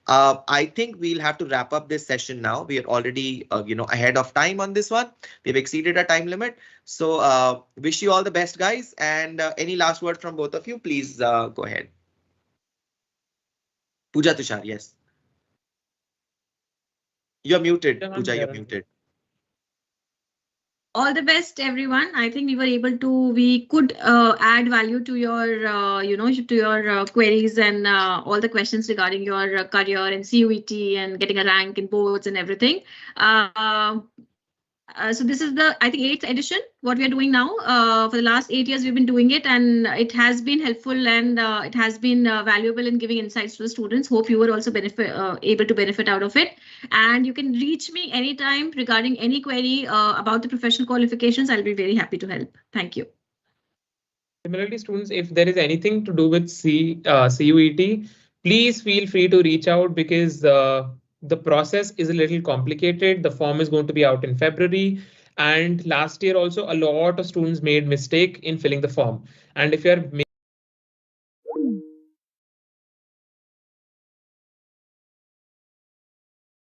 I think we'll have to wrap up this session now. We are already, ahead of time on this one. We've exceeded our time limit. So wish you all the best, guys. And any last word from both of you, please go ahead. Pooja Tushar, yes. You're muted, Pooja, you're muted. All the best, everyone. I think we could add value to your, queries and all the questions regarding your career and CUET and getting a rank in boards and everything. So this is the, I think, 8th edition, what we are doing now. For the last 8 years, we've been doing it, and it has been helpful and it has been valuable in giving insights to the students. Hope you were also able to benefit out of it. And you can reach me anytime regarding any query about the professional qualifications. I'll be very happy to help. Thank you. Similarly, students, if there is anything to do with CUET, please feel free to reach out, because the process is a little complicated. The form is going to be out in February. And last year also, a lot of students made mistake in filling the form. And if you are